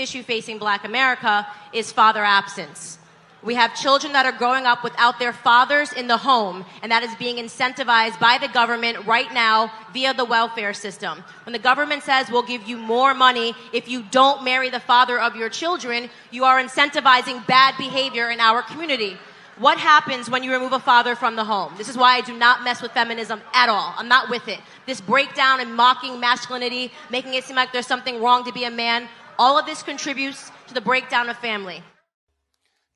issue facing Black America is father absence. We have children that are growing up without their fathers in the home, and that is being incentivized by the government right now via the welfare system. When the government says we'll give you more money if you don't marry the father of your children, you are incentivizing bad behavior in our community. What happens when you remove a father from the home? This is why I do not mess with feminism at all. I'm not with it. This breakdown and mocking masculinity, making it seem like there's something wrong to be a man, all of this contributes to the breakdown of family.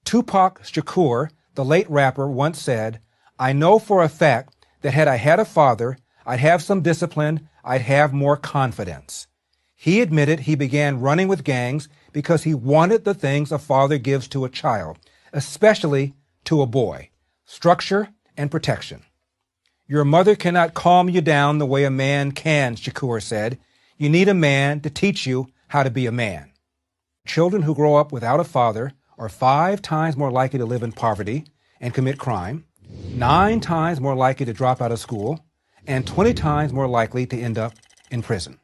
Tupac Shakur, the late rapper, once said, "I know for a fact that had I had a father, I'd have some discipline, I'd have more confidence." He admitted he began running with gangs because he wanted the things a father gives to a child, especially to a boy: structure and protection. "Your mother cannot calm you down the way a man can," Shakur said. "You need a man to teach you how to be a man." Children who grow up without a father are 5 times more likely to live in poverty and commit crime, 9 times more likely to drop out of school, and 20 times more likely to end up in prison.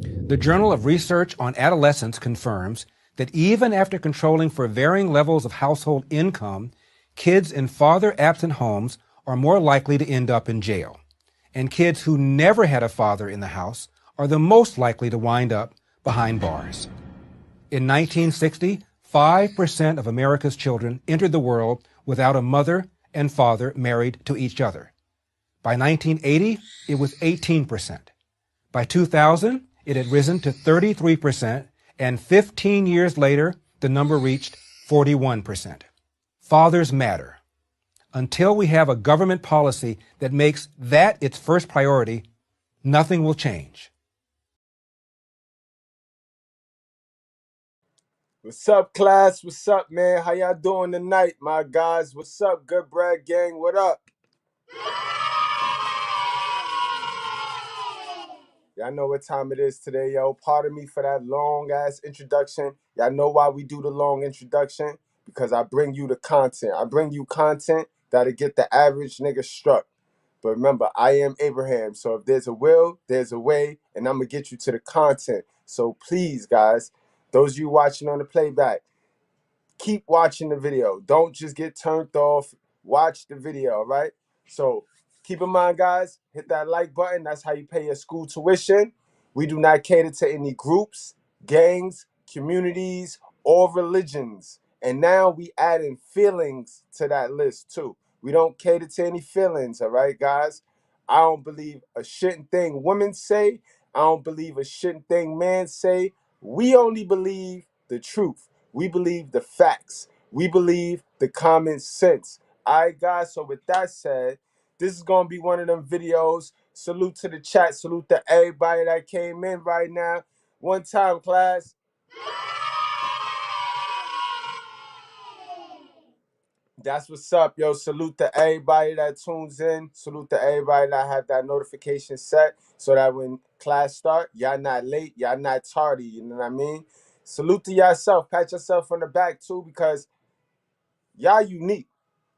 The Journal of Research on Adolescence confirms that even after controlling for varying levels of household income, kids in father-absent homes are more likely to end up in jail. And kids who never had a father in the house are the most likely to wind up behind bars. In 1960, 5% of America's children entered the world without a mother and father married to each other. By 1980, it was 18%. By 2000, it had risen to 33%, and 15 years later, the number reached 41%. Fathers matter. Until we have a government policy that makes that its first priority, nothing will change. What's up, class? What's up, man? How y'all doing tonight, my guys? What's up, Goodbread gang? What up? Y'all know what time it is today, yo. Pardon me for that long-ass introduction. Y'all know why we do the long introduction? Because I bring you the content. I bring you content that'll get the average nigga struck. But remember, I am Abraham. So if there's a will, there's a way, and I'm going to get you to the content. So please, guys, those of you watching on the playback, keep watching the video. Don't just get turned off. Watch the video, right? So keep in mind, guys, hit that like button. That's how you pay your school tuition. We do not cater to any groups, gangs, communities, or religions. And now we adding feelings to that list too. We don't cater to any feelings, all right, guys? I don't believe a shitting thing women say. I don't believe a shitting thing men say. We only believe the truth. We believe the facts. We believe the common sense. All right, guys. So with that said, this is going to be one of them videos. Salute to the chat. Salute to everybody that came in right now. One time, class. That's what's up, yo. Salute to everybody that tunes in. Salute to everybody that have that notification set so that when class start, y'all not late, y'all not tardy, you know what I mean? Salute to yourself. Pat yourself on the back, too, because y'all unique.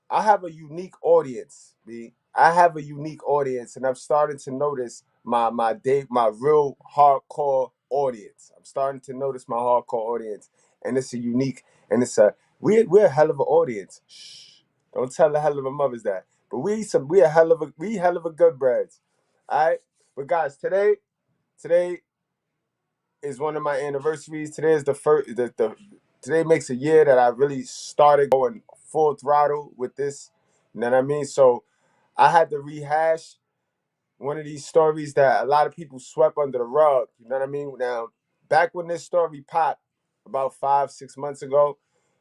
I have a unique audience, B. I have a unique audience, and I'm starting to notice my real hardcore audience. I'm starting to notice my hardcore audience, and it's a unique, and we're a hell of an audience. Shh, don't tell the hell of a mothers that, but we a hell of a good breads. All right, but guys, today is one of my anniversaries. Today is the first. Today makes a year that I really started going full throttle with this. You know what I mean? So I had to rehash one of these stories that a lot of people swept under the rug. You know what I mean? Now, back when this story popped about 5-6 months ago,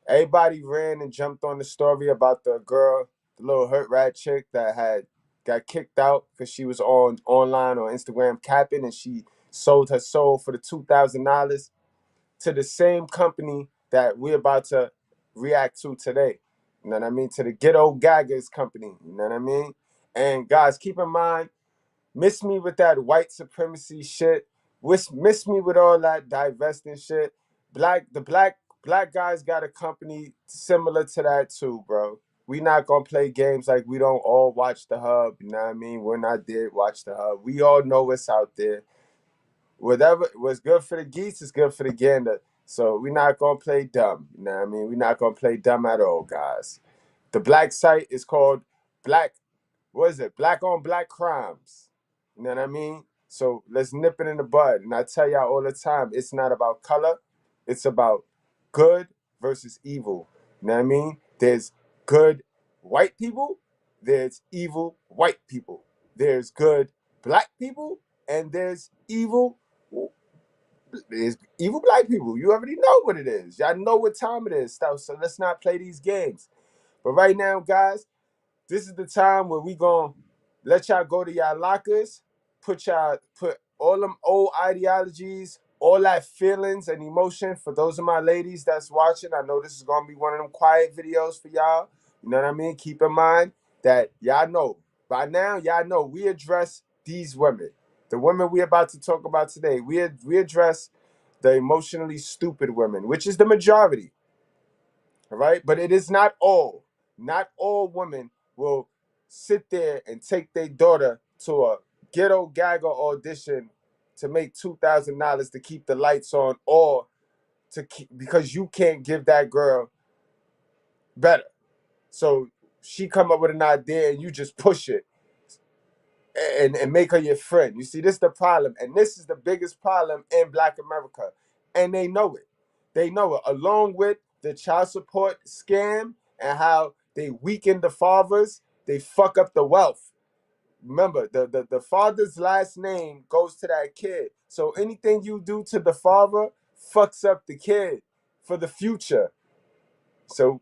everybody ran and jumped on the story about the girl, the little hurt rat chick that got kicked out because she was online on Instagram capping, and she sold her soul for the $2,000 to the same company that we're about to react to today. You know what I mean? To the GHETTO GAGGERS company. You know what I mean? And guys, keep in mind, miss me with that white supremacy shit. Miss me with all that divesting shit. Black guys got a company similar to that too, bro. We not gonna play games like we don't all watch the hub. You know what I mean? We're not there to watch the hub. We all know what's out there. Whatever was good for the geese is good for the gander. So we're not gonna play dumb. You know what I mean? We're not gonna play dumb at all, guys. The black site is called Black, what is it? Black on Black Crimes. You know what I mean? So let's nip it in the bud. And I tell y'all all the time, it's not about color, it's about good versus evil. You know what I mean? There's good white people, there's evil white people. There's good black people, and there's evil black people. You already know what it is. Y'all know what time it is. So let's not play these games. But right now, guys, this is the time where we gonna let y'all go to y'all lockers, put all them old ideologies, all that feelings and emotion. For those of my ladies that's watching, I know this is gonna be one of them quiet videos for y'all. You know what I mean? Keep in mind that y'all know by now. Y'all know we address these women, the women we about to talk about today. We address the emotionally stupid women, which is the majority. All right, but it is not all. Not all women will sit there and take their daughter to a ghetto gagger audition to make $2,000 to keep the lights on, or because you can't give that girl better. So she come up with an idea and you just push it and make her your friend. You see, this is the problem, and this is the biggest problem in Black America, and they know it. They know it, along with the child support scam and how they weaken the fathers, they fuck up the wealth. Remember, the father's last name goes to that kid. So anything you do to the father fucks up the kid for the future. So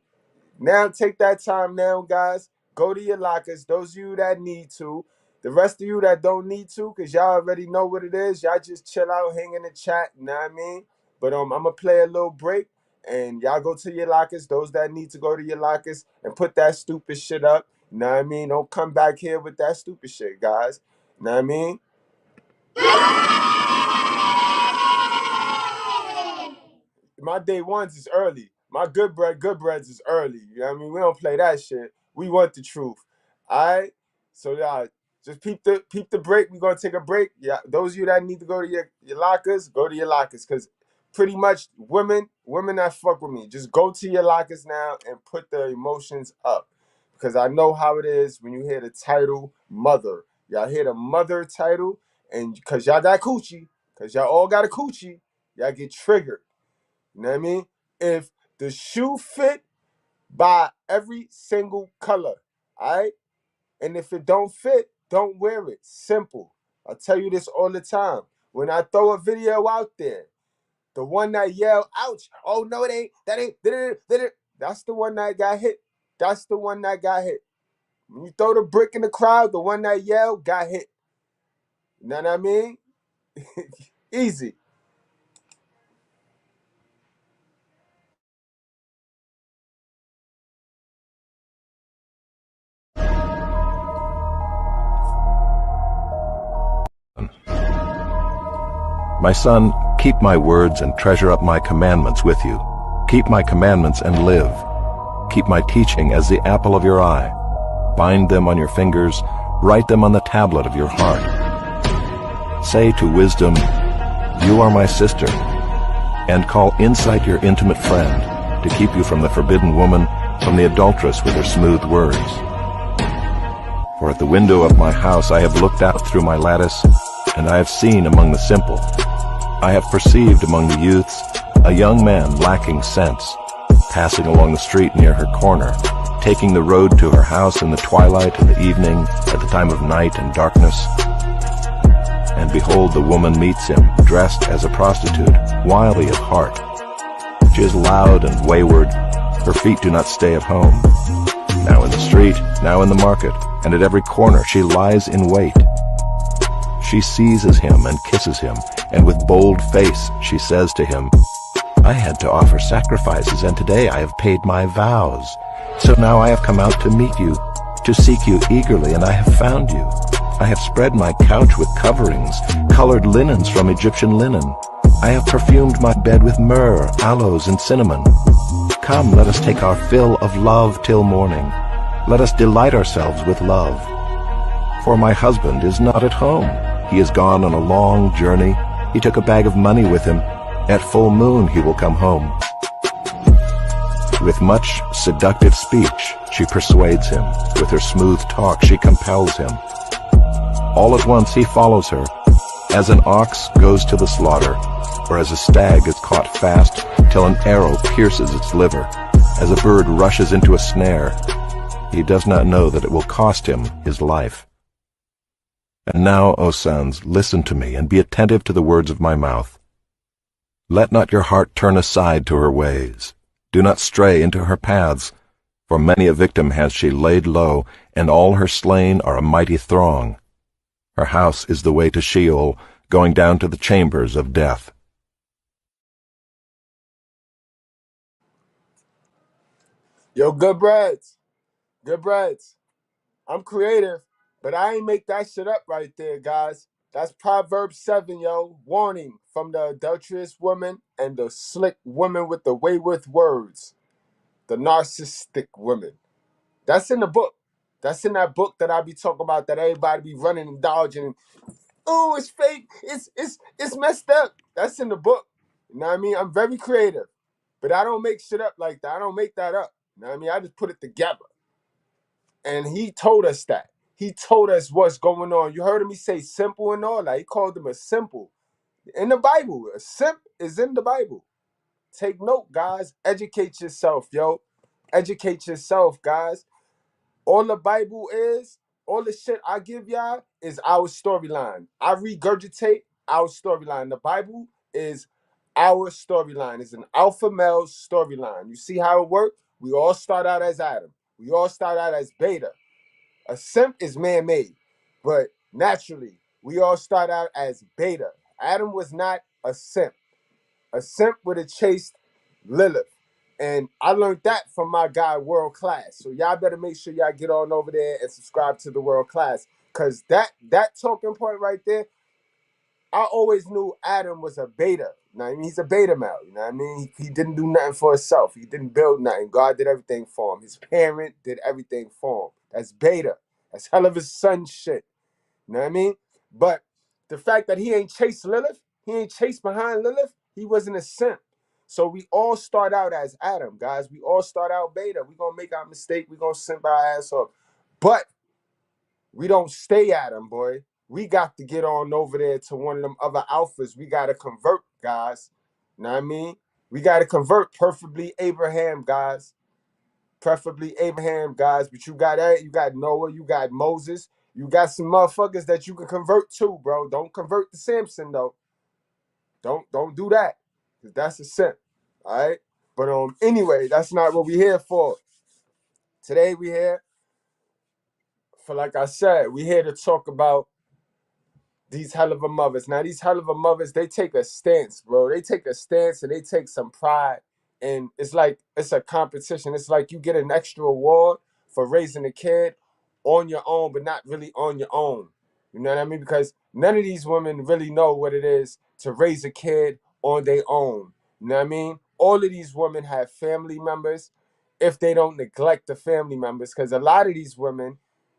now take that time now, guys. Go to your lockers. Those of you that need to. The rest of you that don't need to, because y'all already know what it is. Y'all just chill out, hang in the chat, you know what I mean? But I'm gonna play a little break and y'all go to your lockers. Those that need to go to your lockers and put that stupid shit up. You know what I mean? Don't come back here with that stupid shit, guys. You know what I mean? My day ones is early. My good breads is early. You know what I mean? We don't play that shit. We want the truth. All right? So y'all just peep the break. We're gonna take a break. Yeah, those of you that need to go to your lockers, go to your lockers. Cause pretty much women that fuck with me, just go to your lockers now and put the emotions up. Because I know how it is when you hear the title mother. Y'all hear the mother title, and because y'all got coochie, because y'all all got a coochie, y'all get triggered. You know what I mean? If the shoe fit, buy every single color. All right? And if it don't fit, don't wear it. Simple. I tell you this all the time. When I throw a video out there, the one that yell, ouch, oh no, it ain't, that ain't, that's the one that got hit. That's the one that got hit. When you throw the brick in the crowd, the one that yelled got hit. You know what I mean? Easy. My son, keep my words and treasure up my commandments with you. Keep my commandments and live. Keep my teaching as the apple of your eye. Bind them on your fingers, write them on the tablet of your heart. Say to wisdom, you are my sister, and call insight your intimate friend, to keep you from the forbidden woman, from the adulteress with her smooth words. For at the window of my house I have looked out through my lattice, and I have seen among the simple, I have perceived among the youths a young man lacking sense, passing along the street near her corner, taking the road to her house in the twilight and the evening, at the time of night and darkness. And behold, the woman meets him, dressed as a prostitute, wily of heart. She is loud and wayward, her feet do not stay at home. Now in the street, now in the market, and at every corner she lies in wait. She seizes him and kisses him, and with bold face she says to him, I had to offer sacrifices, and today I have paid my vows. So now I have come out to meet you, to seek you eagerly, and I have found you. I have spread my couch with coverings, colored linens from Egyptian linen. I have perfumed my bed with myrrh, aloes, and cinnamon. Come, let us take our fill of love till morning. Let us delight ourselves with love. For my husband is not at home. He is gone on a long journey. He took a bag of money with him. At full moon he will come home. With much seductive speech she persuades him. With her smooth talk she compels him. All at once he follows her, as an ox goes to the slaughter, or as a stag is caught fast till an arrow pierces its liver, as a bird rushes into a snare. He does not know that it will cost him his life. And now, O sons, listen to me, and be attentive to the words of my mouth. Let not your heart turn aside to her ways. Do not stray into her paths, for many a victim has she laid low, and all her slain are a mighty throng. Her house is the way to Sheol, going down to the chambers of death. Yo, good breads. Good breads. I'm creative, but I ain't make that shit up right there, guys. That's Proverbs 7, yo. Warning from the adulterous woman and the slick woman with the wayward words. The narcissistic woman. That's in the book. That's in that book that I be talking about that everybody be running and dodging. Oh, it's fake. It's messed up. That's in the book. You know what I mean? I'm very creative, but I don't make shit up like that. I don't make that up. You know what I mean? I just put it together. And he told us that. He told us what's going on. You heard me say simple and all that. He called them a simple. In the Bible, a simp is in the Bible. Take note, guys. Educate yourself, yo. Educate yourself, guys. All the Bible is, all the shit I give y'all is our storyline. I regurgitate our storyline. The Bible is our storyline. It's an alpha male storyline. You see how it works? We all start out as Adam. We all start out as beta. A simp is man-made, but naturally, we all start out as beta. Adam was not a simp. A simp would have chased Lilith. And I learned that from my guy, World Class. So y'all better make sure y'all get on over there and subscribe to the World Class. Because that talking point right there, I always knew Adam was a beta. You know what I mean? He's a beta male. You know what I mean? He didn't do nothing for himself. He didn't build nothing. God did everything for him. His parent did everything for him. That's beta. That's hell of his son shit. You know what I mean? But the fact that he ain't chased Lilith, he ain't chased behind Lilith, he wasn't a simp. So we all start out as Adam, guys. We all start out beta. We're going to make our mistake. We're going to simp our ass off. But we don't stay Adam, boy. We got to get on over there to one of them other alphas. We got to convert, guys. You know what I mean? We got to convert, preferably Abraham, guys. Preferably Abraham, guys. But you got Noah, you got Moses. You got some motherfuckers that you can convert to, bro. Don't convert to Samson, though. Don't do that. Because that's a sin. All right? But anyway, that's not what we're here for. Today we here for, like I said, we here to talk about these hell of a mothers. Now, these hell of a mothers, they take a stance, bro. They take a stance and they take some pride. And it's like, it's a competition. It's like you get an extra award for raising a kid on your own, but not really on your own. You know what I mean? Because none of these women really know what it is to raise a kid on their own. You know what I mean? All of these women have family members if they don't neglect the family members. Because a lot of these women,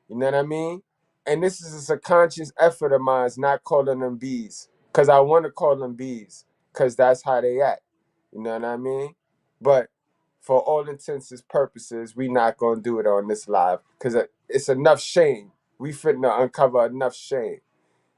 you know what I mean? And this is a subconscious effort of mine, not calling them bees. Because I want to call them bees. Because that's how they act. You know what I mean? But for all intents and purposes, we not going to do it on this live. Because it's enough shame. We finna uncover enough shame.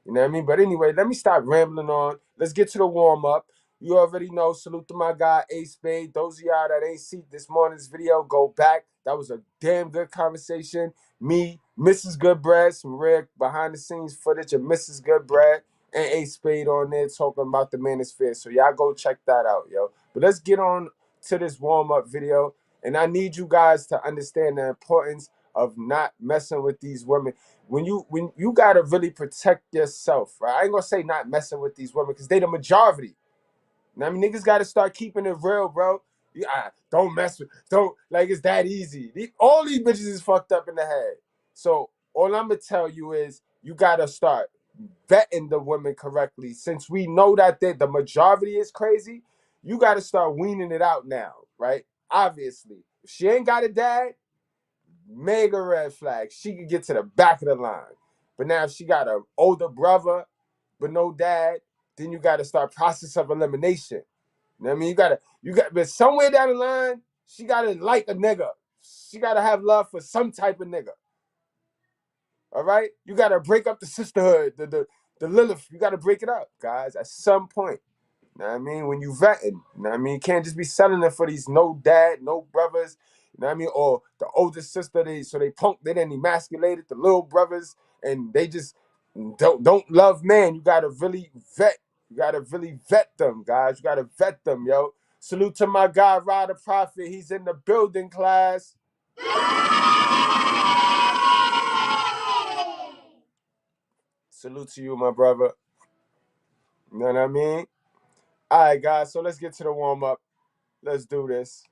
You know what I mean? But anyway, let me stop rambling on. Let's get to the warm-up. You already know, salute to my guy, Ace Spade. Those of y'all that ain't seen this morning's video, go back. That was a damn good conversation. Me, Mr.Goodbread, some rare behind-the-scenes footage of Mr.Goodbread and Ace Spade on there talking about the manosphere. So y'all go check that out, yo. But let's get on to this warm-up video. And I need you guys to understand the importance of not messing with these women. When you gotta really protect yourself, right? I ain't gonna say not messing with these women because they the majority. Now, I mean, niggas gotta start keeping it real, bro. Don't mess with, don't, like, it's that easy. All these bitches is fucked up in the head. So all I'm gonna tell you is you gotta start vetting the women correctly. Since we know that the majority is crazy, you gotta start weaning it out now, right? Obviously, if she ain't got a dad, mega red flag. She could get to the back of the line. But now if she got an older brother but no dad, then you got to start process of elimination. You know what I mean? But somewhere down the line, she got to like a nigga. She got to have love for some type of nigga. All right? You got to break up the sisterhood, the Lilith. You got to break it up, guys, at some point. You know what I mean? When you vetting, you know what I mean? You can't just be selling it for these no dad, no brothers, you know what I mean? Or the older sister, they didn't emasculated the little brothers and they just don't love man. You gotta really vet. You gotta really vet them, guys. You gotta vet them, yo. Salute to my guy, Ryder Prophet. He's in the building, class. Salute to you, my brother. You know what I mean? All right, guys, so let's get to the warm-up. Let's do this.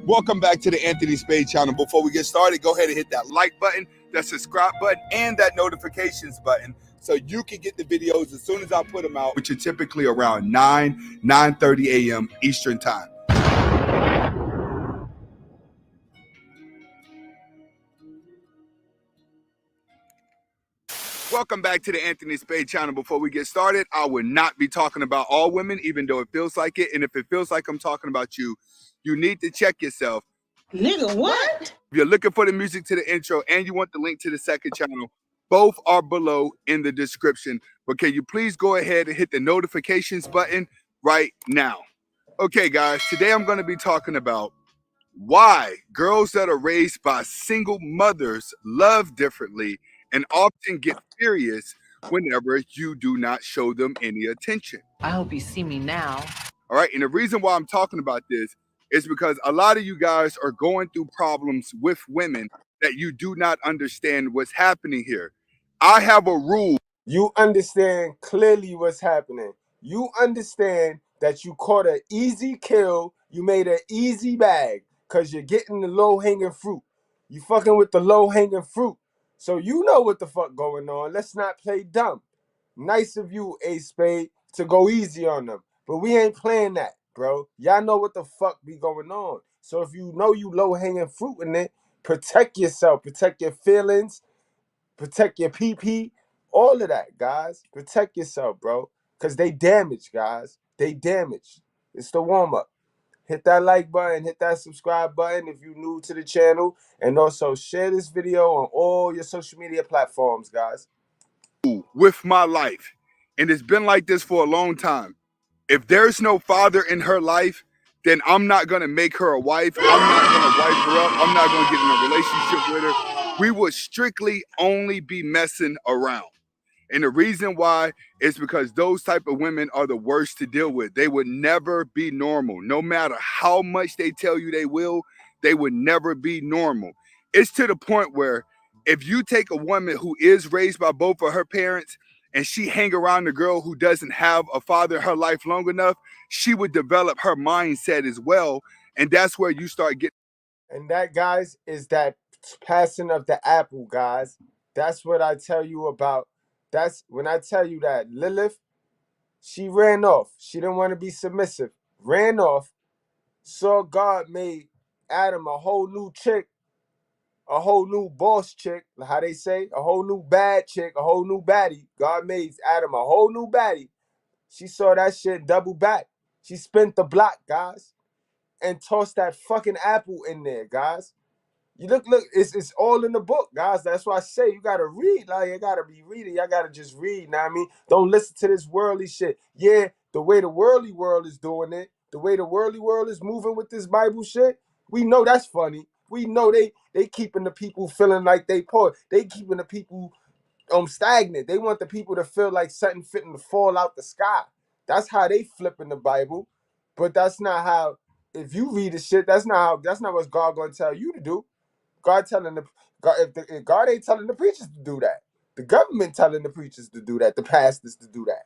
Welcome back to the Anthony Spade channel. Before we get started, go ahead and hit that like button, that subscribe button, and that notifications button so you can get the videos as soon as I put them out, which are typically around 9:30 a.m. Eastern time. Welcome back to the Anthony Spade channel. Before we get started, I will not be talking about all women, even though it feels like it. And if it feels like I'm talking about you, you need to check yourself. Nigga, what? If you're looking for the music to the intro and you want the link to the second channel, both are below in the description. But can you please go ahead and hit the notifications button right now? Okay, guys, today I'm going to be talking about why girls that are raised by single mothers love differently and often get furious whenever you do not show them any attention. I hope you see me now. All right, and the reason why I'm talking about this is because a lot of you guys are going through problems with women that you do not understand what's happening here. I have a rule. You understand clearly what's happening. You understand that you caught an easy kill. You made an easy bag because you're getting the low-hanging fruit. You fucking with the low-hanging fruit. So you know what the fuck going on. Let's not play dumb. Nice of you, Ace Spade, to go easy on them. But we ain't playing that, bro. Y'all know what the fuck be going on. So if you know you low-hanging fruit in it, protect yourself. Protect your feelings. Protect your PP. All of that, guys. Protect yourself, bro. Because they damaged, guys. They damaged. It's the warm-up. Hit that like button. Hit that subscribe button if you're new to the channel. And also share this video on all your social media platforms, guys. With my life, and it's been like this for a long time. If there's no father in her life, then I'm not going to make her a wife. I'm not going to wife her up. I'm not going to get in a relationship with her. We would strictly only be messing around. And the reason why is because those type of women are the worst to deal with. They would never be normal. No matter how much they tell you they would never be normal. It's to the point where if you take a woman who is raised by both of her parents and she hang around a girl who doesn't have a father in her life long enough, she would develop her mindset as well. And that's where you start getting. And that, guys, is that passing of the apple, guys. That's what I tell you about. That's when I tell you that Lilith, she ran off. She didn't want to be submissive. Ran off. Saw God made Adam a whole new chick, a whole new boss chick, how they say, a whole new bad chick, a whole new baddie. God made Adam a whole new baddie. She saw that shit double back. She spent the block, guys, and tossed that fucking apple in there, guys. You look, it's all in the book, guys. That's why I say you gotta read. Like, you gotta be reading. Y'all gotta just read. Know what I mean? Don't listen to this worldly shit. Yeah, the way the worldly world is doing it, the way the worldly world is moving with this Bible shit, we know that's funny. We know they keeping the people feeling like they poor. They keeping the people stagnant. They want the people to feel like something fitting to fall out the sky. That's how they flipping the Bible. But that's not how, if you read the shit, that's not what God gonna tell you to do. God telling the God, if God ain't telling the preachers to do that. The government telling the preachers to do that, the pastors to do that.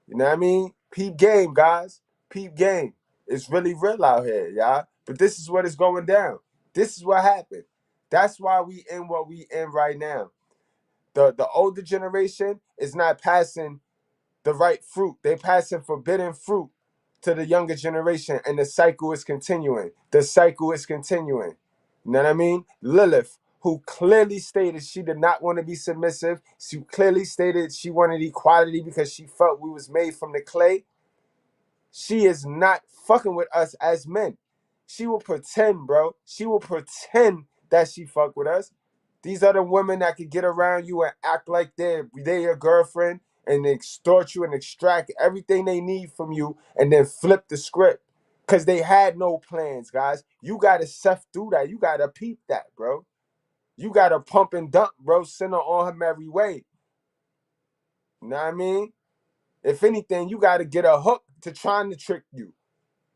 You know what I mean? Peep game, guys. Peep game. It's really real out here, y'all. But this is what is going down. This is what happened. That's why we in what we in right now. The older generation is not passing the right fruit. They passing forbidden fruit to the younger generation, and the cycle is continuing. The cycle is continuing. You know what I mean? Lilith, who clearly stated she did not want to be submissive. She clearly stated she wanted equality because she felt we was made from the clay. She is not fucking with us as men. She will pretend, bro. She will pretend that she fuck with us. These are the women that could get around you and act like they're your girlfriend and extort you and extract everything they need from you and then flip the script. Because they had no plans, guys. You got to sift through that. You got to peep that, bro. You got to pump and dump, bro. Send her on her merry way. You know what I mean? If anything, you got to get a hook to trying to trick you.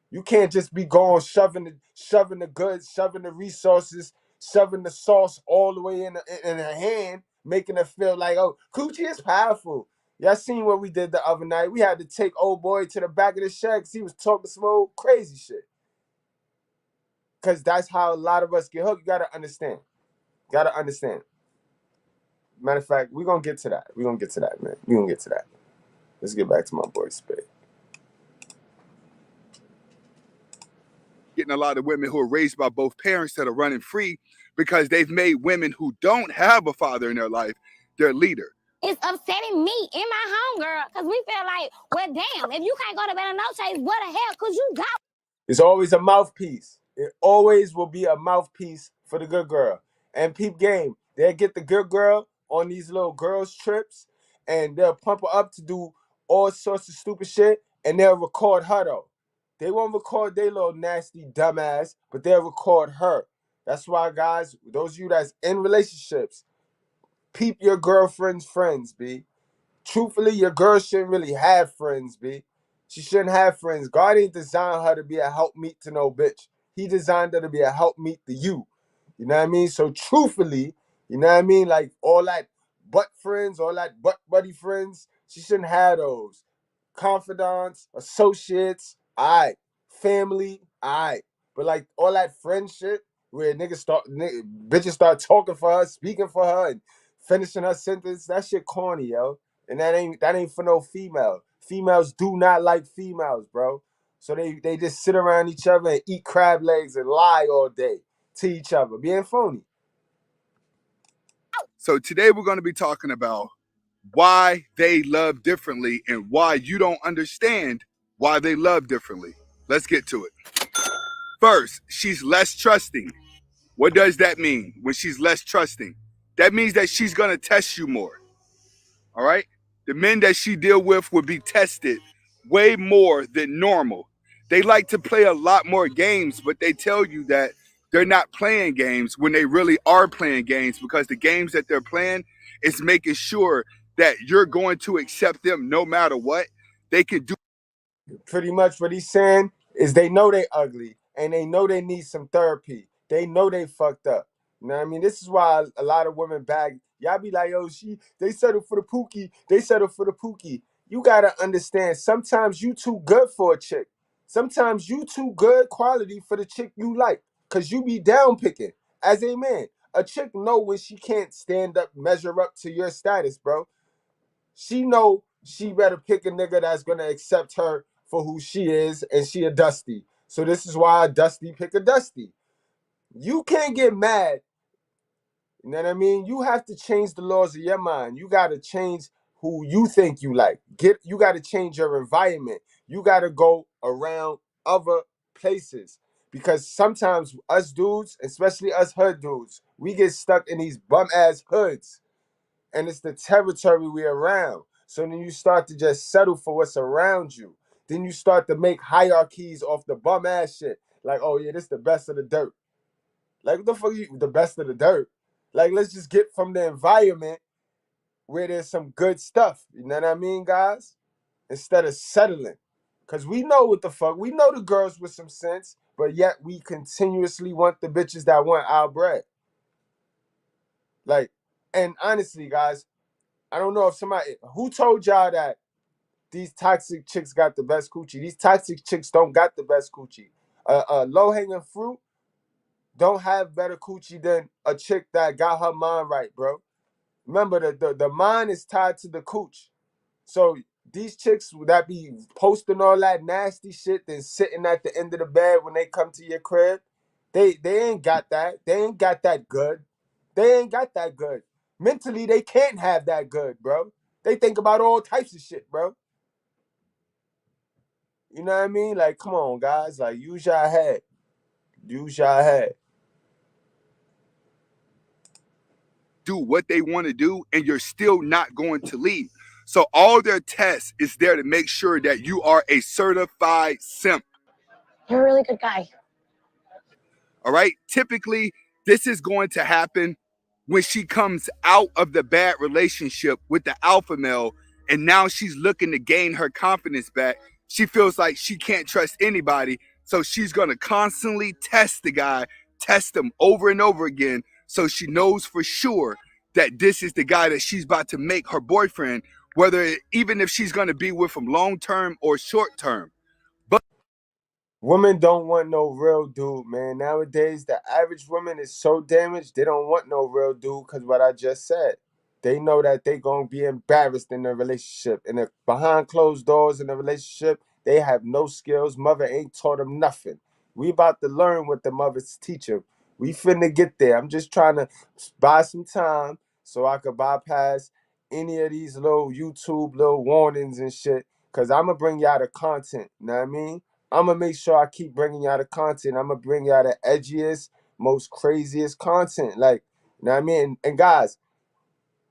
You can't just be going shoving the goods, shoving the resources, shoving the sauce all the way in her hand, making her feel like, oh, coochie is powerful. Y'all seen what we did the other night? We had to take old boy to the back of the shed because he was talking some old crazy shit. Because that's how a lot of us get hooked. You got to understand. Got to understand. Matter of fact, we're going to get to that. We're going to get to that, man. We're going to get to that. Let's get back to my boy Spade. Getting a lot of women who are raised by both parents that are running free because they've made women who don't have a father in their life their leader. It's upsetting me and my homegirl because we feel like, well, damn, if you can't go to bed on no chase, what the hell could you go? It's always a mouthpiece. It always will be a mouthpiece for the good girl. And peep game, they'll get the good girl on these little girls' trips and they'll pump her up to do all sorts of stupid shit and they'll record her though. They won't record their little nasty dumbass, but they'll record her. That's why, guys, those of you that's in relationships, peep your girlfriend's friends, B. Truthfully, your girl shouldn't really have friends, B. She shouldn't have friends. God ain't designed her to be a helpmeet to no bitch. He designed her to be a helpmeet to you. You know what I mean? So truthfully, you know what I mean? Like all that butt friends, all that butt buddy friends, she shouldn't have those. Confidants, associates, alright. Family, alright. But like all that friend shit where bitches start talking for her, speaking for her, and finishing her sentence, that shit corny, yo. And that ain't for no female. Females do not like females, bro. So they just sit around each other and eat crab legs and lie all day to each other, being phony. So today we're going to be talking about why they love differently and why you don't understand why they love differently. Let's get to it. First, she's less trusting. What does that mean when she's less trusting? That means that she's going to test you more. All right? The men that she deal with will be tested way more than normal. They like to play a lot more games, but they tell you that they're not playing games when they really are playing games, because the games that they're playing is making sure that you're going to accept them no matter what. They can do. Pretty much what he's saying is they know they ugly and they know they need some therapy. They know they fucked up. You know what I mean? This is why a lot of women bag. Y'all be like, yo, they settle for the pookie. They settle for the pookie. You gotta understand, sometimes you too good for a chick. Sometimes you too good quality for the chick you like. Cause you be down picking as a man. A chick know when she can't stand up, measure up to your status, bro. She know she better pick a nigga that's gonna accept her for who she is, and she a Dusty. So this is why a Dusty pick a Dusty. You can't get mad. You know what I mean? You have to change the laws of your mind. You gotta change who you think you like. You gotta change your environment. You gotta go around other places. Because sometimes us dudes, especially us hood dudes, we get stuck in these bum ass hoods. And it's the territory we're around. So then you start to just settle for what's around you. Then you start to make hierarchies off the bum ass shit. Like, oh yeah, this the best of the dirt. Like, what the fuck you the best of the dirt? Like, let's just get from the environment where there's some good stuff. You know what I mean, guys? Instead of settling. Cause we know what the fuck. We know the girls with some sense, but yet we continuously want the bitches that want our bread. Like, and honestly, guys, I don't know if somebody who told y'all that these toxic chicks got the best coochie. These toxic chicks don't got the best coochie. Low hanging fruit don't have better coochie than a chick that got her mind right, bro. Remember, the mind is tied to the cooch. So these chicks that be posting all that nasty shit, then sitting at the end of the bed when they come to your crib, they ain't got that. They ain't got that good. They ain't got that good. Mentally, they can't have that good, bro. They think about all types of shit, bro. You know what I mean? Like, come on, guys. Like, use your head. Use your head. Do what they want to do, and you're still not going to leave. So all their tests is there to make sure that you are a certified simp. You're a really good guy. All right. Typically, this is going to happen when she comes out of the bad relationship with the alpha male, and now she's looking to gain her confidence back. She feels like she can't trust anybody. So she's going to constantly test the guy, test him over and over again. So she knows for sure that this is the guy that she's about to make her boyfriend, even if she's going to be with him long term or short term. Women don't want no real dude, man. Nowadays, the average woman is so damaged, they don't want no real dude because what I just said. They know that they going to be embarrassed in their relationship. And if behind closed doors in a relationship, they have no skills. Mother ain't taught them nothing. We about to learn what the mothers teach them. We finna get there. I'm just trying to buy some time so I could bypass any of these little YouTube little warnings and shit, because I'm going to bring y'all the content. You know what I mean? I'm going to make sure I keep bringing y'all the content. I'm going to bring y'all the edgiest, most craziest content. Like, you know what I mean? And guys,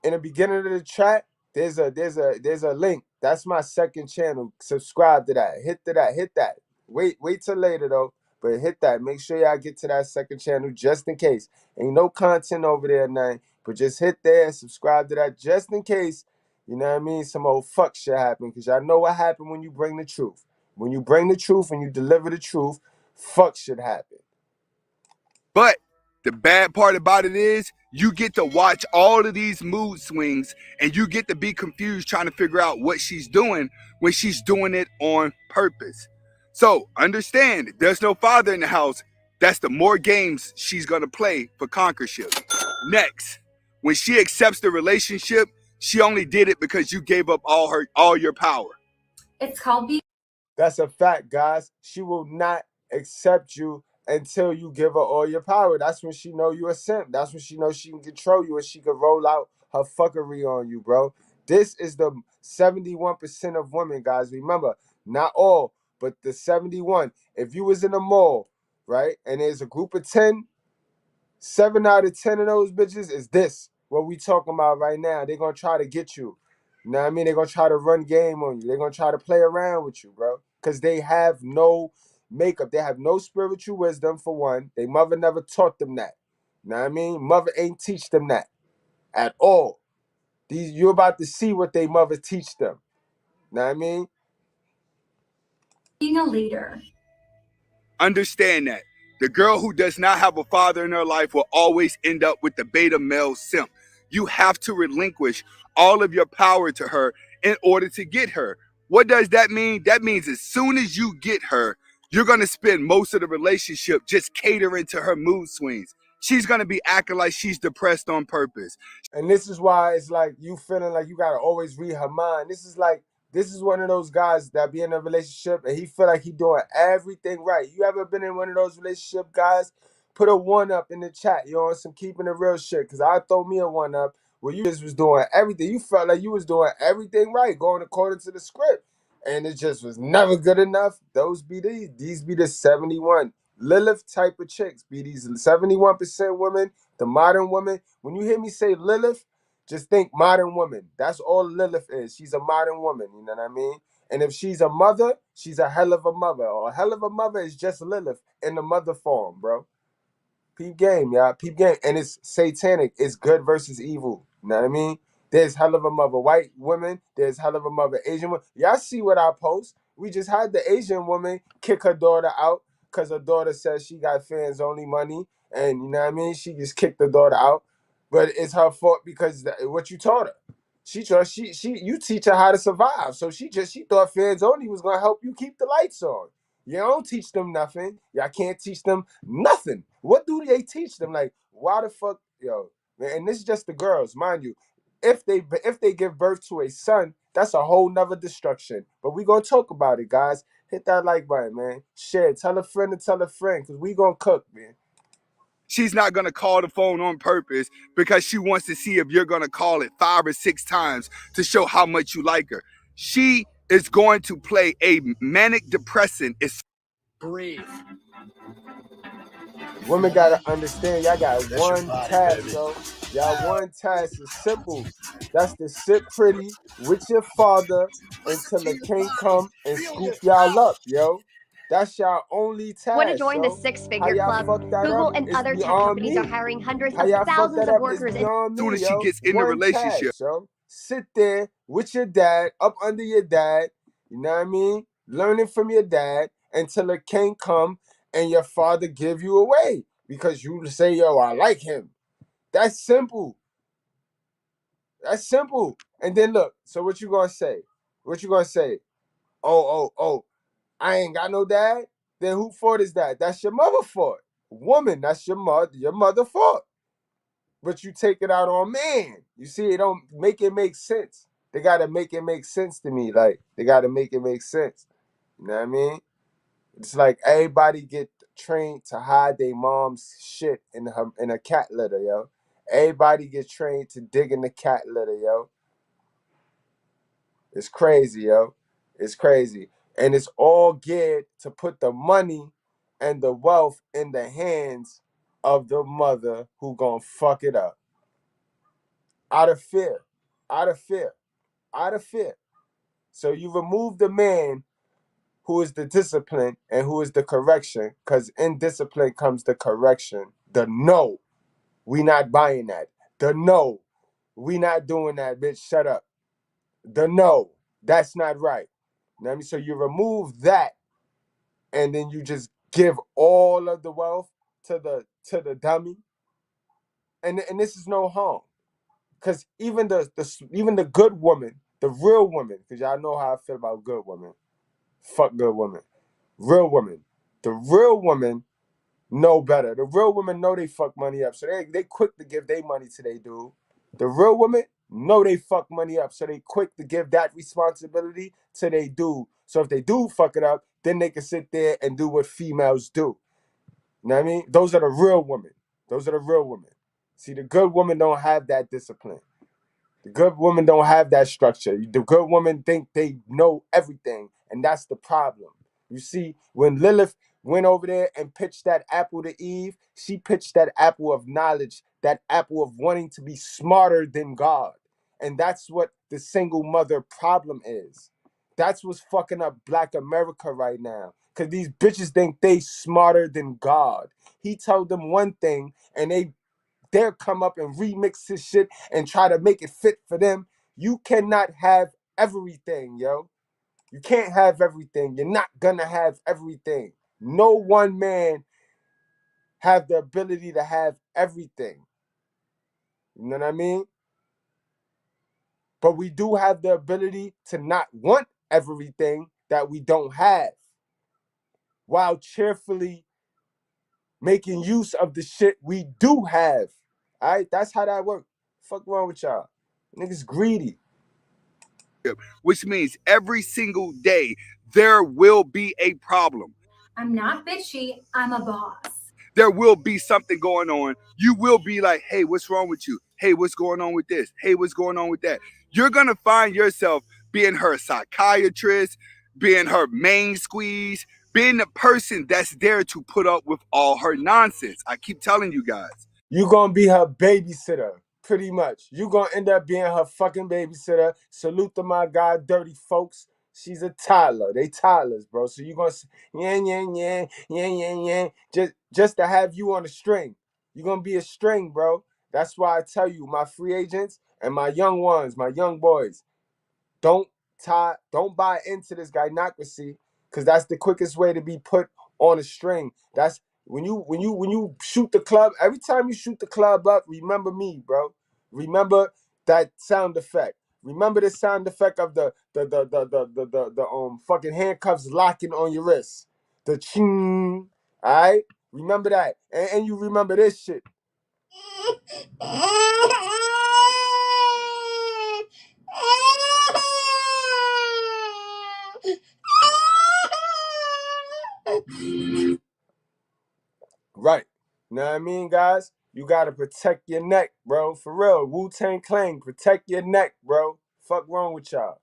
in the beginning of the chat, there's a link. That's my second channel. Subscribe to that. Hit that. Wait till later though. But hit that. Make sure y'all get to that second channel just in case. Ain't no content over there, nothing. But just hit there, subscribe to that just in case, you know what I mean, some old fuck shit happen. Cause y'all know what happened when you bring the truth. When you bring the truth, when you deliver the truth, fuck shit happen. But the bad part about it is you get to watch all of these mood swings and you get to be confused trying to figure out what she's doing when she's doing it on purpose. So understand, there's no father in the house. That's the more games she's going to play for conquership. Next, when she accepts the relationship, she only did it because you gave up all your power. It's called being. That's a fact, guys. She will not accept you until you give her all your power. That's when she know you a simp. That's when she know she can control you and she can roll out her fuckery on you, bro. This is the 71% of women, guys. Remember, not all, but the 71. If you was in a mall, right, and there's a group of 10, 7 out of 10 of those bitches is this. What we talking about right now. They're going to try to get you. You know what I mean? They're going to try to run game on you. They're going to try to play around with you, bro. Because they have no makeup. They have no spiritual wisdom, for one. Their mother never taught them that. You know what I mean? Mother ain't teach them that at all. You're about to see what they mother teach them. You know what I mean? Being a leader. Understand that. The girl who does not have a father in her life will always end up with the beta male simp. You have to relinquish all of your power to her in order to get her. What does that mean? That means as soon as you get her, you're going to spend most of the relationship just catering to her mood swings. She's going to be acting like she's depressed on purpose. And this is why it's like you feeling like you gotta always read her mind. This is one of those guys that be in a relationship and he feel like he doing everything right. You ever been in one of those relationship guys? Put a 1 up in the chat. You on some keeping it real shit. Cause I throw me a 1 up where you just was doing everything. You felt like you was doing everything right, going according to the script. And it just was never good enough. Those be these be the 71. Lilith type of chicks. Be these 71% women, the modern women. When you hear me say Lilith, just think modern woman. That's all Lilith is. She's a modern woman, you know what I mean? And if she's a mother, she's a hell of a mother. Or a hell of a mother is just Lilith in the mother form, bro. Peep game, y'all. Peep game. And it's satanic. It's good versus evil. You know what I mean? There's hell of a mother white women. There's hell of a mother Asian woman. Y'all see what I post? We just had the Asian woman kick her daughter out because her daughter says she got fans only money. And you know what I mean? She just kicked the daughter out. But it's her fault because what you taught her. You teach her how to survive. So she thought fans only was gonna help you keep the lights on. You don't teach them nothing. Y'all can't teach them nothing. What do they teach them? Like, why the fuck, yo? And this is just the girls, mind you. If they give birth to a son, that's a whole nother destruction. But we gonna talk about it, guys. Hit that like button, man. Share. Tell a friend to tell a friend, cause we gonna cook, man. She's not going to call the phone on purpose because she wants to see if you're going to call it 5 or 6 times to show how much you like her. She is going to play a manic depressant. Breathe. Women gotta understand, y'all got That's your one body, task, baby. yo. Y'all one task is simple. That's to sit pretty with your father until the king come and scoop y'all up, yo. That's y'all only Want to task, join the yo. How six-figure y'all club? fuck that Google up and is other tech beyond companies are me. hiring hundreds How of y'all fuck thousands that of up is workers in beyond As soon me, as she yo. gets in the One relationship, task, yo. Sit there with your dad, up under your dad, you know what I mean? Learning from your dad until the king come and your father give you away. Because you say, yo, I like him. That's simple. That's simple. And then look, so what you gonna say? What you gonna say? Oh, I ain't got no dad? Then who fault is that? That's your mother fault. Woman, that's your mother fault. But you take it out on man. You see, it don't make it make sense. They gotta make it make sense to me. Like, they gotta make it make sense. You know what I mean? It's like everybody get trained to hide their mom's shit in a cat litter, yo. Everybody get trained to dig in the cat litter, yo. It's crazy, yo. It's crazy. And it's all geared to put the money and the wealth in the hands of the mother who gonna fuck it up. Out of fear. Out of fear. Out of fear. So you remove the man who is the discipline and who is the correction, because in discipline comes the correction. The no, we not buying that. The no, we not doing that, bitch. Shut up. The no, that's not right. You know what I mean? So you remove that, and then you just give all of the wealth to the dummy, and this is no harm, because even the good woman, the real woman, because y'all know how I feel about good women. Fuck good women. Real women. The real woman know better. The real women know they fuck money up, so they quick to give their money to they dude. The real women know they fuck money up, so they quick to give that responsibility to they dude. So if they do fuck it up, then they can sit there and do what females do. You know what I mean? Those are the real women. Those are the real women. See, the good women don't have that discipline. The good women don't have that structure. The good women think they know everything, and that's the problem. You see, when Lilith went over there and pitched that apple to Eve, she pitched that apple of knowledge, that apple of wanting to be smarter than God. And that's what the single mother problem is. That's what's fucking up Black America right now. Because these bitches think they smarter than God. He told them one thing, and they'll come up and remix his shit and try to make it fit for them. You cannot have everything, yo. You can't have everything. You're not gonna have everything. No one man have the ability to have everything. You know what I mean? But we do have the ability to not want everything that we don't have, while cheerfully making use of the shit we do have. All right, that's how that works. Fuck wrong with y'all? Niggas greedy. Which means every single day there will be a problem. I'm not bitchy. I'm a boss. There will be something going on. You will be like, hey, what's wrong with you? Hey, what's going on with this? Hey, what's going on with that? You're going to find yourself being her psychiatrist, being her main squeeze, being the person that's there to put up with all her nonsense. I keep telling you guys. You gonna be her babysitter, pretty much. You gonna end up being her fucking babysitter. Salute to my guy, Dirty Folks. She's a toddler. They toddlers, bro. So you gonna yeah. Just to have you on a string. You gonna be a string, bro. That's why I tell you, my free agents and my young ones, my young boys, don't buy into this gynocracy, because that's the quickest way to be put on a string. That's when you shoot the club. Every time you shoot the club up, remember me, bro. Remember that sound effect. Remember the sound effect of the fucking handcuffs locking on your wrist. The ching. Alright? Remember that. And you remember this shit. Right. Know what I mean, guys? You gotta protect your neck, bro. For real. Wu-Tang Clan, protect your neck, bro. Fuck wrong with y'all.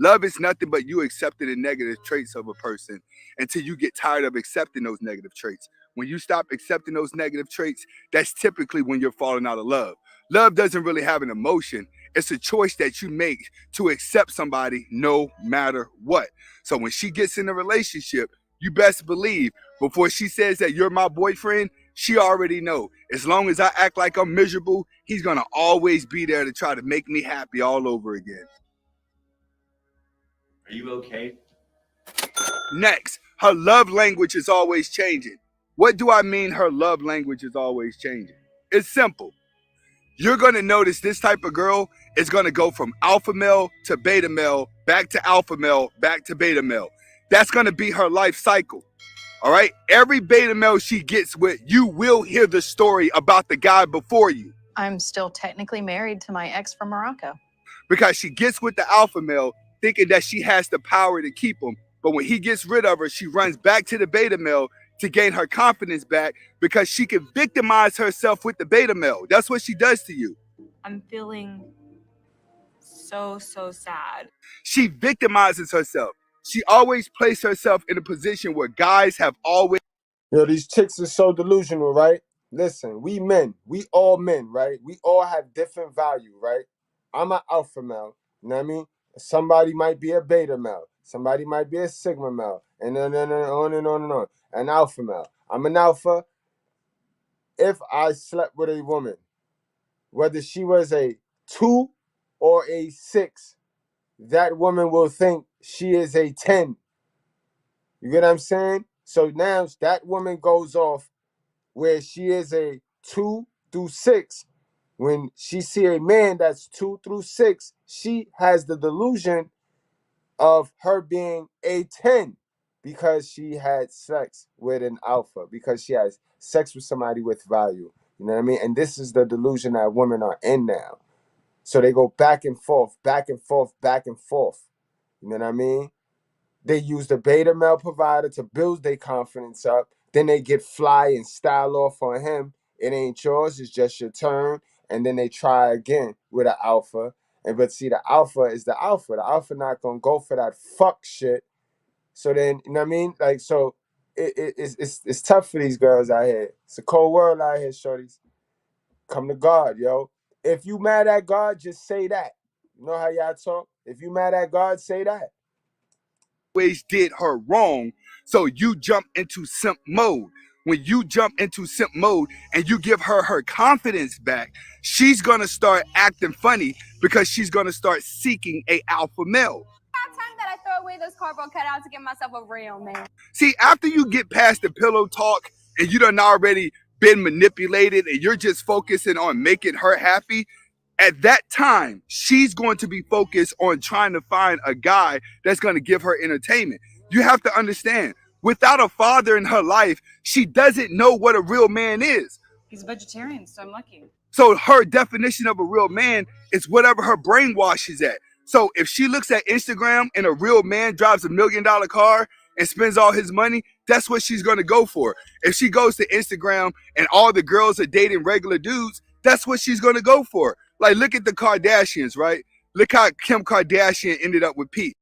Love is nothing but you accepting the negative traits of a person until you get tired of accepting those negative traits. When you stop accepting those negative traits, that's typically when you're falling out of love. Love doesn't really have an emotion. It's a choice that you make to accept somebody no matter what. So when she gets in a relationship, you best believe before she says that you're my boyfriend, she already know. As long as I act like I'm miserable, he's gonna always be there to try to make me happy all over again. Are you okay? Next, her love language is always changing. What do I mean her love language is always changing? It's simple. You're going to notice this type of girl is going to go from alpha male to beta male, back to alpha male, back to beta male. That's going to be her life cycle. All right? Every beta male she gets with, you will hear the story about the guy before you. I'm still technically married to my ex from Morocco. Because she gets with the alpha male thinking that she has the power to keep him. But when he gets rid of her, she runs back to the beta male to gain her confidence back because she can victimize herself with the beta male. That's what she does to you. I'm feeling So sad. She victimizes herself. She always places herself in a position where guys have always. Yo, these chicks are so delusional, right? Listen, we men, we all men, right? We all have different value, right? I'm an alpha male, you know what I mean? Somebody might be a beta male, somebody might be a sigma male, and on and on and on. An alpha male. I'm an alpha. If I slept with a woman, whether she was a 2 or a 6, that woman will think she is a 10. You get what I'm saying? So now that woman goes off where she is a 2 through 6. When she see a man that's 2 through 6, she has the delusion of her being a 10 because she had sex with an alpha, because she has sex with somebody with value. You know what I mean? And this is the delusion that women are in now. So they go back and forth, back and forth, back and forth. You know what I mean? They use the beta male provider to build their confidence up. Then they get fly and style off on him. It ain't yours, it's just your turn. And then they try again with an alpha. But see, the alpha is the alpha. The alpha not gonna go for that fuck shit. So then, you know what I mean? Like, so it's tough for these girls out here. It's a cold world out here, shorties. Come to God, yo. If you mad at God, just say that. You know how y'all talk? If you mad at God, say that. Always did her wrong, so you jump into simp mode. When you jump into simp mode and you give her her confidence back, she's gonna start acting funny because she's gonna start seeking a alpha male. Time that I throw away those cardboard cutouts to get myself a real man. See, after you get past the pillow talk and you done already been manipulated and you're just focusing on making her happy, at that time, she's going to be focused on trying to find a guy that's going to give her entertainment. You have to understand, without a father in her life, she doesn't know what a real man is. He's a vegetarian, so I'm lucky. So her definition of a real man is whatever her brainwash is at. So if she looks at Instagram and a real man drives $1 million car and spends all his money, that's what she's going to go for. If she goes to Instagram and all the girls are dating regular dudes, that's what she's going to go for. Like, look at the Kardashians, right? Look how Kim Kardashian ended up with Pete.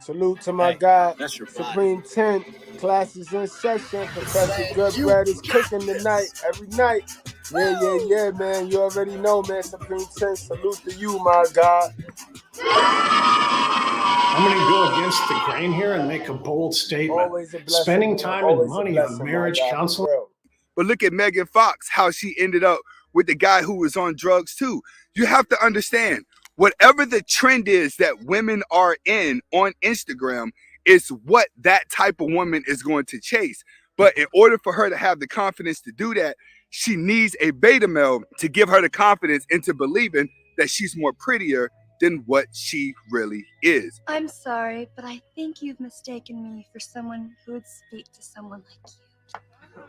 Salute to my guy, Supreme 10. Classes in session. Professor Goodbread is cooking tonight, every night. Yeah, man. You already know, man. Supreme 10. Salute to you, my God. I'm going to go against the grain here and make a bold statement. Always a blessing. Spending time and money on marriage counseling. But look at Megan Fox, how she ended up with the guy who was on drugs too. You have to understand, whatever the trend is that women are in on Instagram is what that type of woman is going to chase. But in order for her to have the confidence to do that, she needs a beta male to give her the confidence into believing that she's more prettier than what she really is. I'm sorry, but I think you've mistaken me for someone who would speak to someone like you.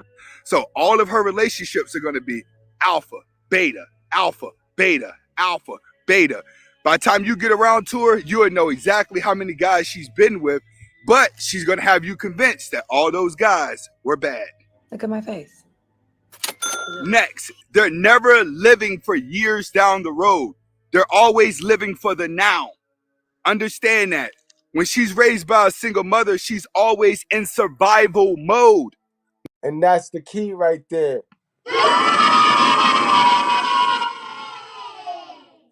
So all of her relationships are going to be alpha, beta, alpha, beta, alpha, beta. By the time you get around to her, you'll know exactly how many guys she's been with, but she's going to have you convinced that all those guys were bad. Look at my face. Next, they're never living for years down the road. They're always living for the now. Understand that. When she's raised by a single mother, she's always in survival mode. And that's the key right there.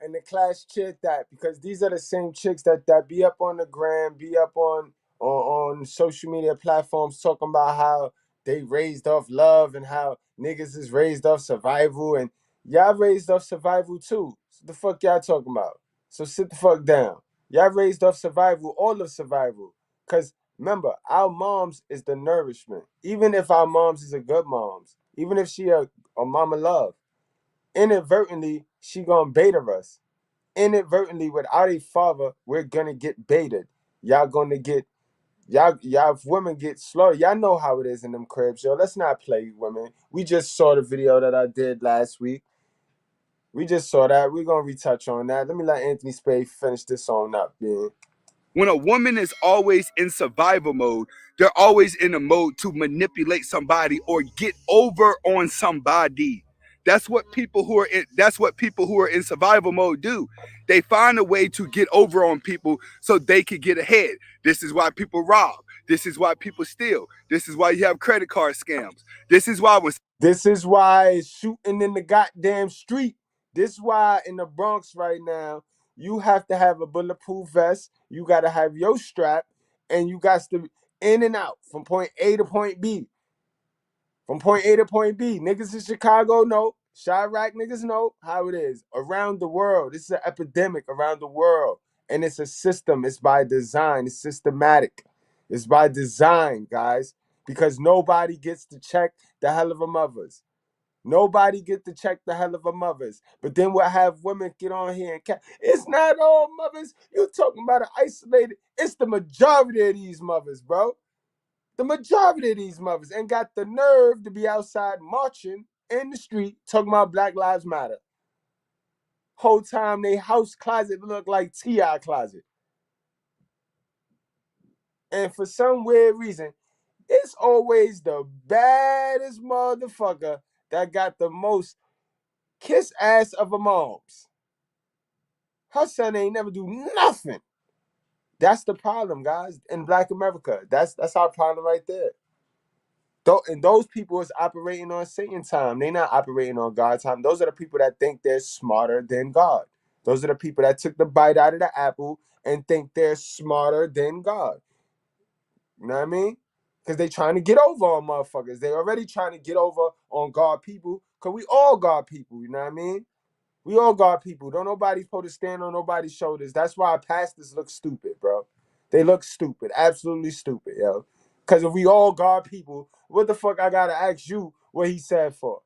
And the class cheered that, because these are the same chicks that be up on the gram, be up on social media platforms talking about how they raised off love and how niggas is raised off survival, and y'all raised off survival too. So the fuck y'all talking about? So sit the fuck down. Y'all raised off survival, all of survival. Cause remember, our moms is the nourishment. Even if our moms is a good moms, even if she a mama love, inadvertently she gonna beta us. Inadvertently, without a father, we're gonna get baited. Y'all gonna get y'all women get slaughtered. Y'all know how it is in them cribs, yo. Let's not play women. We just saw the video that I did last week. We just saw that. We're gonna retouch on that. Let me let Anthony Spade finish this on up, man. When a woman is always in survival mode, they're always in a mode to manipulate somebody or get over on somebody. That's what people who are in survival mode do. They find a way to get over on people so they can get ahead. This is why people rob. This is why people steal. This is why you have credit card scams. This is why it's shooting in the goddamn street. This is why in the Bronx right now, you have to have a bulletproof vest. You got to have your strap, and you got to in and out from point A to point B. From point A to point B. Niggas in Chicago know. Chirac niggas know how it is. Around the world. This is an epidemic around the world. And it's a system. It's by design. It's systematic. It's by design, guys. Because nobody gets to check the hell of a mothers. Nobody get to check the hell of a mothers. But then we'll have women get on here and it's not all mothers. You're talking about an isolated. It's the majority of these mothers, bro. The majority of these mothers ain't got the nerve to be outside marching in the street talking about Black Lives Matter. Whole time they house closet look like T.I. closet. And for some weird reason, it's always the baddest motherfucker that got the most kiss ass of a moms. Her son ain't never do nothing. That's the problem, guys, in Black America. That's our problem right there. And those people is operating on Satan time. They're not operating on God time. Those are the people that think they're smarter than God. Those are the people that took the bite out of the apple and think they're smarter than God. You know what I mean? Because they trying to get over on motherfuckers. They already trying to get over on God people. Because we all God people, you know what I mean? We all God people. Don't nobody supposed to stand on nobody's shoulders. That's why pastors look stupid, bro. They look stupid. Absolutely stupid, yo. Because if we all God people, what the fuck I gotta ask you what he said for?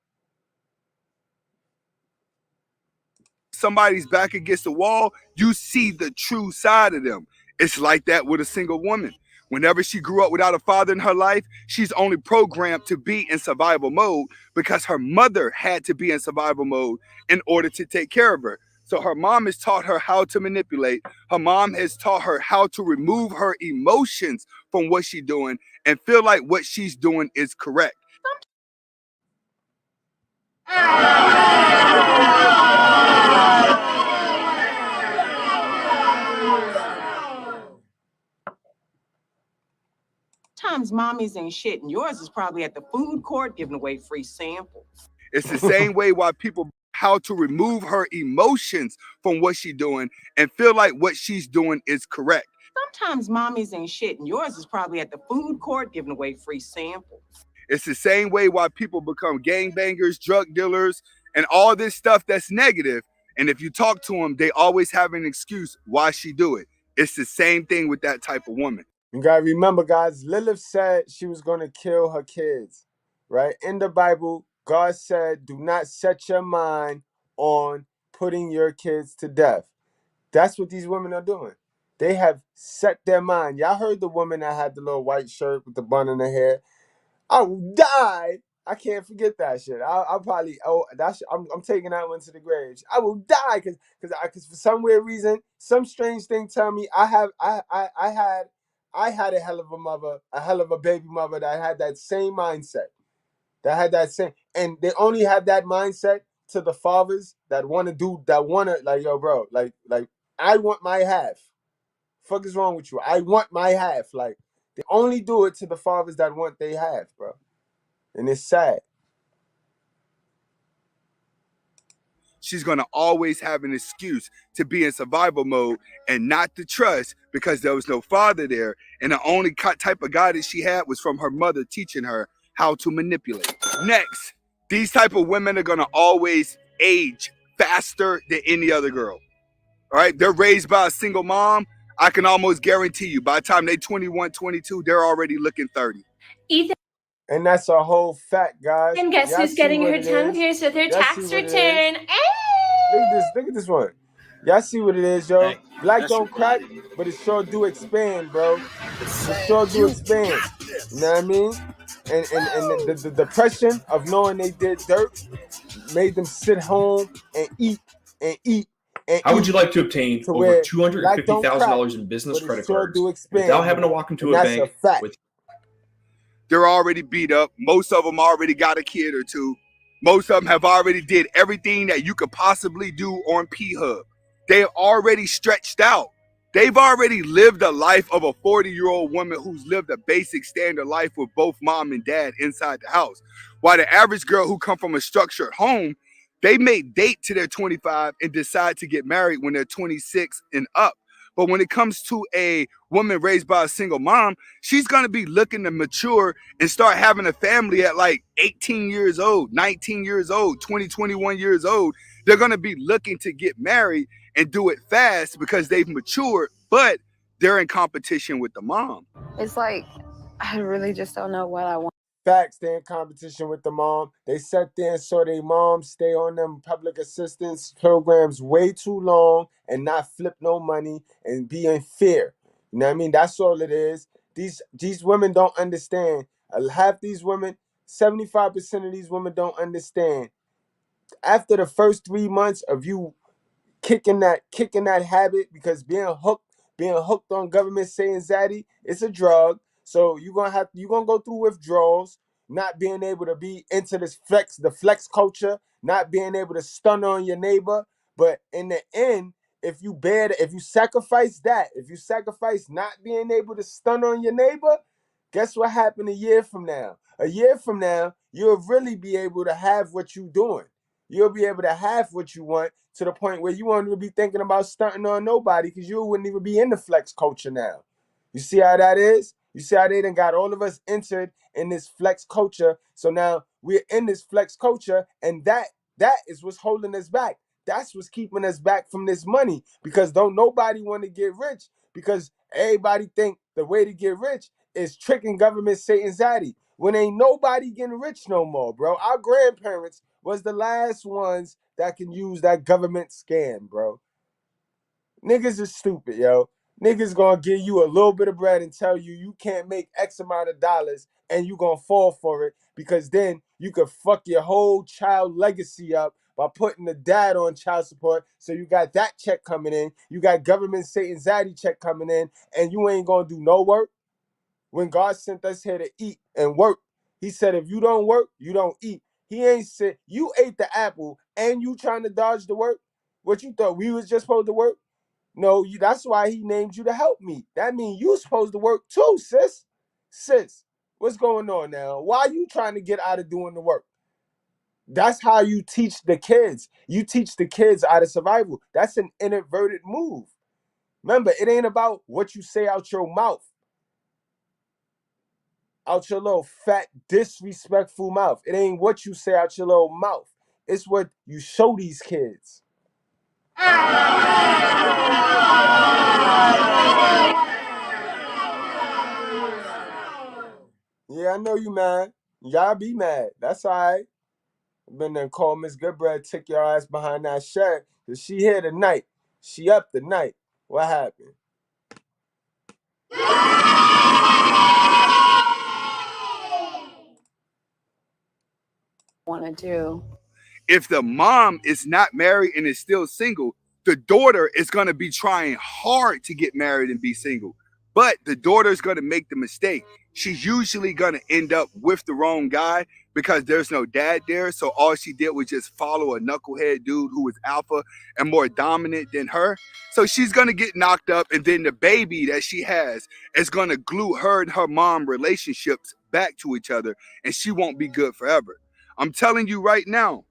somebody's back against the wall, you see the true side of them. It's like that with a single woman. Whenever she grew up without a father in her life, she's only programmed to be in survival mode because her mother had to be in survival mode in order to take care of her. So her mom has taught her how to manipulate. Her mom has taught her how to remove her emotions from what she's doing and feel like what she's doing is correct. Sometimes mommies ain't shit, and yours is probably at the food court giving away free samples. It's the same way why people how to remove her emotions from what she's doing and feel like what she's doing is correct. Sometimes mommies ain't shit, and yours is probably at the food court giving away free samples. It's the same way why people become gangbangers, drug dealers, and all this stuff that's negative. And if you talk to them, they always have an excuse why she do it. It's the same thing with that type of woman. You gotta remember, guys, Lilith said she was gonna kill her kids, right? In the Bible, God said, do not set your mind on putting your kids to death. That's what these women are doing. They have set their mind. Y'all heard the woman that had the little white shirt with the bun in her hair. I will die. I can't forget that shit. I'll probably I'm taking that one to the grave. I will die because for some weird reason, some strange thing tell me I had a hell of a mother, a hell of a baby mother that had that same mindset. And they only have that mindset to the fathers that want to like, yo, bro, like I want my half. Fuck is wrong with you? I want my half. Like, they only do it to the fathers that want they half, bro. And it's sad. She's going to always have an excuse to be in survival mode and not to trust because there was no father there. And the only type of guidance she had was from her mother teaching her how to manipulate. Next, these type of women are going to always age faster than any other girl. All right, they're raised by a single mom. I can almost guarantee you by the time they're 21, 22, they're already looking 30. Ethan. And that's a whole fact, guys. And guess who's getting her tongue pierced with her tax return? Look at this one. Y'all see what it is, yo. Hey, Black don't crack, but it sure do expand, bro. It sure do expand. You know what I mean? And the depression of knowing they did dirt made them sit home and eat and eat. How would you like to obtain over $250,000 in business credit cards without having to walk into a bank? They're already beat up. Most of them already got a kid or two. Most of them have already did everything that you could possibly do on P-Hub. They're already stretched out. They've already lived a life of a 40-year-old woman who's lived a basic standard life with both mom and dad inside the house. While the average girl who come from a structured home, they may date to their 25 and decide to get married when they're 26 and up. But when it comes to a woman raised by a single mom, she's going to be looking to mature and start having a family at like 18 years old, 19 years old, 20, 21 years old. They're going to be looking to get married and do it fast because they've matured, but they're in competition with the mom. It's like, I really just don't know what I want. Facts, they in competition with the mom. They sat there and saw their mom stay on them public assistance programs way too long and not flip no money and be in fear. You know what I mean? That's all it is. These women don't understand. Half these women, 75% of these women don't understand. After the first 3 months of you kicking that habit, because being hooked on government saying zaddy, it's a drug. So you're gonna go through withdrawals, not being able to be into the flex culture, not being able to stun on your neighbor. But in the end, if you sacrifice not being able to stun on your neighbor, guess what happened a year from now? A year from now, you'll really be able to have what you're doing. You'll be able to have what you want, to the point where you won't even be thinking about stunting on nobody, because you wouldn't even be in the flex culture now. You see how that is? You see how they done got all of us entered in this flex culture. So now we're in this flex culture, and that is what's holding us back. That's what's keeping us back from this money, because don't nobody want to get rich, because everybody think the way to get rich is tricking government Satan Zaddy, when ain't nobody getting rich no more, bro. Our grandparents was the last ones that can use that government scam, bro. Niggas is stupid, yo. Niggas gonna give you a little bit of bread and tell you you can't make X amount of dollars, and you gonna fall for it, because then you could fuck your whole child legacy up by putting the dad on child support. So you got that check coming in, you got government Satan Zaddy check coming in, and you ain't gonna do no work. When God sent us here to eat and work, he said, if you don't work, you don't eat. He ain't said, you ate the apple and you trying to dodge the work? What, you thought we was just supposed to work? No, that's why he named you to help me. That means you supposed to work too, sis. Sis, what's going on now? Why you trying to get out of doing the work? That's how you teach the kids. You teach the kids out of survival. That's an inadvertent move. Remember, it ain't about what you say out your mouth. Out your little fat, disrespectful mouth. It ain't what you say out your little mouth. It's what you show these kids. Yeah, I know you mad. Y'all be mad. That's all right. Been there, call Mr.Goodbread, took your ass behind that shed. Cause she here tonight. She up tonight. What happened? Want to do. If the mom is not married and is still single, the daughter is going to be trying hard to get married and be single. But the daughter is going to make the mistake. She's usually going to end up with the wrong guy because there's no dad there. So all she did was just follow a knucklehead dude who was alpha and more dominant than her. So she's going to get knocked up, and then the baby that she has is going to glue her and her mom relationships back to each other, and she won't be good forever. I'm telling you right now,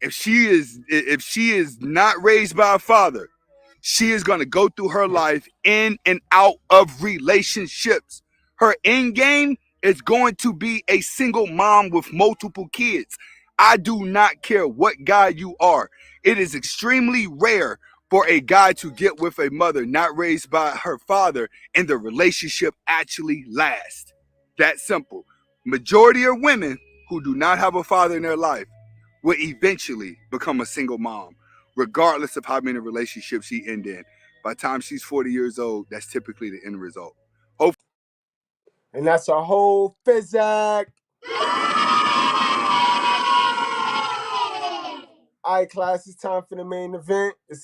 if she is not raised by a father, she is going to go through her life in and out of relationships. Her end game is going to be a single mom with multiple kids. I do not care what guy you are. It is extremely rare for a guy to get with a mother not raised by her father and the relationship actually lasts. That simple. Majority of women who do not have a father in their life will eventually become a single mom, regardless of how many relationships she ended in. By the time she's 40 years old, that's typically the end result. And that's a whole physics. All right, class, it's time for the main event. I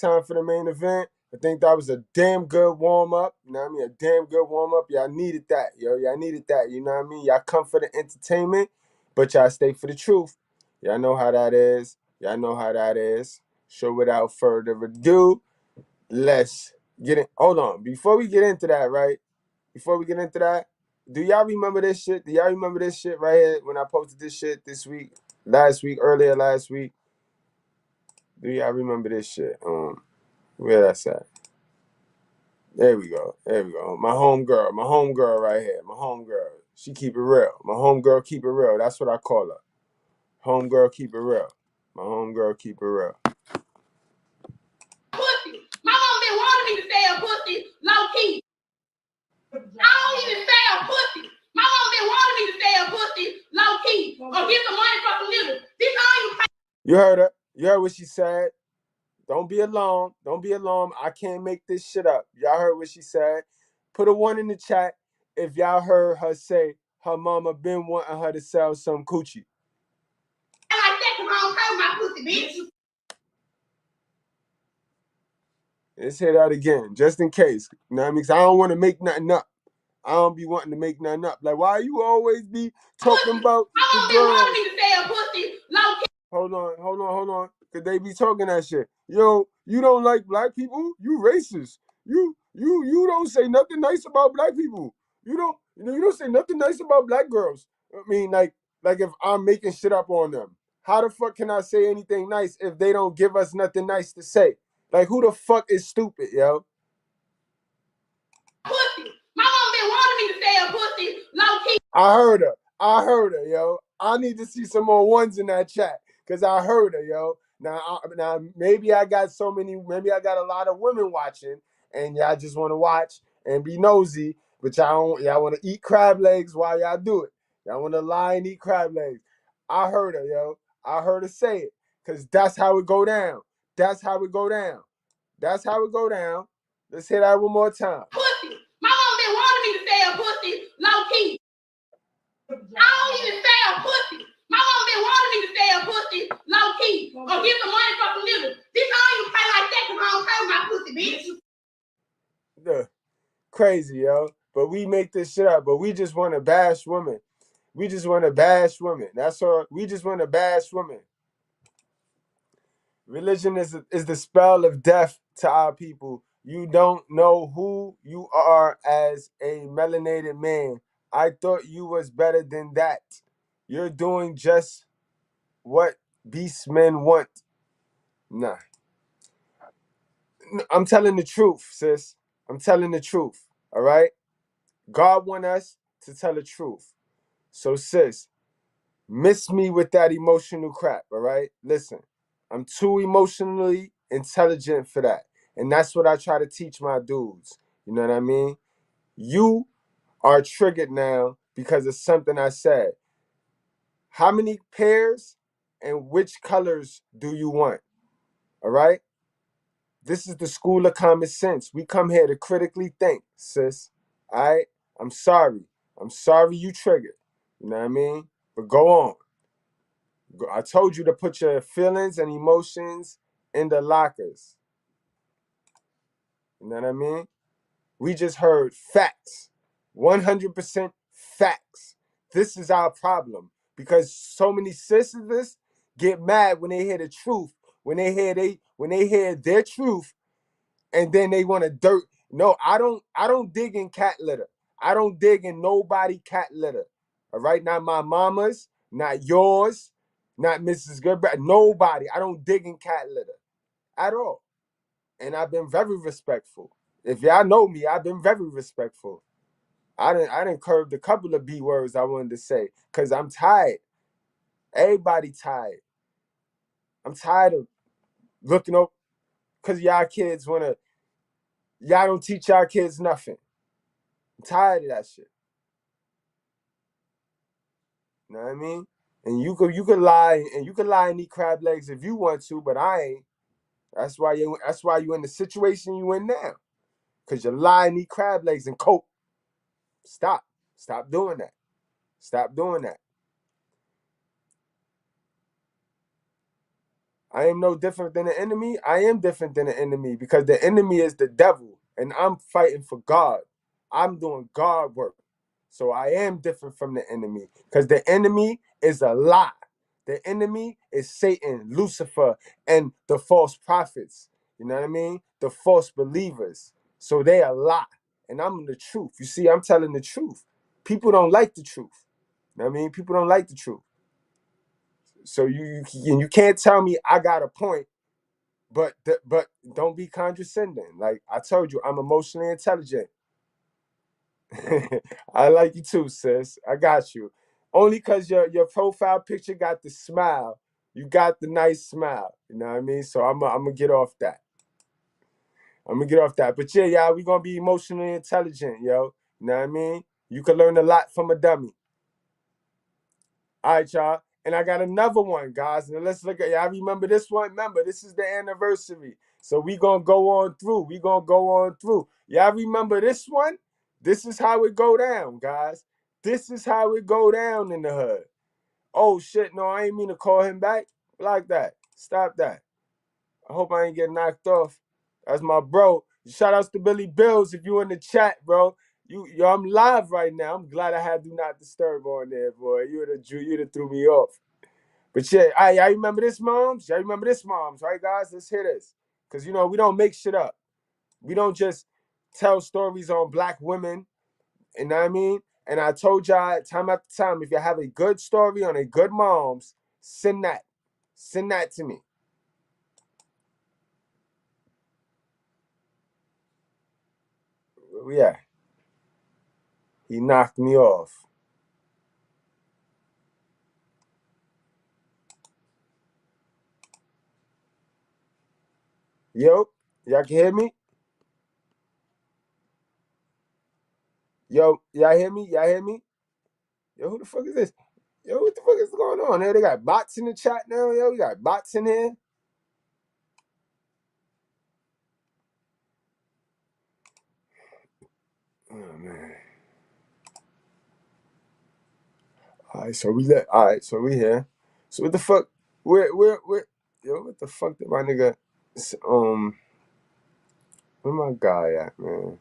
think that was a damn good warm-up. You know what I mean? A damn good warm-up. Y'all needed that, yo. Y'all needed that. You know what I mean? Y'all come for the entertainment, but y'all stay for the truth. Y'all know how that is. Y'all know how that is. So without further ado, let's get in. Hold on. Before we get into that, right? Before we get into that, do y'all remember this shit? Do y'all remember this shit right here when I posted this shit this week? Earlier last week? Do y'all remember this shit? Where that's at? There we go. My homegirl right here. My homegirl. She keep it real. My homegirl keep it real. That's what I call her. Homegirl keep it real. My homegirl keep it real. Pussy. My mom been wanting me to say a pussy low key. I don't even say a pussy. My mom been wanting me to say a pussy low key or get some money from some niggas. This all you pay. You heard her. You heard what she said. Don't be alarmed. Don't be alarmed. I can't make this shit up. Y'all heard what she said. Put a 1 in the chat if y'all heard her say her mama been wanting her to sell some coochie. I like that because I don't pay my pussy, bitch. Let's hear that again, just in case. You know what I mean? Because I don't want to make nothing up. I don't be wanting to make nothing up. Like, why you always be talking about the girls? My mom been wanting me to say a pussy low key. Hold on. Because they be talking that shit. Yo, you don't like black people? You racist. You don't say nothing nice about black people. You don't say nothing nice about black girls. I mean, like if I'm making shit up on them. How the fuck can I say anything nice if they don't give us nothing nice to say? Like, who the fuck is stupid, yo? Pussy. My mom been wanting me to say a pussy low key. I heard her, yo. I need to see some more ones in that chat because I heard her, yo. Now, maybe I got a lot of women watching, and y'all just want to watch and be nosy, but y'all want to eat crab legs while y'all do it. Y'all want to lie and eat crab legs. I heard her, yo. I heard her say it because that's how it go down. That's how it go down. That's how it go down. Let's hear that one more time. Pussy. My mom been wanting me to say a pussy low key. I don't even say a pussy. My mom been wanting me to say a pussy low key or get some money from some niggas. This all you pay like that because I don't pay my pussy, bitch. Yeah, crazy, yo. But we make this shit up. But we just want to bash women. We just want to bash women. That's all. We just want to bash women. Religion is the spell of death to our people. You don't know who you are as a melanated man. I thought you was better than that. You're doing just what beast men want. Nah. I'm telling the truth, sis. I'm telling the truth. All right? God want us to tell the truth. So, sis, miss me with that emotional crap, all right? Listen, I'm too emotionally intelligent for that. And that's what I try to teach my dudes. You know what I mean? You are triggered now because of something I said. How many pairs and which colors do you want? All right? This is the school of common sense. We come here to critically think, sis. All right? I'm sorry. I'm sorry you triggered. You know what I mean? But go on. I told you to put your feelings and emotions in the lockers. You know what I mean? We just heard facts. 100% facts. This is our problem because so many sisters get mad when they hear the truth, when they hear their truth, and then they want to dirt. No, I don't dig in cat litter. I don't dig in nobody cat litter. All right, not my mama's, not yours, not Mr.Goodbread. Nobody. I don't dig in cat litter at all. And I've been very respectful. If y'all know me, I've been very respectful. I didn't curved a couple of B words I wanted to say because I'm tired. Everybody tired. I'm tired of looking up because y'all don't teach y'all kids nothing. I'm tired of that shit. You know what I mean? And you could lie and eat crab legs if you want to, but I ain't. That's why you in the situation you in now. Cause you lie and eat crab legs and coke. Stop doing that. Stop doing that. I am no different than the enemy. I am different than the enemy because the enemy is the devil and I'm fighting for God. I'm doing God work. So I am different from the enemy because the enemy is a lie. The enemy is Satan, Lucifer, and the false prophets. You know what I mean? The false believers. So they a lie. And I'm the truth. You see, I'm telling the truth. People don't like the truth. You know what I mean? People don't like the truth. So you can't tell me I got a point, but don't be condescending. Like I told you, I'm emotionally intelligent. I like you too, sis. I got you. Only because your profile picture got the smile. You got the nice smile. You know what I mean? So I'm gonna get off that. I'm gonna get off that. But yeah, y'all, we gonna be emotionally intelligent, yo. You know what I mean? You can learn a lot from a dummy. All right, y'all. And I got another one, guys. Now let's look at y'all. Remember this one? Remember, this is the anniversary. So we gonna go on through. We gonna go on through. Y'all remember this one? This is how it go down, guys. This is how it go down in the hood. Oh shit, no, I ain't mean to call him back. Like that. Stop that. I hope I ain't get knocked off. That's my bro. Shout outs to Billy Bills if you in the chat, bro. Yo, I'm live right now. I'm glad I had Do Not Disturb on there, boy. You'd have threw me off. But yeah, y'all remember this, moms? Y'all remember this, moms, right, guys? Let's hear this. Because, we don't make shit up. We don't just tell stories on black women. You know what I mean? And I told y'all time after time, if you have a good story on a good moms, send that. Send that to me. Where we at? He knocked me off. Yo, y'all can hear me? Yo, y'all hear me? Y'all hear me? Yo, who the fuck is this? Yo, what the fuck is going on here? They got bots in the chat now, yo. We got bots in here. Oh man. Alright, so we here. So what the fuck? Where yo, what the fuck did my nigga where my guy at, man?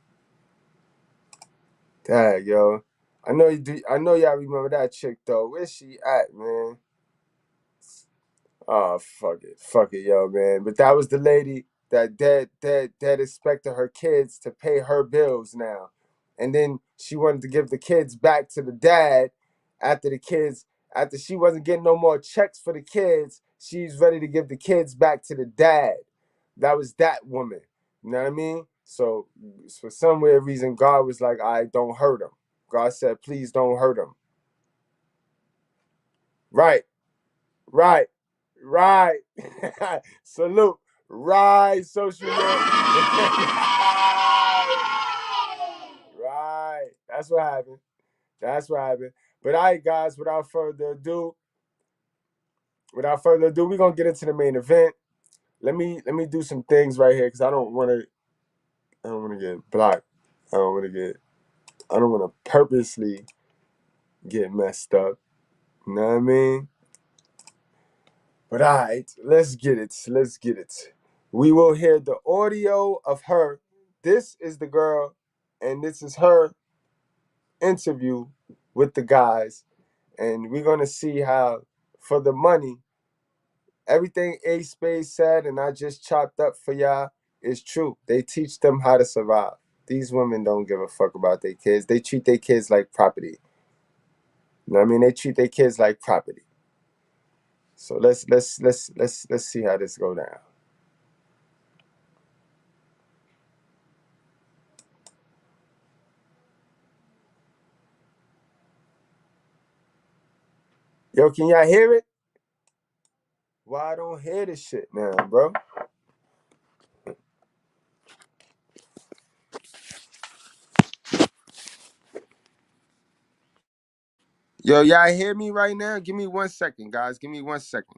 Dang, yo. I know y'all remember that chick though. Where's she at, man? Oh, fuck it, yo, man. But that was the lady that dead expected her kids to pay her bills now. And then she wanted to give the kids back to the dad after she wasn't getting no more checks for the kids, she's ready to give the kids back to the dad. That was that woman. You know what I mean? So for some weird reason, God was like, I don't hurt him. God said, please don't hurt him. Right. Salute. Right, social media. Right. That's what happened. But all right, guys, without further ado, we're gonna get into the main event. Let me do some things right here because I don't wanna get blocked. I don't wanna purposely get messed up. You know what I mean? But all right, let's get it. We will hear the audio of her. This is the girl, and this is her interview with the guys. And we're going to see how, for the money, everything A-Space said and I just chopped up for y'all is true. They teach them how to survive. These women don't give a fuck about their kids. They treat their kids like property. You know what I mean? They treat their kids like property. So let's see how this go down. Yo, can y'all hear it? Why I don't hear this shit now, bro? Yo, y'all hear me right now? Give me 1 second, guys. Give me 1 second.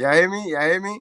Y'all hear me? Y'all hear me?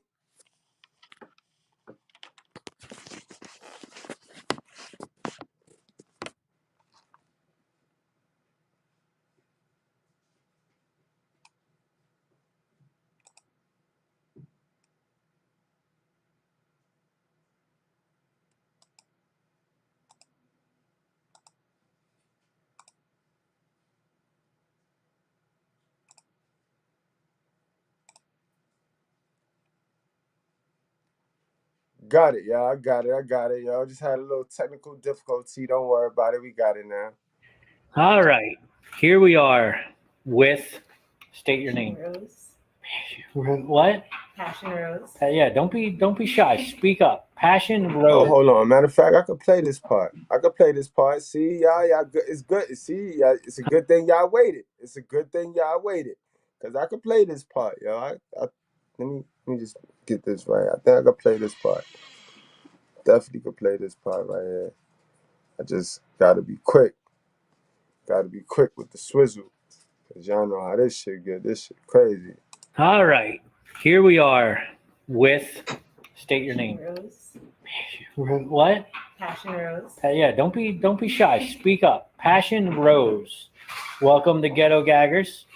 Got it, y'all. I got it. Y'all just had a little technical difficulty. Don't worry about it. We got it now. All right. Here we are with, state your name. Rose. What? Passion Rose. Yeah, don't be shy. Speak up. Passion Rose. Oh, hold on. Matter of fact, I could play this part. See, y'all, it's good. See, y'all, it's a good thing y'all waited. Cause I could play this part, y'all. Let me just get this right. I think I could play this part. Definitely could play this part right here. I just gotta be quick. Gotta be quick with the swizzle. Cause y'all know how this shit get. This shit crazy. All right. Here we are with, state your name. Rose. What? Passion Rose. Yeah, don't be shy. Speak up. Passion Rose. Welcome to Ghetto Gaggers.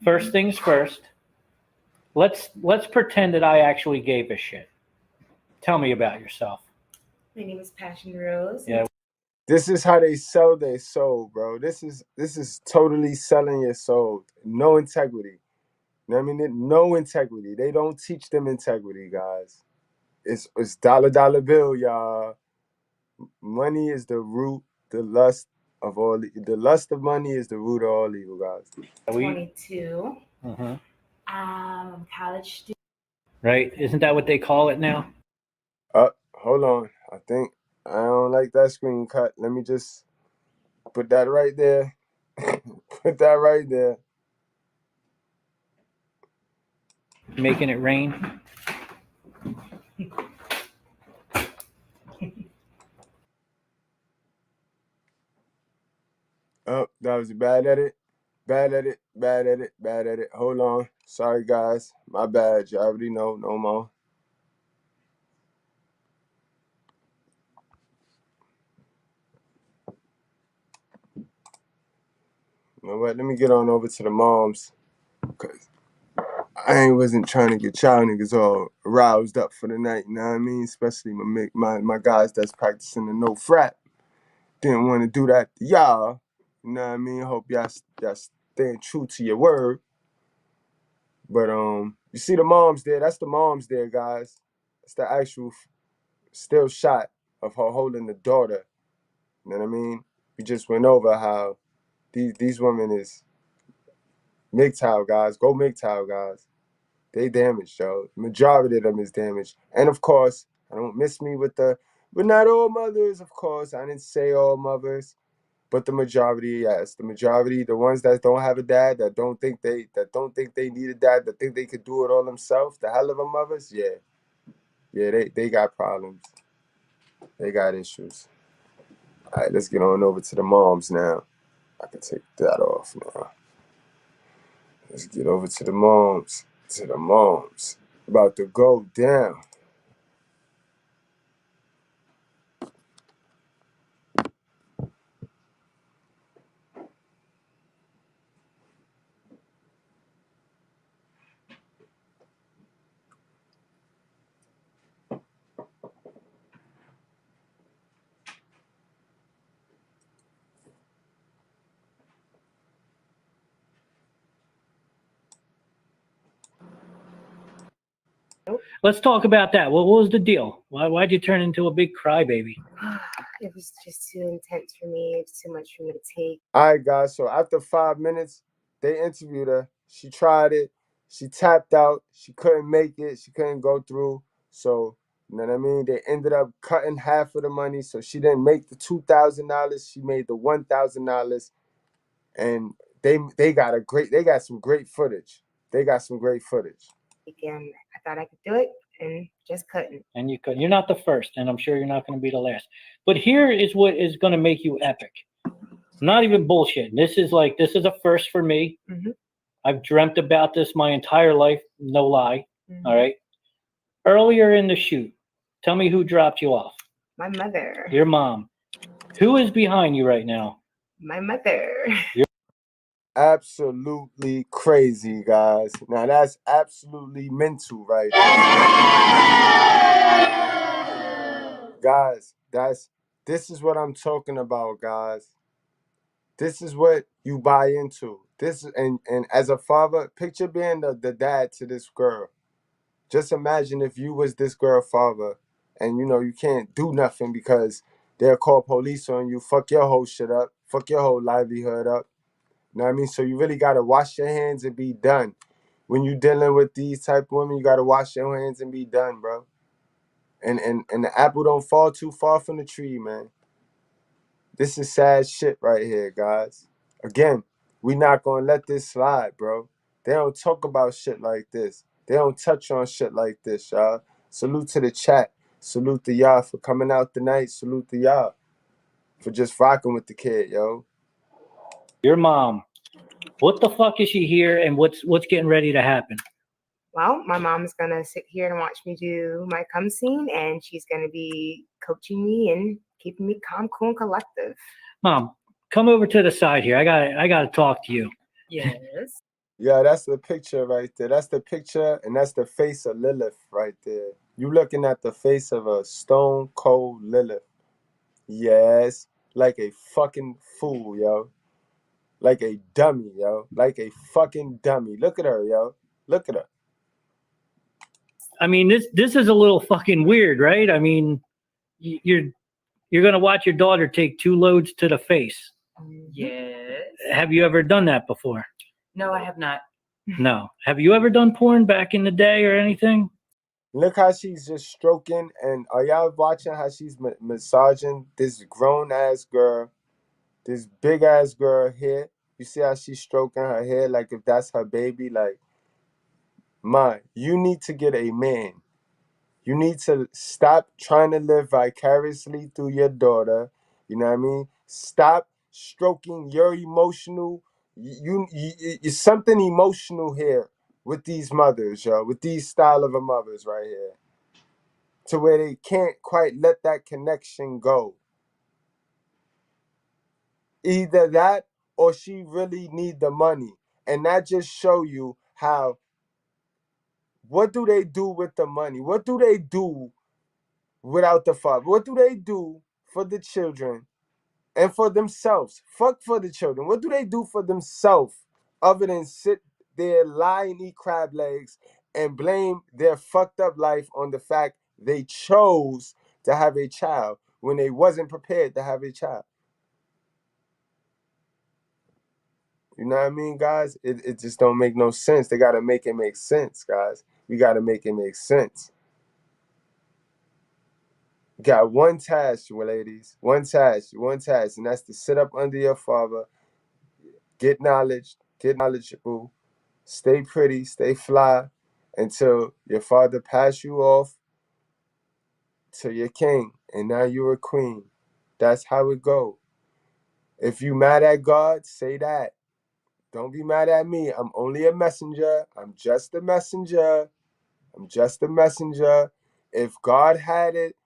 First things first. Let's pretend that I actually gave a shit. Tell me about yourself. My name is Passion Rose. Yeah. This is how they sell their soul, bro. This is totally selling your soul. No integrity. You know what I mean? No integrity. They don't teach them integrity, guys. It's dollar bill, y'all. Money is the root, the lust of all. The lust of money is the root of all evil, guys. 22. College student. Right? Isn't that what they call it now? Hold on. I think I don't like that screen cut. Let me just put that right there. Put that right there. Making it rain. Oh, that was a bad edit. Bad edit. Hold on. Sorry, guys. My bad. You already know. No more. You know what? Let me get on over to the moms. Because I wasn't trying to get y'all niggas all roused up for the night. You know what I mean? Especially my guys that's practicing the no frat. Didn't want to do that to y'all. You know what I mean? Hope y'all staying true to your word. But you see the moms there. That's the moms there, guys. It's the actual still shot of her holding the daughter. You know what I mean? We just went over how these women is MGTOW guys. Go MGTOW guys. They damaged, yo. Majority of them is damaged. And of course, I don't miss me with but not all mothers, of course. I didn't say all mothers. But the majority, yes. The majority, the ones that don't have a dad, that don't think they need a dad, that think they could do it all themselves, the hell of a mothers, yeah. Yeah, they got problems. They got issues. All right, let's get on over to the moms now. I can take that off now. Let's get over to the moms. About to go down. Let's talk about that. What was the deal? Why'd you turn into a big crybaby? It was just too intense for me. It's too much for me to take. All right, guys. So after 5 minutes, they interviewed her. She tried it. She tapped out. She couldn't make it. She couldn't go through. So, you know what I mean? They ended up cutting half of the money. So she didn't make the $2,000. She made the $1,000. And they got some great footage. Again, I thought I could do it and just couldn't. And you could. You're not the first, and I'm sure you're not going to be the last. But here is what is going to make you epic. I'm not even bullshitting. This is a first for me. I've dreamt about this my entire life, no lie. All right. Earlier in the shoot, tell me who dropped you off. My mother. Your mom. Who is behind you right now? My mother. Absolutely crazy, guys. Now that's absolutely mental, right? Guys, this is what I'm talking about, guys. This is what you buy into. And as a father, picture being the dad to this girl. Just imagine if you was this girl father and you can't do nothing because they'll call police on you, fuck your whole shit up, fuck your whole livelihood up. You know what I mean? So you really gotta wash your hands and be done. When you dealing with these type of women, you gotta wash your hands and be done, bro. And the apple don't fall too far from the tree, man. This is sad shit right here, guys. Again, we not gonna let this slide, bro. They don't talk about shit like this. They don't touch on shit like this, y'all. Salute to the chat. Salute to y'all for coming out tonight. Salute to y'all for just rocking with the kid, yo. Your mom. What the fuck is she here and what's getting ready to happen? Well, my mom's gonna sit here and watch me do my come scene, and she's gonna be coaching me and keeping me calm, cool, and collective. Mom, come over to the side here. I gotta talk to you. Yes. Yeah, that's the picture right there. That's the picture, and that's the face of Lilith right there. You looking at the face of a stone cold Lilith. Yes, like a fucking fool, yo. Like a dummy, yo. Like a fucking dummy. Look at her, yo. Look at her. I mean, this is a little fucking weird, right? I mean, you're gonna watch your daughter take 2 loads to the face. Yes. Have you ever done that before? No, I have not. No. Have you ever done porn back in the day or anything? Look how she's just stroking, and are y'all watching how she's massaging this grown-ass girl, this big-ass girl here? You see how she's stroking her hair like if that's her baby? Like, Ma, you need to get a man. You need to stop trying to live vicariously through your daughter. You know what I mean? Stop stroking your emotional. You something emotional here with these mothers, yo, with these style of mothers right here, to where they can't quite let that connection go. Either that or she really need the money. And that just show you how, what do they do with the money? What do they do without the father? What do they do for the children and for themselves? Fuck for the children. What do they do for themselves other than sit there, lie and eat crab legs and blame their fucked up life on the fact they chose to have a child when they wasn't prepared to have a child? You know what I mean, guys? It just don't make no sense. They got to make it make sense, guys. We got to make it make sense. You got one task, you ladies. One task, and that's to sit up under your father, get knowledge, get knowledgeable, stay pretty, stay fly, until your father pass you off to your king, and now you're a queen. That's how it go. If you mad at God, say that. Don't be mad at me. I'm only a messenger. I'm just a messenger. I'm just a messenger. If God had it,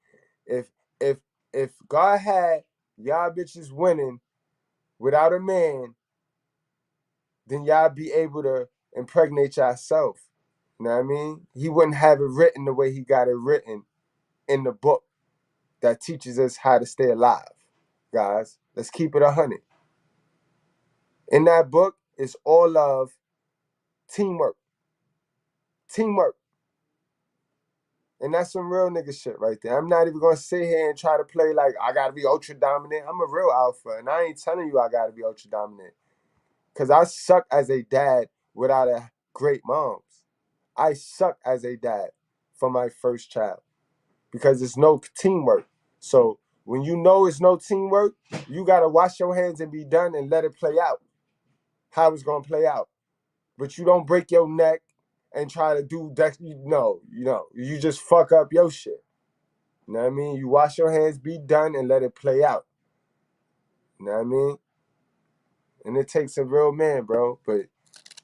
if God had y'all bitches winning without a man, then y'all be able to impregnate yourself. You know what I mean? He wouldn't have it written the way he got it written in the book that teaches us how to stay alive. Guys, let's keep it 100. In that book, it's all of teamwork. Teamwork. And that's some real nigga shit right there. I'm not even gonna sit here and try to play like I gotta be ultra dominant. I'm a real alpha, and I ain't telling you I gotta be ultra dominant. Cause I suck as a dad without a great moms. I suck as a dad for my first child because it's no teamwork. So when you know it's no teamwork, you gotta wash your hands and be done and let it play out how it's gonna play out. But you don't break your neck and try to do that. You just fuck up your shit. You know what I mean? You wash your hands, be done, and let it play out. You know what I mean? And it takes a real man, bro. But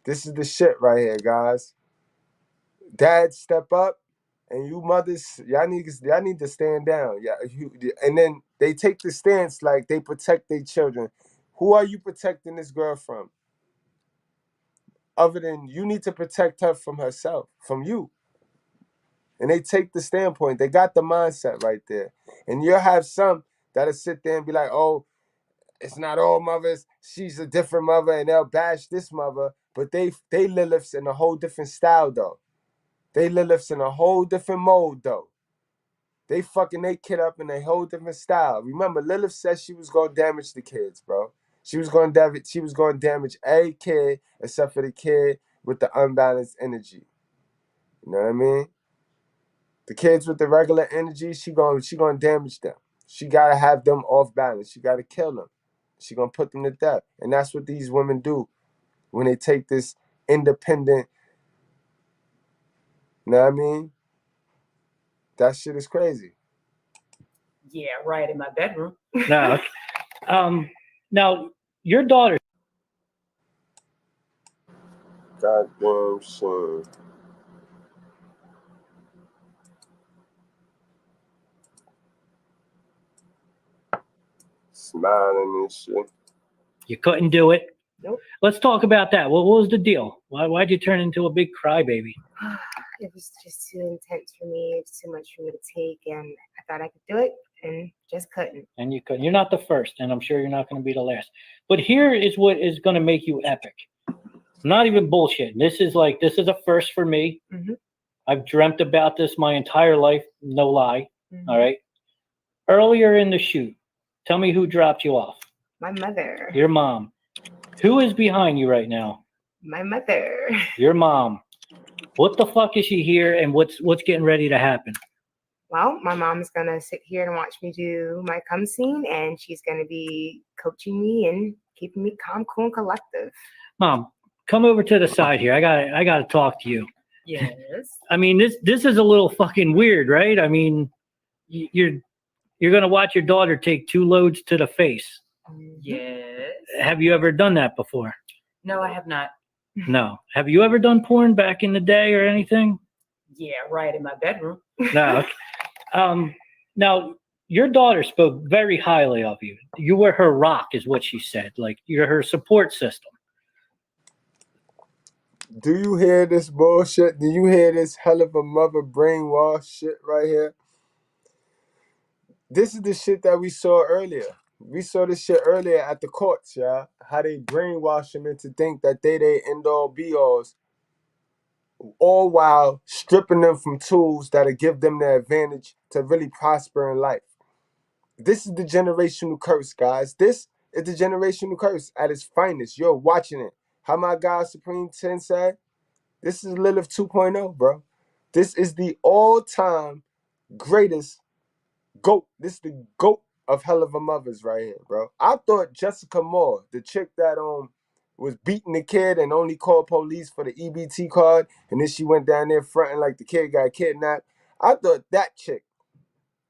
This is the shit right here, guys. Dads, step up, and you mothers, y'all need to stand down. Yeah, and then they take the stance like they protect their children. Who are you protecting this girl from? Other than you need to protect her from herself, from you. And they take the standpoint. They got the mindset right there. And you'll have some that'll sit there and be like, oh, it's not all mothers. She's a different mother, and they'll bash this mother. But they Liliths in a whole different style, though. They Liliths in a whole different mode, though. They fucking they kid up in a whole different style. Remember, Lilith said she was gonna damage the kids, bro. She was gonna damage every kid except for the kid with the unbalanced energy. You know what I mean? The kids with the regular energy, she gonna damage them. She gotta have them off balance. She gotta kill them. She gonna put them to death. And that's what these women do when they take this independent, you know what I mean? That shit is crazy. Yeah, right, in my bedroom. No. Now, your daughter. Goddamn shame. Smiling and shit. You couldn't do it. Nope. Let's talk about that. What was the deal? Why'd you turn into a big crybaby? It was just too intense for me. It's too much for me to take, and I thought I could do it, and just couldn't. And you couldn't. You're not the first, and I'm sure you're not going to be the last. But here is what is going to make you epic. I'm not even bullshit. This is a first for me. Mm-hmm. I've dreamt about this my entire life. No lie. Mm-hmm. All right. Earlier in the shoot, tell me who dropped you off. My mother. Your mom. Who is behind you right now? My mother. Your mom. What the fuck is she here, and what's getting ready to happen? Well, my mom's gonna sit here and watch me do my come scene, and she's gonna be coaching me and keeping me calm, cool, and collective. Mom, come over to the side here. I gotta talk to you. Yes. I mean, this is a little fucking weird, right? I mean, you're gonna watch your daughter take 2 loads to the face. Yes. Have you ever done that before? No, I have not. No. Have you ever done porn back in the day or anything? Yeah, right, in my bedroom. No. Now, your daughter spoke very highly of you. You were her rock, is what she said. Like, you're her support system. Do you hear this bullshit? Do you hear this hell of a mother brainwash shit right here? This is the shit that we saw earlier. We saw this shit earlier at the courts, y'all. How they brainwash them into think that they end-all be-alls, all while stripping them from tools that'll give them the advantage to really prosper in life. This is the generational curse, guys. This is the generational curse at its finest. You're watching it. How my guy Supreme 10 said, this is Lilith 2.0, bro. This is the all-time greatest GOAT. This is the GOAT of hell of a mothers right here, bro. I thought Jessica Moore, the chick that was beating the kid and only called police for the EBT card, and then she went down there fronting like the kid got kidnapped. I thought that chick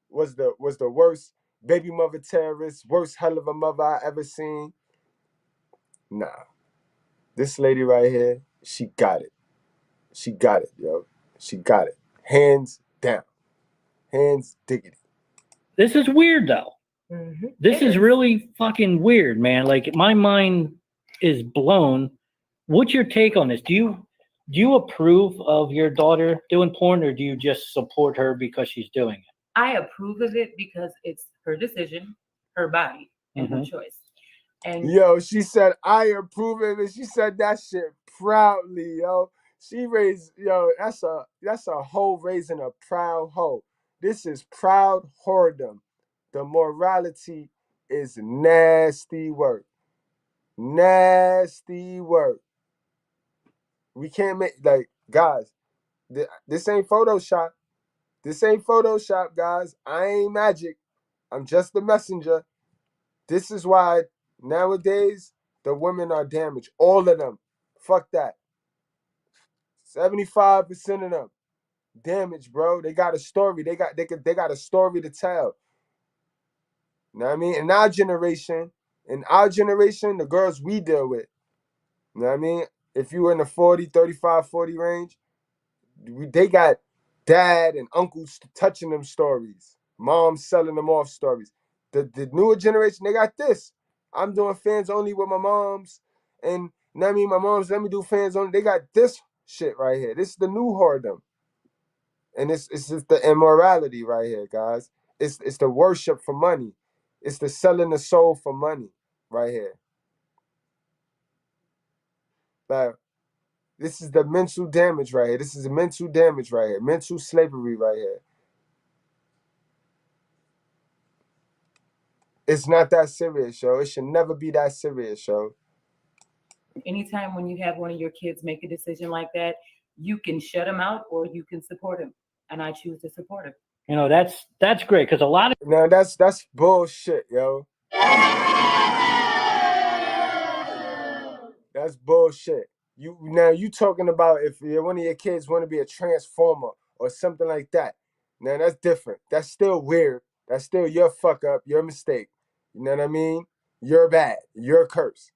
was the worst baby mother terrorist, worst hell of a mother I ever seen. Nah. This lady right here, she got it. She got it, yo. She got it. Hands down. Hands diggity. This is weird, though. Mm-hmm. This is really fucking weird, man. Like, my mind is blown. What's your take on this? Do you approve of your daughter doing porn, or do you just support her because she's doing it? I approve of it because it's her decision, her body, and her choice. And yo, she said, I approve of it. She said that shit proudly, yo. She raised, yo, that's a hoe raising a proud hoe. This is proud whoredom. The morality is nasty work. Nasty work. We can't make, like, guys, this ain't Photoshop. This ain't Photoshop, guys. I ain't magic. I'm just the messenger. This is why nowadays the women are damaged. All of them. Fuck that. 75% of them damaged, bro. They got a story. They got a story to tell. You know what I mean? In our generation, the girls we deal with, you know what I mean? if you were in the 40, 35, 40 range, they got dad and uncles touching them stories. Moms selling them off stories. The newer generation, they got this. I'm doing fans only with my moms. And you know what I mean? My moms let me do fans only. They got this shit right here. This is the new whoredom. And it's just the immorality right here, guys. It's the worship for money. It's the selling the soul for money right here. Like, this is the mental damage right here. This is the mental damage right here. Mental slavery right here. It's not that serious, yo. It should never be that serious, yo. Anytime when you have one of your kids make a decision like that, you can shut them out or you can support them. And I choose to support him. You know, that's great because a lot of now that's bullshit, yo. That's bullshit. You talking about if one of your kids want to be a transformer or something like that. Now that's different. That's still weird. That's still your fuck up, your mistake. You know what I mean? You're bad. You're a curse.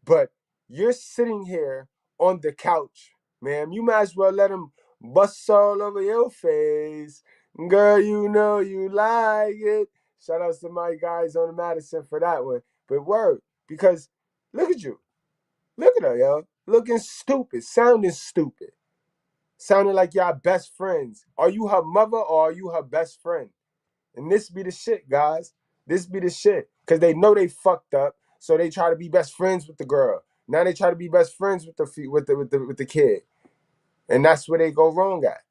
But you're sitting here on the couch, man. You might as well let him bust all over your face. Girl, you know you like it. Shout out to my guys on the Madison for that one. But word, because look at you. Look at her, yo. Looking stupid, sounding stupid. Sounding like y'all best friends. Are you her mother or are you her best friend? And this be the shit, guys. This be the shit. Because they know they fucked up, so they try to be best friends with the girl. Now they try to be best friends with the kid. And that's where they go wrong at.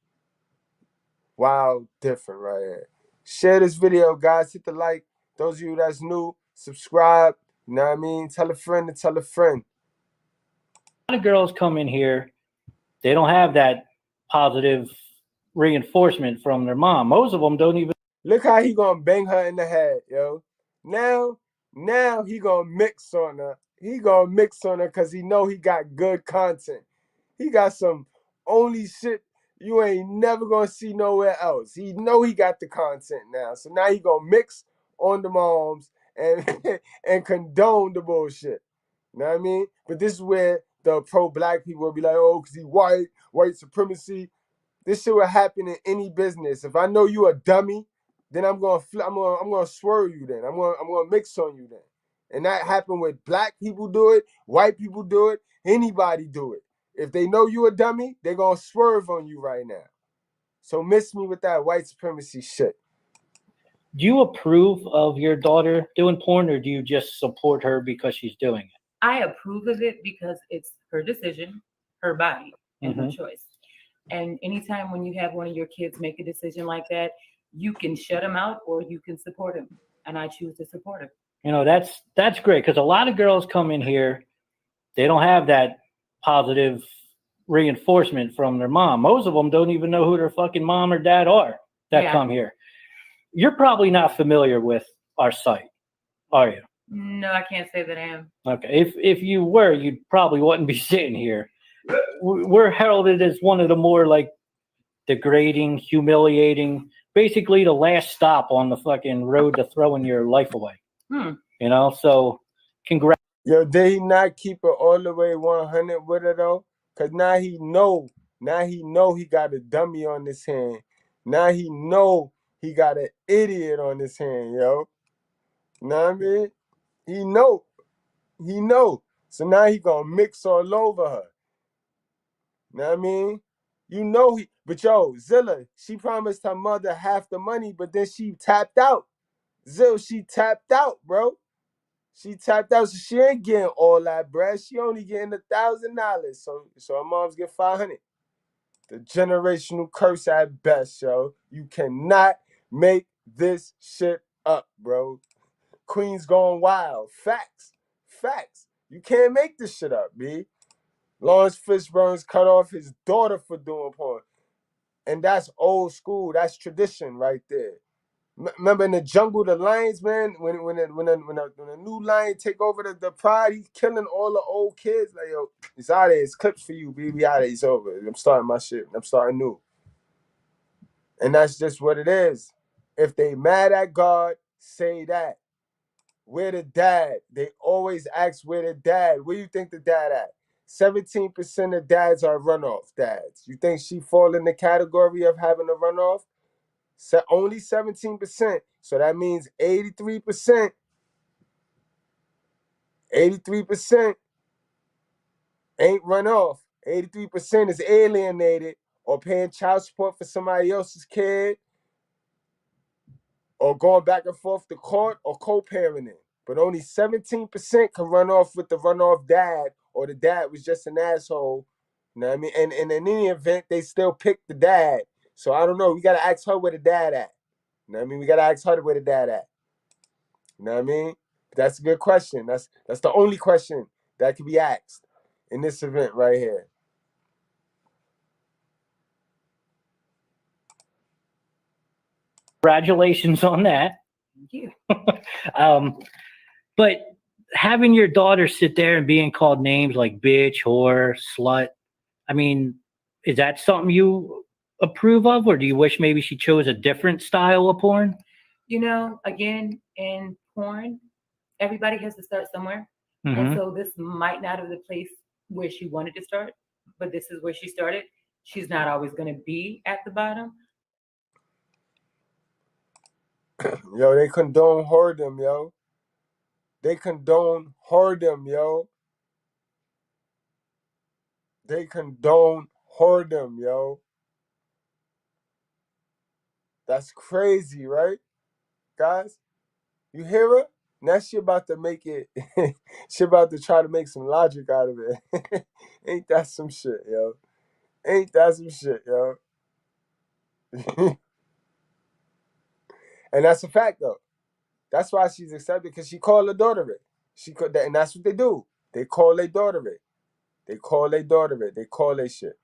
Wow, different right here. Share this video, guys. Hit the like. Those of you that's new, subscribe. You know what I mean? Tell a friend to tell a friend. A lot of girls come in here, they don't have that positive reinforcement from their mom. Most of them don't even. Look how he gonna bang her in the head, yo. Now he gonna mix on her. He gonna mix on her because he know he got good content. He got some only shit you ain't never gonna see nowhere else. He know he got the content now. So now he gonna mix on the moms and and condone the bullshit. You know what I mean? But this is where the pro-black people will be like, oh, because he white supremacy. This shit will happen in any business. If I know you a dummy, then I'm gonna swerve you. Then I'm gonna mix on you. Then, and that happened with black people do it, white people do it, anybody do it. If they know you a dummy, they're gonna swerve on you right now. So miss me with that white supremacy shit. Do you approve of your daughter doing porn, or do you just support her because she's doing it? I approve of it because it's her decision, her body, and her choice. And anytime when you have one of your kids make a decision like that, you can shut them out or you can support them. And I choose to support them. You know, that's great because a lot of girls come in here, they don't have that positive reinforcement from their mom. Most of them don't even know who their fucking mom or dad are that come here. You're probably not familiar with our site, are you? No, I can't say that I am. Okay. If you were, you probably wouldn't be sitting here. We're heralded as one of the more like degrading, humiliating, basically the last stop on the fucking road to throwing your life away. You know, so congrats. Yo, did he not keep it all the way 100 with her though? Cause now he know he got a dummy on his hand. Now he know he got an idiot on his hand, yo. Know what I mean? He know. So now he gonna mix all over her. Know what I mean? You know but yo, Zilla, she promised her mother half the money, but then she tapped out. She tapped out, bro. She tapped out, so she ain't getting all that bread. She only getting $1,000. So her mom's get 500. The generational curse at best, yo. You cannot make this shit up, bro. Queen's going wild. Facts. You can't make this shit up, B. Lawrence Fishburne's cut off his daughter for doing porn. And that's old school. That's tradition right there. Remember in the jungle, the lions, man, when a new lion take over the pride, he's killing all the old kids. Like, yo, it's out there. It's clips for you, baby. Out there. It's over. I'm starting my shit. I'm starting new. And that's just what it is. If they mad at God, say that. Where the dad? They always ask where the dad. Where you think the dad at? 17% of dads are runoff dads. You think she fall in the category of having a runoff? Only 17%. So that means 83%. 83% ain't run off. 83% is alienated or paying child support for somebody else's kid or going back and forth to court or co-parenting. But only 17% can run off with the runoff dad, or the dad was just an asshole. You know what I mean? And in any event, they still pick the dad. So I don't know. We got to ask her where the dad at. You know what I mean? We got to ask her where the dad at. You know what I mean? That's a good question. That's the only question that can be asked in this event right here. Congratulations on that. Thank you. But having your daughter sit there and being called names like bitch, whore, slut, I mean, is that something you approve of, or do you wish maybe she chose a different style of porn? You know, again, in porn, everybody has to start somewhere. Mm-hmm. And so this might not have the place where she wanted to start, but this is where she started. She's not always going to be at the bottom. Yo, they condone whoredom, yo. They condone whoredom, yo. They condone whoredom, yo. That's crazy, right? Guys, you hear her? Now she about to make it, she about to try to make some logic out of it. Ain't that some shit, yo? Ain't that some shit, yo? And that's a fact, though. That's why she's accepted, because she called her daughter it. And that's what they do. They call their daughter it. They call their daughter it. They call their shit.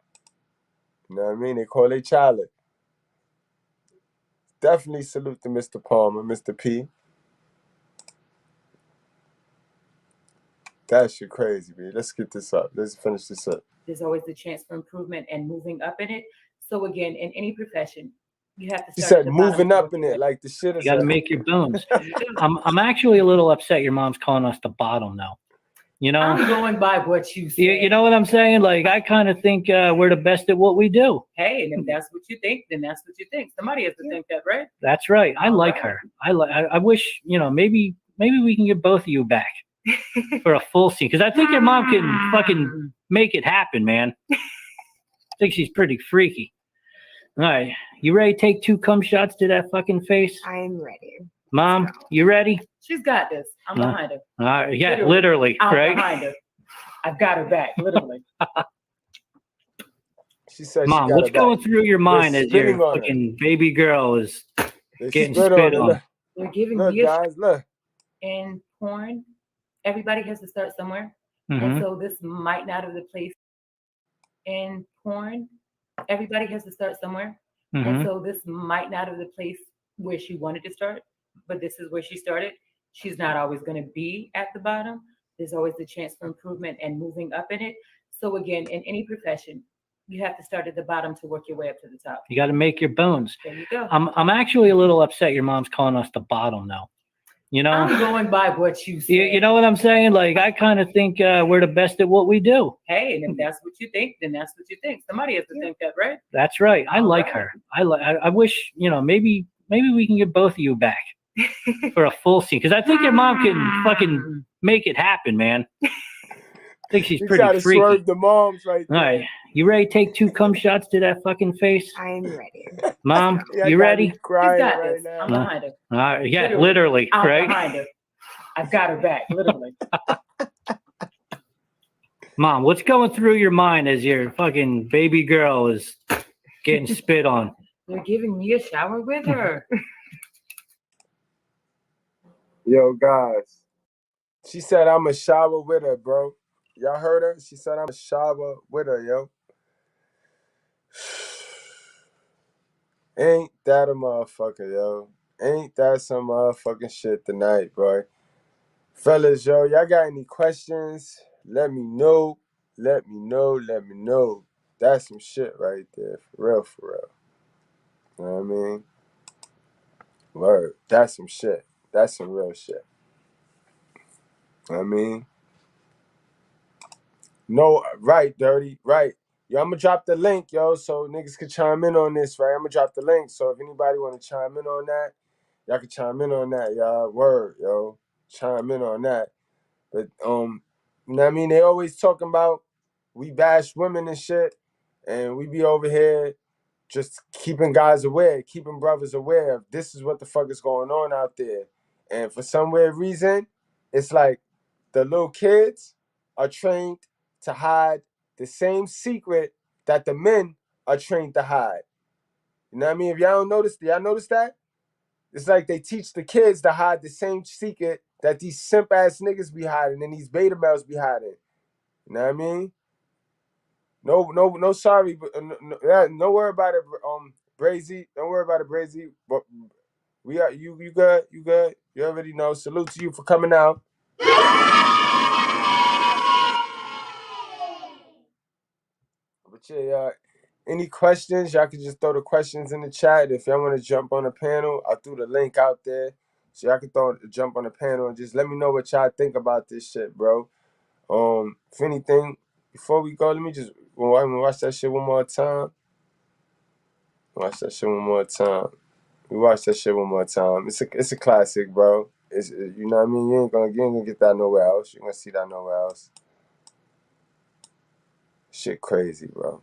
You know what I mean? They call their child it. Definitely salute to Mr. Palmer, Mr. P. That shit crazy, man. Let's get this up. Let's finish this up. There's always the chance for improvement and moving up in it. So again, in any profession, you have to start. He said moving up in it, like the shit is. You got to make your bones. I'm actually a little upset your mom's calling us the bottom now. You know, I'm going by what you say. You know what I'm saying? Like, I kind of think we're the best at what we do. Hey, and if that's what you think, then that's what you think. Somebody has to think that, right? That's right. I like her. I wish, you know, maybe we can get both of you back for a full scene, because I think your mom can fucking make it happen, man. I think she's pretty freaky. All right, you ready to take 2 cum shots to that fucking face? I'm ready. Mom, you ready? She's got this. I'm behind her. All right, yeah, literally I'm right? behind her. I've got her back, literally. She said, Mom, she got what's going through your mind as your fucking baby girl is getting spit on? They're giving look, me a guys, look. In porn, everybody has to start somewhere. Mm-hmm. And so this might not have the place. In porn, everybody has to start somewhere. Mm-hmm. And so this might not have the place where she wanted to start, but this is where she started. She's not always going to be at the bottom. There's always the chance for improvement and moving up in it. So again, in any profession, you have to start at the bottom to work your way up to the top. You got to make your bones. There you go. I'm actually a little upset your mom's calling us the bottom now. You know, I'm going by what you say. You know what I'm saying? Like, I kind of think we're the best at what we do. Hey, and if that's what you think, then that's what you think. Somebody has to think that, right? That's right. I like her. I wish, you know, maybe we can get both of you back for a full scene, because I think your mom can fucking make it happen, man. I think she's pretty freaky. Swerve the moms right there. All right, you ready to take 2 cum shots to that fucking face? I'm ready. Mom, you ready? Crying got right this. now. I'm behind her. All right, yeah, literally I'm right? behind her. I've got her back, literally. Mom, what's going through your mind as your fucking baby girl is getting spit on? They're giving me a shower with her. Yo, guys. She said, I'm a shower with her, bro. Y'all heard her? She said, I'm a shower with her, yo. Ain't that a motherfucker, yo. Ain't that some motherfucking shit tonight, boy. Fellas, yo, y'all got any questions? Let me know. Let me know. Let me know. That's some shit right there. For real, for real. You know what I mean? Word. That's some shit. That's some real shit. You know what I mean? No, right, Dirty, right. Yo, I'm gonna drop the link, yo, so niggas can chime in on this, right? I'm gonna drop the link, so if anybody want to chime in on that, y'all can chime in on that, y'all. Word, yo, chime in on that. But you know what I mean? They always talking about we bash women and shit, and we be over here just keeping guys aware, keeping brothers aware of this is what the fuck is going on out there. And for some weird reason, it's like the little kids are trained to hide the same secret that the men are trained to hide. You know what I mean? If y'all don't notice, y'all notice that? It's like they teach the kids to hide the same secret that these simp ass niggas be hiding and these beta males be hiding. You know what I mean? No, sorry, but no worry about it, Brazy. Don't worry about it, Brazy. But we are you good, you good. You already know. Salute to you for coming out. But yeah, any questions? Y'all can just throw the questions in the chat. If y'all want to jump on the panel, I threw the link out there. So y'all can jump on the panel and just let me know what y'all think about this shit, bro. If anything, before we go, let me just watch that shit one more time. Watch that shit one more time. We watch that shit one more time. It's a classic, bro. You know what I mean? You ain't gonna get that nowhere else. You're gonna see that nowhere else. Shit crazy, bro.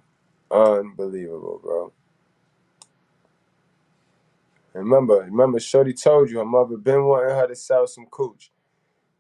Unbelievable, bro. And remember, Shorty told you her mother been wanting her to sell some cooch.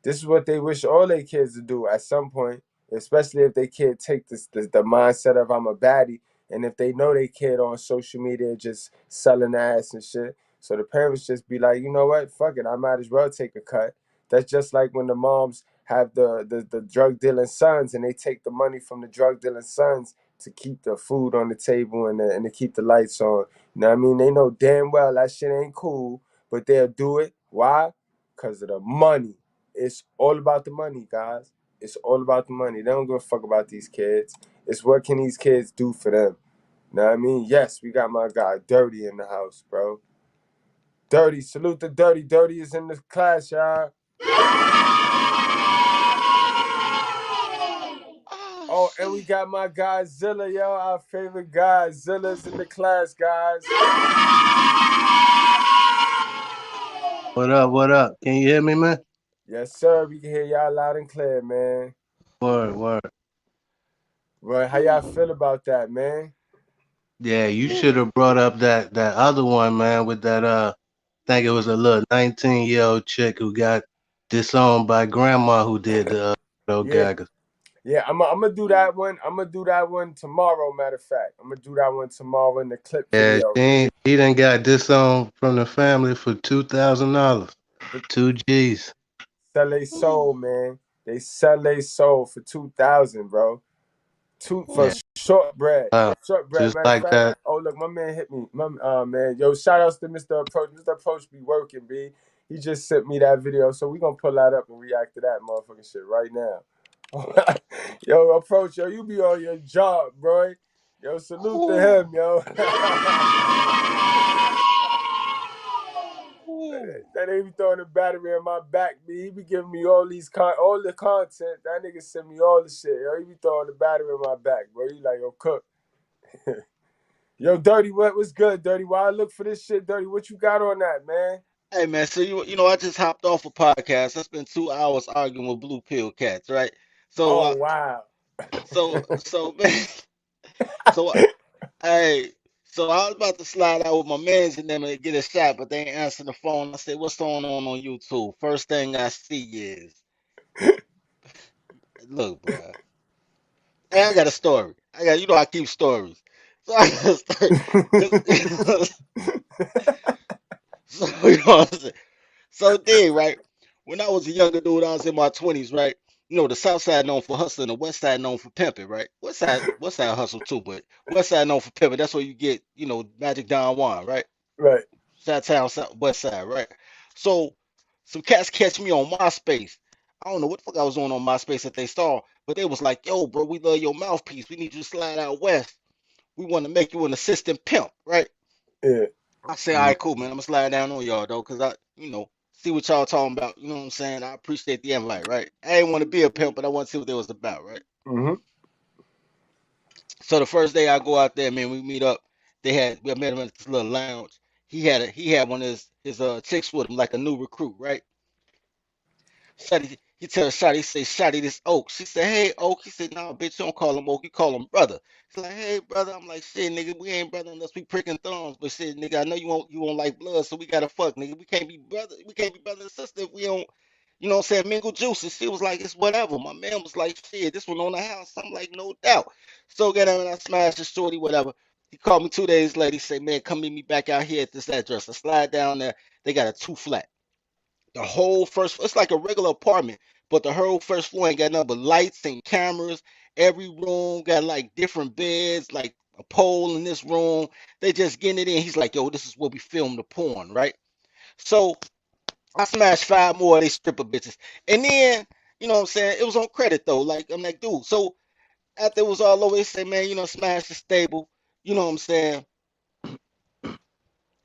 This is what they wish all their kids to do at some point, especially if they kid take the mindset of I'm a baddie, and if they know they kid on social media just selling ass and shit. So the parents just be like, you know what, fuck it, I might as well take a cut. That's just like when the moms have the drug dealing sons and they take the money from the drug dealing sons to keep the food on the table and to keep the lights on. You know what I mean? They know damn well that shit ain't cool, but they'll do it. Why? Because of the money. It's all about the money, guys. It's all about the money. They don't give a fuck about these kids. It's what can these kids do for them. You know what I mean? Yes, we got my guy Dirty in the house, bro. Dirty, salute the Dirty. Dirty is in the class, y'all. Oh, and we got my guy Zilla, yo, our favorite guy. Zilla's in the class, guys. What up? What up? Can you hear me, man? Yes, sir. We can hear y'all loud and clear, man. Word. Right, how y'all feel about that, man? Yeah, you should have brought up that other one, man, with that I think it was a little 19-year-old chick who got disowned by grandma who did the GHETTO Gaggers. Yeah, I'm gonna do that one. I'm gonna do that one tomorrow. Matter of fact, I'm gonna do that one tomorrow in the clip video. He done got disowned from the family for $2,000. 2 G's. Sell they soul, man. They sell they soul for $2,000, bro. For shortbread. Shortbread, Just matter of like fact. that. Oh look, my man hit me. Man, yo, shout outs to Mr. Approach. Mr. Approach be working, B. He just sent me that video, so we gonna pull that up and react to that motherfucking shit right now. Yo, Approach, yo, you be on your job, bro. Yo, salute to him, yo. That ain't be throwing a battery in my back, B. He be giving me all the content. That nigga send me all the shit. Yo, he be throwing the battery in my back, bro. He like, yo, cook. Yo, Dirty, what's good, Dirty? Why I look for this shit, Dirty? What you got on that, man? Hey man, so you know I just hopped off a podcast. I spent 2 hours arguing with blue pill cats, right? So wow. Man, so hey, so I was about to slide out with my mans and them and get a shot, but they ain't answering the phone. I said, "What's going on YouTube?" First thing I see is, look, bro. Hey, I got a story. I keep stories. So I got a story. So you know what I'm saying? So then, right, when I was a younger dude, I was in my 20s, right? You know, the South Side known for hustling, the West Side known for pimping, right? West Side hustle too, but West Side known for pimping. That's where you get, Magic Don Juan, right? Right. Town, West Side, right? So some cats catch me on MySpace. I don't know what the fuck I was doing on MySpace that they saw, but they was like, "Yo, bro, we love your mouthpiece. We need you to slide out west. We want to make you an assistant pimp, right?" Yeah. I say, "All right, cool, man. I'm gonna slide down on y'all though, cause see what y'all talking about. You know what I'm saying? I appreciate the invite, right? I didn't want to be a pimp, but I want to see what they was about, right?" Mm-hmm. So the first day I go out there, man, we meet up. We met him at this little lounge. He had one of his chicks with him, like a new recruit, right? Shotty, he tells Shotty, he say, Shotty, this Oak. She said, hey, Oak. He said, nah, bitch, you don't call him Oak, you call him brother. She's like, hey, brother. I'm like, shit, nigga, we ain't brother unless we pricking thumbs. But shit, nigga, I know you won't like blood, so we gotta fuck, nigga. We can't be brother and sister if we don't, you know what I'm saying, mingle juices. She was like, it's whatever. My man was like, shit, this one on the house. I'm like, no doubt. So get him and I smashed the shorty, whatever. He called me 2 days later. He said, man, come meet me back out here at this address. I slide down there. They got a 2-flat. The whole first, it's like a regular apartment, but the whole first floor ain't got nothing but lights and cameras. Every room got like different beds, like a pole in this room. They just getting it in. He's like, yo, this is where we film the porn, right? So I smashed 5 more of these stripper bitches. And then, you know what I'm saying? It was on credit though. Like, I'm like, dude. So after it was all over, they say, man, you know, smash the stable. You know what I'm saying?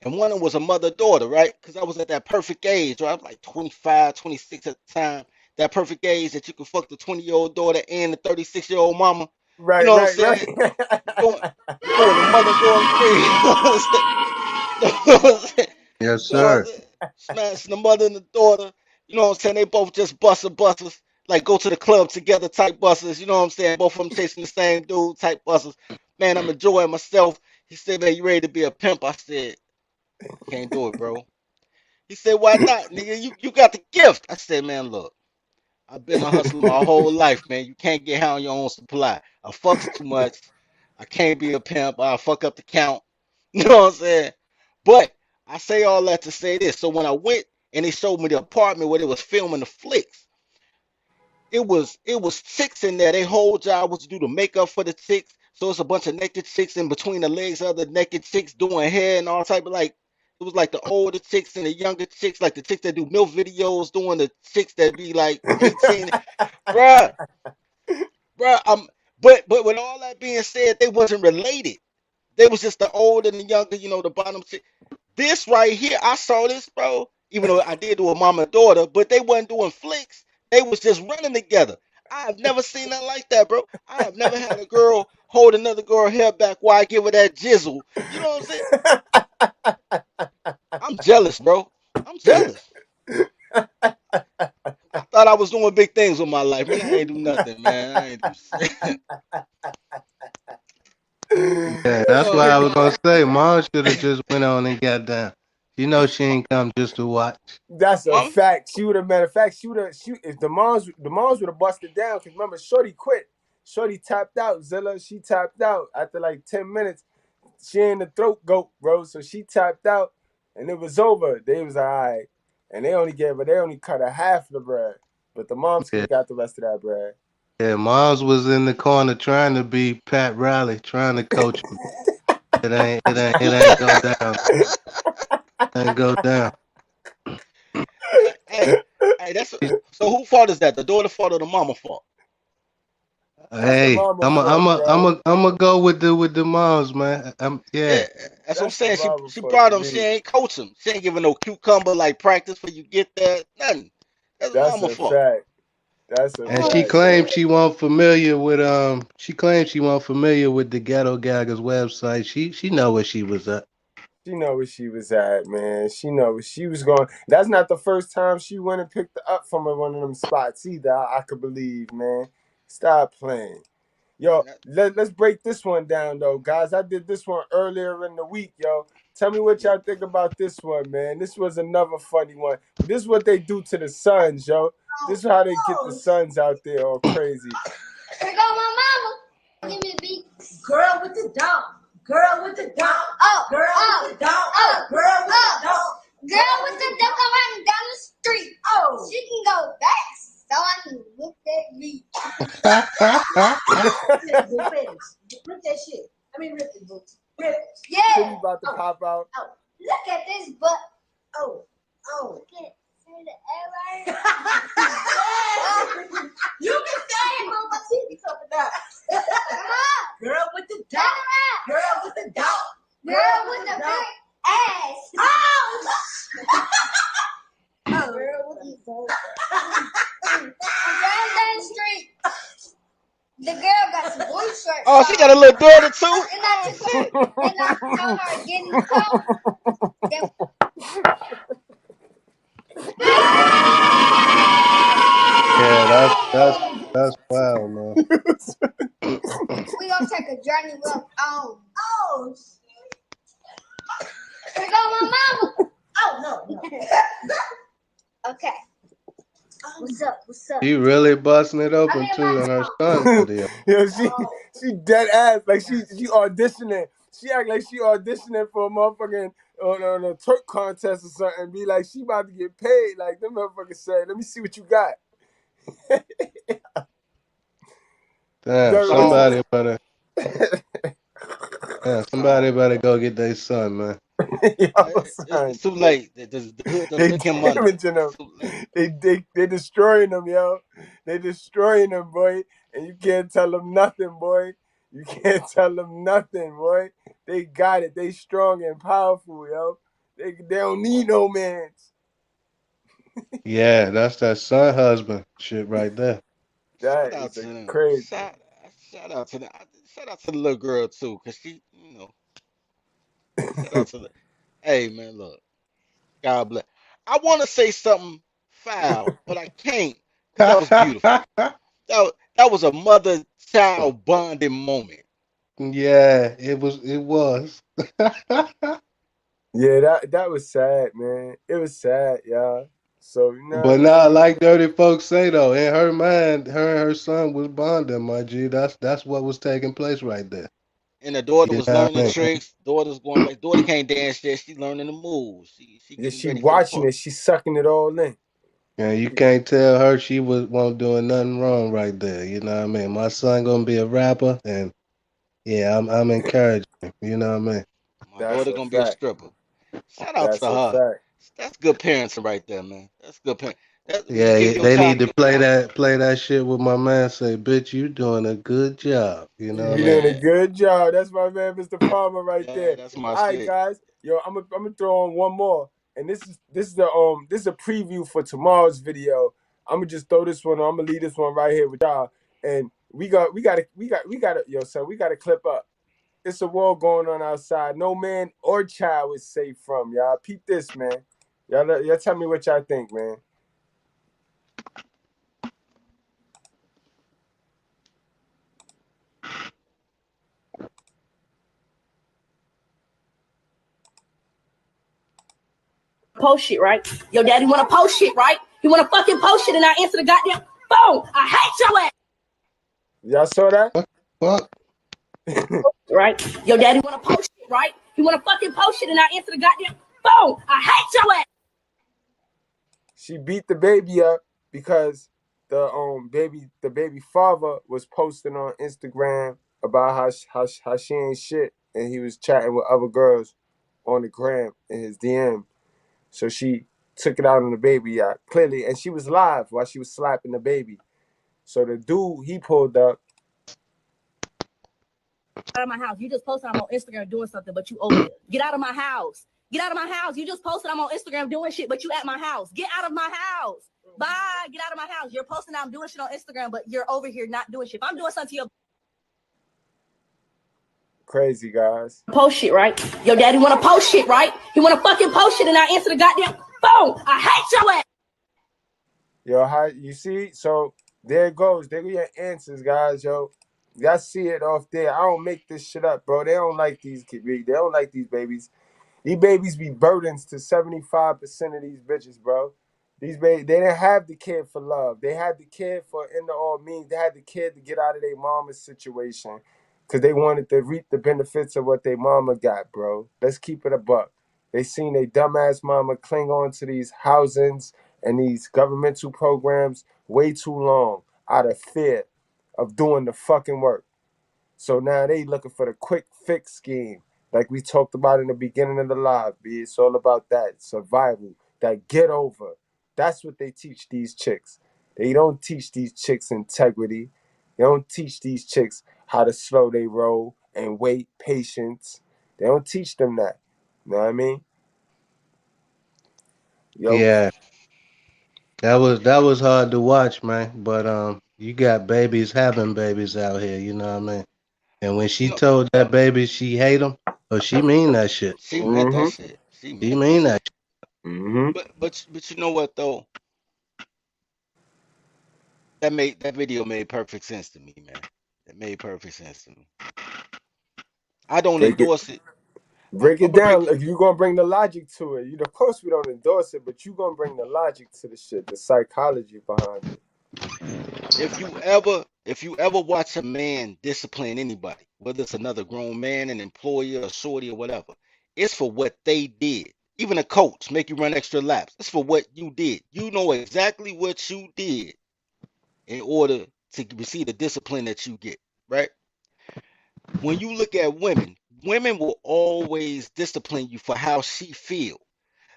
And one of them was a mother-daughter, right? Because I was at that perfect age, right? I was like 25, 26 at the time. That perfect age that you could fuck the 20-year-old daughter and the 36-year-old mama. Right, you know right, what I'm saying? right. You doing the mother-daughter thing. You know what I'm saying? Yes, You know what I'm sir. saying? Smashing the mother and the daughter. You know what I'm saying? They both just busters. Like go to the club together type busters. You know what I'm saying? Both of them chasing the same dude type busters. Man, I'm enjoying myself. He said, man, you ready to be a pimp? I said, can't do it, bro. He said, why not, nigga? You got the gift. I said, man, look, I've been a hustler my whole life, man. You can't get high on your own supply. I fucks too much. I can't be a pimp. I'll fuck up the count. You know what I'm saying? But I say all that to say this. So when I went and they showed me the apartment where they was filming the flicks, it was chicks in there. Their whole job was to do the makeup for the chicks. So it's a bunch of naked chicks in between the legs of the naked chicks doing hair and all type of like it was like the older chicks and the younger chicks, like the chicks that do milk videos doing the chicks that be like 18. bruh, bruh, but with all that being said, they wasn't related. They was just the older and the younger, you know, the bottom chick. This right here, I saw this, bro. Even though I did do a mama and daughter, but they wasn't doing flicks. They was just running together. I have never seen nothing like that, bro. I have never had a girl hold another girl hair back while I give her that jizzle. You know what I'm saying? I'm jealous, bro. I'm jealous. I thought I was doing big things with my life. Man, I ain't do nothing, man. I ain't do shit. Yeah, that's why I was gonna say, Mom should have just went on and got down. You know she ain't come just to watch. That's a fact. She would have, matter of fact, if the moms would have busted down, because remember, Shorty quit. Shorty tapped out. Zilla, she tapped out after like 10 minutes. She ain't the throat goat, bro. So she tapped out and it was over. They was all right. And they only cut a half of the bread. But the moms could have got the rest of that bread. Yeah, Moms was in the corner trying to be Pat Riley, trying to coach him. It ain't go down. It ain't go down. Hey, so who fault is that? The daughter fault or the mama fault? Hey, I'm a go with the moms, man. Yeah. That's what I'm saying. She brought him. She ain't coach him. She ain't giving no cucumber like practice for you get that. Nothing. That's mama fault. Fact. That's a and fact. she claimed she wasn't familiar with the Ghetto Gaggers website. She know where she was at. She know where she was at, man. She know where she was going. That's not the first time she went and picked her up from one of them spots either. I could believe, man. Stop playing. Yo, let's break this one down, though, guys. I did this one earlier in the week, yo. Tell me what y'all think about this one, man. This was another funny one. But this is what they do to the sons, yo. This is how they get the sons out there all crazy. Here go my mama. Give me a beat. Girl with the dog. Girl with the dog. Oh, girl with the dog. Oh, girl with the dog. Girl with the dog running down the street. Oh, she can go fast. Son, look at me. Rip that shit. I mean, rip it, boots. Rip it. Yeah. Kitty about to pop out. Oh, look at this butt. Oh. Look at see the airline. You can say it, but my teeth be coming out. Girl with the dog. Girl with the dog. Girl with the big ass. Oh! Girl with the dog. Down the street. The girl got some blue shorts Oh, she got a little daughter too. Oh shit. And I saw her getting coat. Then Yeah, that's wild, man. we gonna take a journey with oh here go my mama. Oh no. Okay. What's up? What's up? She really busting it open too in her son's video. Yo, she dead ass like she auditioning. She act like she auditioning for a motherfucking on a Turk contest or something. Be like she about to get paid. Like them motherfuckers say, let me see what you got. Damn, somebody better go get their son, man. It's too late. The hood done took him under. It's too late. They destroying them, yo. They destroying them, boy. And you can't tell them nothing, boy. You can't tell them nothing, boy. They got it. They strong and powerful, yo. They don't need no mans. Yeah, that's that son husband shit right there. That Shout out is to them. crazy. Shout out to them. Shout out to the little girl too, cause she, shout out to the. Hey man, look. God bless. I want to say something foul, but I can't, cause that was beautiful. That was a mother-child bonding moment. Yeah, it was. Yeah, that was sad, man. It was sad, y'all. So you know what I But mean? nah, like dirty folks say though, in her mind, her and her son was bonding, my G. That's what was taking place right there. And the daughter You was know what learning I mean? tricks. Daughter's going back. Daughter can't dance yet. She learning the moves. She Yeah, getting she ready for the watching part. it. She sucking it all in. Yeah, you can't tell her she wasn't doing nothing wrong right there. You know what I mean? My son gonna be a rapper, and yeah, I'm encouraging him. You know what I mean? My That's daughter a gonna be a fact. stripper. Shout out to That's a her. fact. That's good parenting right there, man. That's good parent. That when you give Yeah, your they need child. to play that shit with my man. Say, bitch, you doing a good job. You know what You I mean? doing a good job. That's my man, Mr. Palmer, right Yeah, there. that's my All right, shit. guys. Yo, I'm gonna throw on one more, and this is a preview for tomorrow's video. I'm gonna just throw this one on. I'm gonna leave this one right here with y'all, and we got yo, son, we got to clip up. It's a war going on outside. No man or child is safe from y'all. Peep this, man. Y'all tell me what y'all think, man. Post shit, right? Your daddy wanna post shit, right? He wanna fucking post shit and I answer the goddamn phone. I hate your ass. Y'all saw that? What? Right? Your daddy wanna post shit, right? He wanna fucking post shit and I answer the goddamn phone. I hate your ass. She beat the baby up because the baby father was posting on Instagram about how she ain't shit, and he was chatting with other girls on the gram in his DM. So she took it out on the baby, clearly, and she was live while she was slapping the baby. So the dude he pulled up. Out of my house. You just posted I'm on Instagram doing something, but you over here. Get out of my house. Get out of my house. You just posted I'm on Instagram doing shit, but you at my house. Get out of my house. Bye. Get out of my house. You're posting I'm doing shit on Instagram, but you're over here not doing shit. If I'm doing something to your Crazy, guys. post shit, right? Your daddy wanna post shit, right? He wanna fucking post shit and I answer the goddamn phone. I hate your ass. Yo, how you see? So there it goes. There go your answers, guys. Yo, y'all see it off there. I don't make this shit up, bro. They don't like these kids. They don't like these babies. These babies be burdens to 75% of these bitches, bro. These babies, they didn't have the kid for love. They had the kid for in the all means. They had the kid to get out of their mama's situation because they wanted to reap the benefits of what their mama got, bro. Let's keep it a buck. They seen their dumbass mama cling on to these housings and these governmental programs way too long out of fear of doing the fucking work. So now they looking for the quick fix scheme, like we talked about in the beginning of the live. B, it's all about that survival, that get over. That's what they teach these chicks. They don't teach these chicks integrity. They don't teach these chicks how to slow they roll and wait, patience. They don't teach them that. You know what I mean? Yo, Yeah, that was hard to watch, man. But you got babies having babies out here. You know what I mean? And when she told that baby she hate him, oh, she mean that shit. She meant that shit. She mean that shit. But you know what though? That video made perfect sense to me, man. It made perfect sense to me. I don't endorse it. Break it down. If you're gonna bring the logic to it, of course we don't endorse it, but you're gonna bring the logic to the shit, the psychology behind it. If you ever watch a man discipline anybody, whether it's another grown man, an employer, a shorty, or whatever, it's for what they did. Even a coach make you run extra laps. It's for what you did. You know exactly what you did in order to receive the discipline that you get, right? When you look at women, women will always discipline you for how she feel.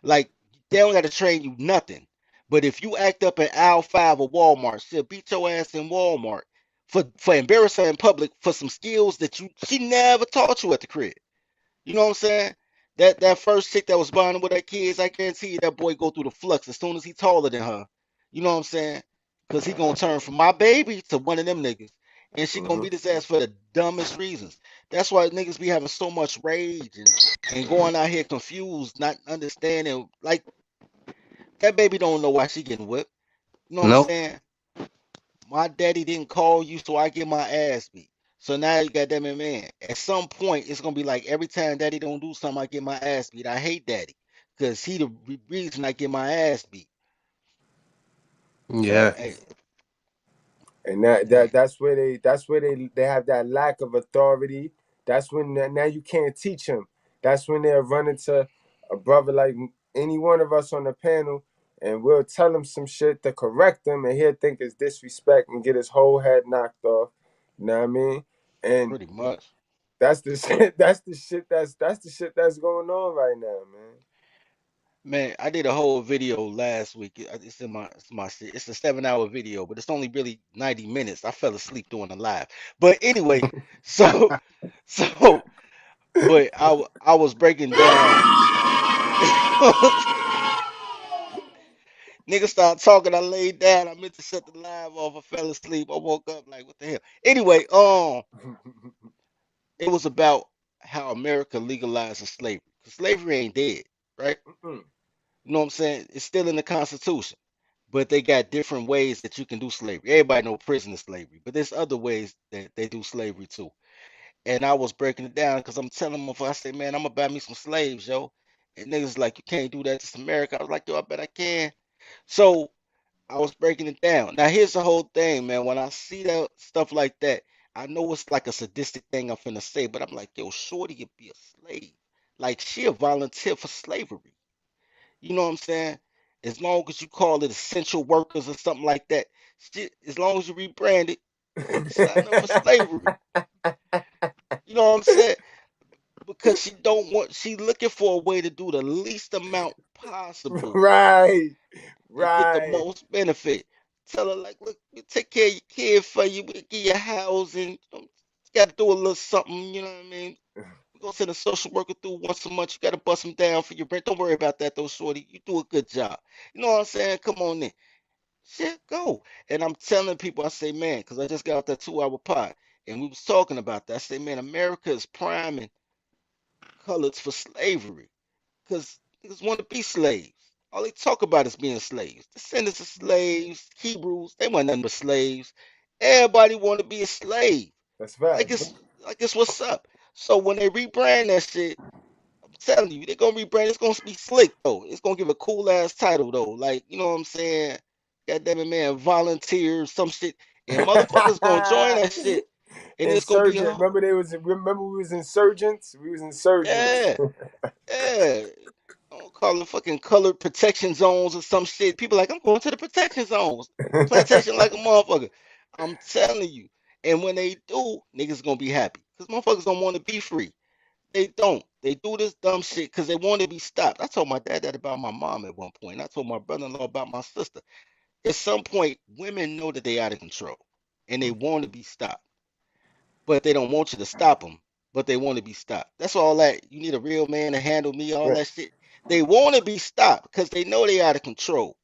Like they don't got to train you nothing. But if you act up in aisle 5 of Walmart, she'll beat your ass in Walmart for embarrassing her in public for some skills that she never taught you at the crib. You know what I'm saying? That first chick that was bonding with her kids, I guarantee you that boy go through the flux as soon as he taller than her. You know what I'm saying? Because he gonna turn from my baby to one of them niggas. And she gonna beat his ass for the dumbest reasons. That's why niggas be having so much rage and going out here confused, not understanding. Like, that baby don't know why she getting whipped. You know what I'm saying? My daddy didn't call you, so I get my ass beat. So now you got that man. At some point, it's gonna be like every time daddy don't do something, I get my ass beat. I hate daddy because he the reason I get my ass beat. Yeah. So, hey, and that's where they have that lack of authority. That's when now you can't teach them. That's when they'll run into a brother like any one of us on the panel, and we'll tell him some shit to correct him, and he'll think it's disrespect and get his whole head knocked off. You know what I mean? And pretty much. That's the shit. That's the shit that's going on right now, man. Man, I did a whole video last week. It's in my shit. It's a 7-hour video, but it's only really 90 minutes. I fell asleep doing the live. But anyway, but I was breaking down. Nigga started talking. I laid down. I meant to shut the live off. I fell asleep. I woke up like, what the hell? Anyway, it was about how America legalizes slavery. 'Cause slavery ain't dead, right? You know what I'm saying? It's still in the Constitution, but they got different ways that you can do slavery. Everybody know prisoner slavery, but there's other ways that they do slavery too. And I was breaking it down because I'm telling them, I say, man, I'm gonna buy me some slaves, yo. And niggas like, you can't do that. It's America. I was like, yo, I bet I can. So I was breaking it down. Now here's the whole thing, man. When I see that stuff like that, I know it's like a sadistic thing I'm finna say, but I'm like, yo, shorty could be a slave. Like she a volunteer for slavery. You know what I'm saying? As long as you call it essential workers or something like that, shit, as long as you rebrand it, you sign up for slavery. You know what I'm saying? Because she looking for a way to do the least amount possible. Right. And get the most benefit. Tell her like, look, we take care of your kid for you, we give you housing. You got to do a little something, you know what I mean? We gonna send a social worker through once a month. You gotta bust them down for your rent. Don't worry about that though, shorty. You do a good job. You know what I'm saying? Come on in. Shit, go. And I'm telling people, I say, man, because I just got off that 2-hour pod, and we was talking about that. I say, man, America is priming coloreds for slavery, because niggas want to be slaves. All they talk about is being slaves. Descendants of slaves, Hebrews, they weren't nothing but slaves. Everybody want to be a slave. That's right. Like it's what's up. So when they rebrand that shit, I'm telling you, they're gonna rebrand. It's gonna be slick though. It's gonna give a cool ass title though. Like, you know what I'm saying? Goddamn it, man, volunteers, some shit, and motherfuckers gonna join that shit, and it's gonna be Remember we was insurgents. We was insurgents. yeah, yeah. Don't call it fucking colored protection zones or some shit. People like, I'm going to the protection zones, plantation like a motherfucker. I'm telling you. And when they do, niggas gonna be happy, cause motherfuckers don't want to be free. They don't. They do this dumb shit because they want to be stopped. I told my dad that about my mom at one point. I told my brother-in-law about my sister. At some point, women know that they out of control and they want to be stopped, but they don't want you to stop them. But they want to be stopped. That's all that. You need a real man to handle me. All that shit. They want to be stopped because they know they out of control.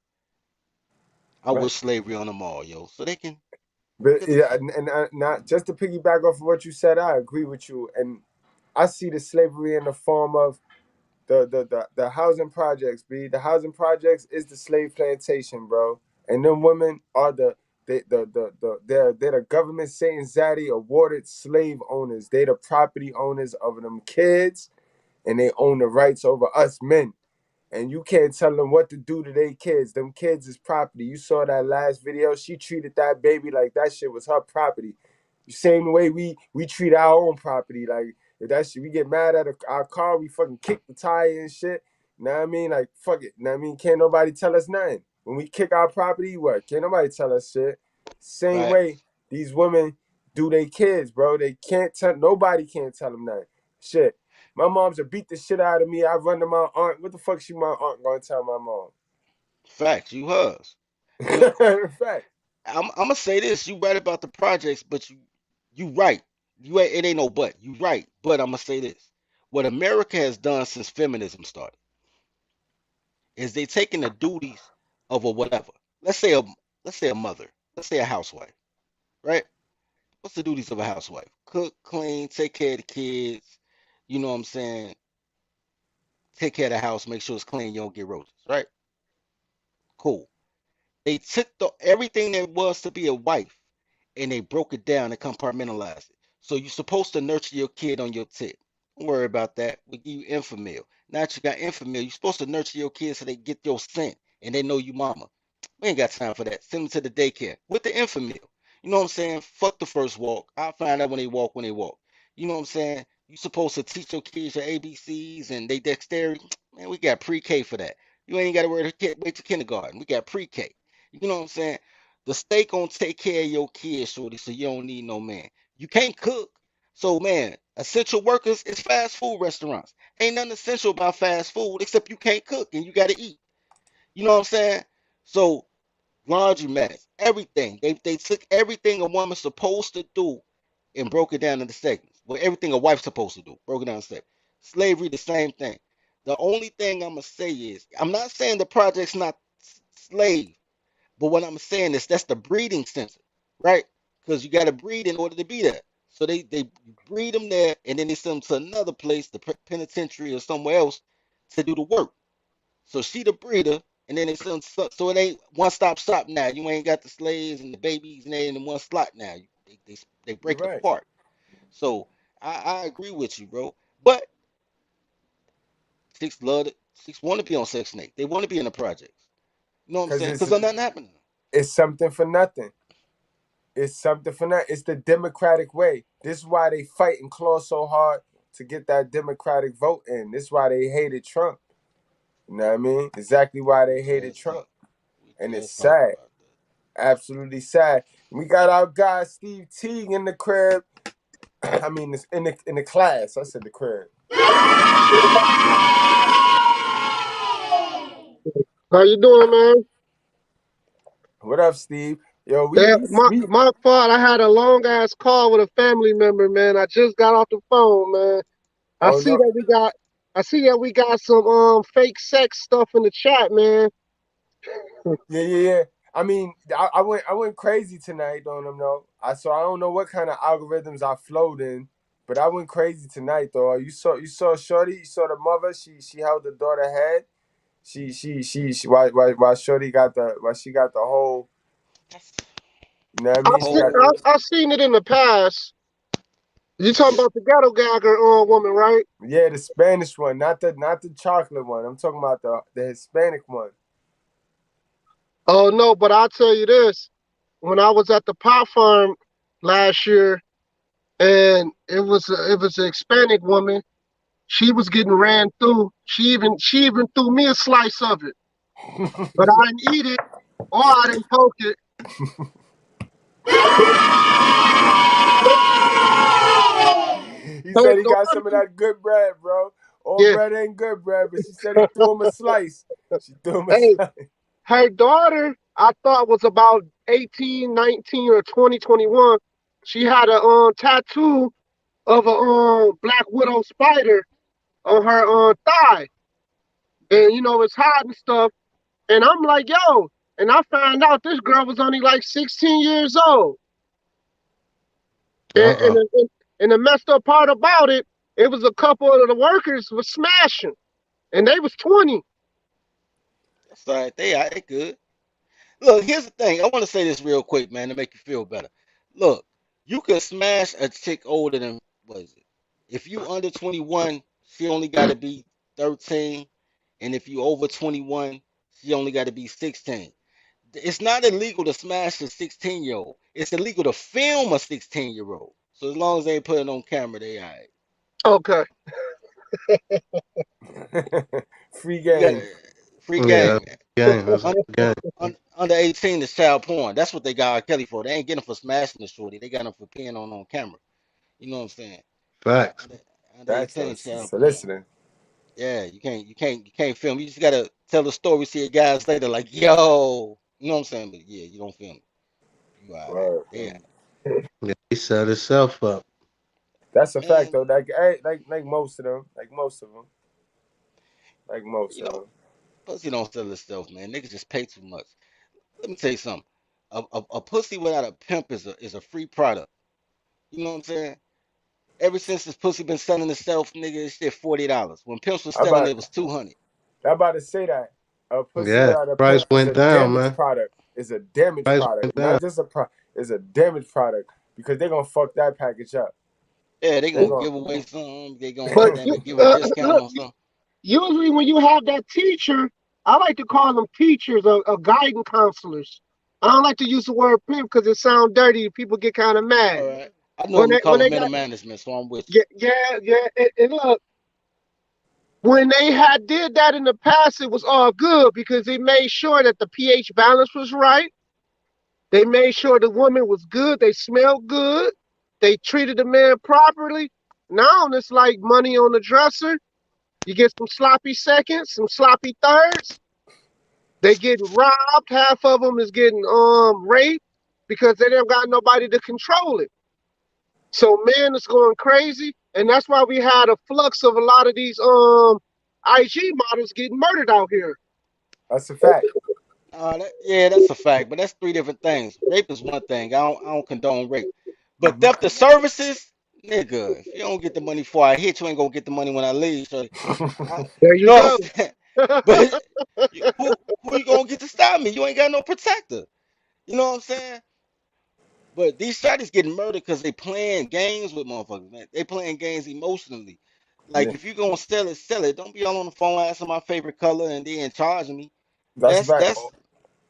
I wish slavery on them all, yo, so they can But yeah, and not just to piggyback off of what you said, I agree with you, and I see the slavery in the form of the housing projects. The housing projects is the slave plantation, bro, and them women are they're the government saying Zaddy awarded slave owners. They the property owners of them kids, and they own the rights over us men. And you can't tell them what to do to their kids. Them kids is property. You saw that last video. She treated that baby like that shit was her property. The same way we treat our own property. Like if that shit, we get mad at our car, we fucking kick the tire and shit. Know what I mean? Like fuck it. Know what I mean? Can't nobody tell us nothing. When we kick our property, what? Can't nobody tell us shit. Same way these women do their kids, bro. They can't tell. Nobody can't tell them nothing. Shit. My mom's a beat the shit out of me. I run to my aunt. What the fuck my aunt gonna tell my mom? Facts, you hers. You know, fact. I'm gonna say this. You right about the projects, but you right. It ain't no but. You right. But I'm gonna say this. What America has done since feminism started is they taking the duties of a whatever. Let's say a mother. Let's say a housewife. Right? What's the duties of a housewife? Cook, clean, take care of the kids. You know what I'm saying? Take care of the house, make sure it's clean, you don't get roaches, right? Cool. They took everything that was to be a wife and they broke it down and compartmentalized it. So you're supposed to nurture your kid on your tip. Don't worry about that. We give you infamil. Now that you got infamil, you're supposed to nurture your kids so they get your scent and they know you mama. We ain't got time for that. Send them to the daycare with the infamil. You know what I'm saying? Fuck the first walk. I'll find out when they walk. You know what I'm saying? You're supposed to teach your kids your ABCs and they dexterity. Man, we got pre-K for that. You ain't got to wait till kindergarten. We got pre-K. You know what I'm saying? The state gonna take care of your kids, shorty, so you don't need no man. You can't cook. So, man, essential workers is fast food restaurants. Ain't nothing essential about fast food except you can't cook and you gotta eat. You know what I'm saying? So, laundromats, everything. They took everything a woman's supposed to do and broke it down into segments. Well, everything a wife's supposed to do, broke it down into segments. Slavery, the same thing. The only thing I'm gonna say is, I'm not saying the project's not slave, but what I'm saying is that's the breeding center, right? Because you got to breed in order to be there. So they breed them there, and then they send them to another place, the penitentiary or somewhere else, to do the work. So she the breeder, and then they send them, so it ain't one stop shop now. You ain't got the slaves and the babies and they in one slot now. They break it apart. So I agree with you, bro. But chicks love it. Chicks want to be on Section 8. They want to be in the projects. You know what I'm saying? Because nothing happening. It's something for nothing. It's something for nothing. It's the democratic way. This is why they fight and claw so hard to get that democratic vote in. This is why they hated Trump. You know what I mean? Exactly why they hated Trump. And it's sad. Absolutely sad. We got our guy Steve Teague in the crib. I mean, it's in the class. I said the crib. How you doing, man? What up, Steve? Yo, my fault. I had a long ass call with a family member, man. I just got off the phone, man. I see that we got some fake sex stuff in the chat, man. Yeah. I mean, I went crazy tonight on them though. So I don't know what kind of algorithms I flowed in, but I went crazy tonight though. You saw Shorty, you saw the mother. She held the daughter head. She while Shorty got the whole. You know what I mean? I've seen it in the past. You talking about the ghetto gagger woman, right? Yeah, the Spanish one, not the chocolate one. I'm talking about the Hispanic one. Oh no, but I'll tell you this: when I was at the pot farm last year, and it was an Hispanic woman, she was getting ran through. She even threw me a slice of it, but I didn't eat it or I didn't poke it. He said he got some of that good bread, bro. All bread ain't good bread, but she said he threw him a slice. She threw him a slice. Her daughter, I thought, was about 18, 19, or 20, 21. She had a tattoo of a black widow spider on her thigh. And, you know, it's hot and stuff. And I'm like, yo. And I found out this girl was only like 16 years old. And the messed up part about it, it was a couple of the workers was smashing, and they was 20. That's all right. They good. Look, here's the thing. I want to say this real quick, man, to make you feel better. Look, you could smash a chick older than what is it? If you under 21, she only got to be 13, and if you over 21, she only got to be 16. It's not illegal to smash a 16-year-old. It's illegal to film a 16-year-old. So as long as they ain't put it on camera, they all right. Okay. Free game. Free game. Game. Under 18 is child porn. That's what they got R. Kelly for. They ain't getting him for smashing the shorty. They got him for peeing on camera. You know what I'm saying? Facts. Under Facts. 18 child Soliciting. porn. Yeah, you can't film. You just gotta tell the story, see it guys later, like, yo. You know what I'm saying? But yeah, you don't film it. You all right. Yeah. Yeah, he set himself up. That's a fact though. Like most of them. Like most of them. Pussy don't sell itself, man. Niggas just pay too much. Let me tell you something. A pussy without a pimp is a free product. You know what I'm saying? Ever since this pussy been selling itself, nigga, it's shit $40. When pimps was selling it was $200. I'm about to say that. A pussy Yeah, without a price pimp is went a down, damaged man. product. It's a damaged Price product. went down. Not just it's a damaged product because they're gonna fuck that package up. Yeah, they gonna give away some. They gonna But give a discount on some. Usually when you have that teacher, I like to call them teachers or guidance counselors. I don't like to use the word pimp because it sounds dirty. People get kind of mad. All right. I know we call it mental management, so I'm with you. Yeah. And look, when they had did that in the past, it was all good because they made sure that the pH balance was right. They made sure the woman was good. They smelled good. They treated the man properly. Now it's like money on the dresser. You get some sloppy seconds, some sloppy thirds. They getting robbed. Half of them is getting raped because they don't got nobody to control it. So men is going crazy, and that's why we had a flux of a lot of these IG models getting murdered out here. That's a fact. Yeah, that's a fact. But that's three different things. Rape is one thing. I don't condone rape. But theft of services, nigga, if you don't get the money before I hit, you ain't gonna get the money when I leave. So there you know go. But who you gonna get to stop me? You ain't got no protector. You know what I'm saying? But these shotties getting murdered because they playing games with motherfuckers, man. They playing games emotionally. Like if you gonna sell it, sell it. Don't be all on the phone asking my favorite color and then charging me. That's right.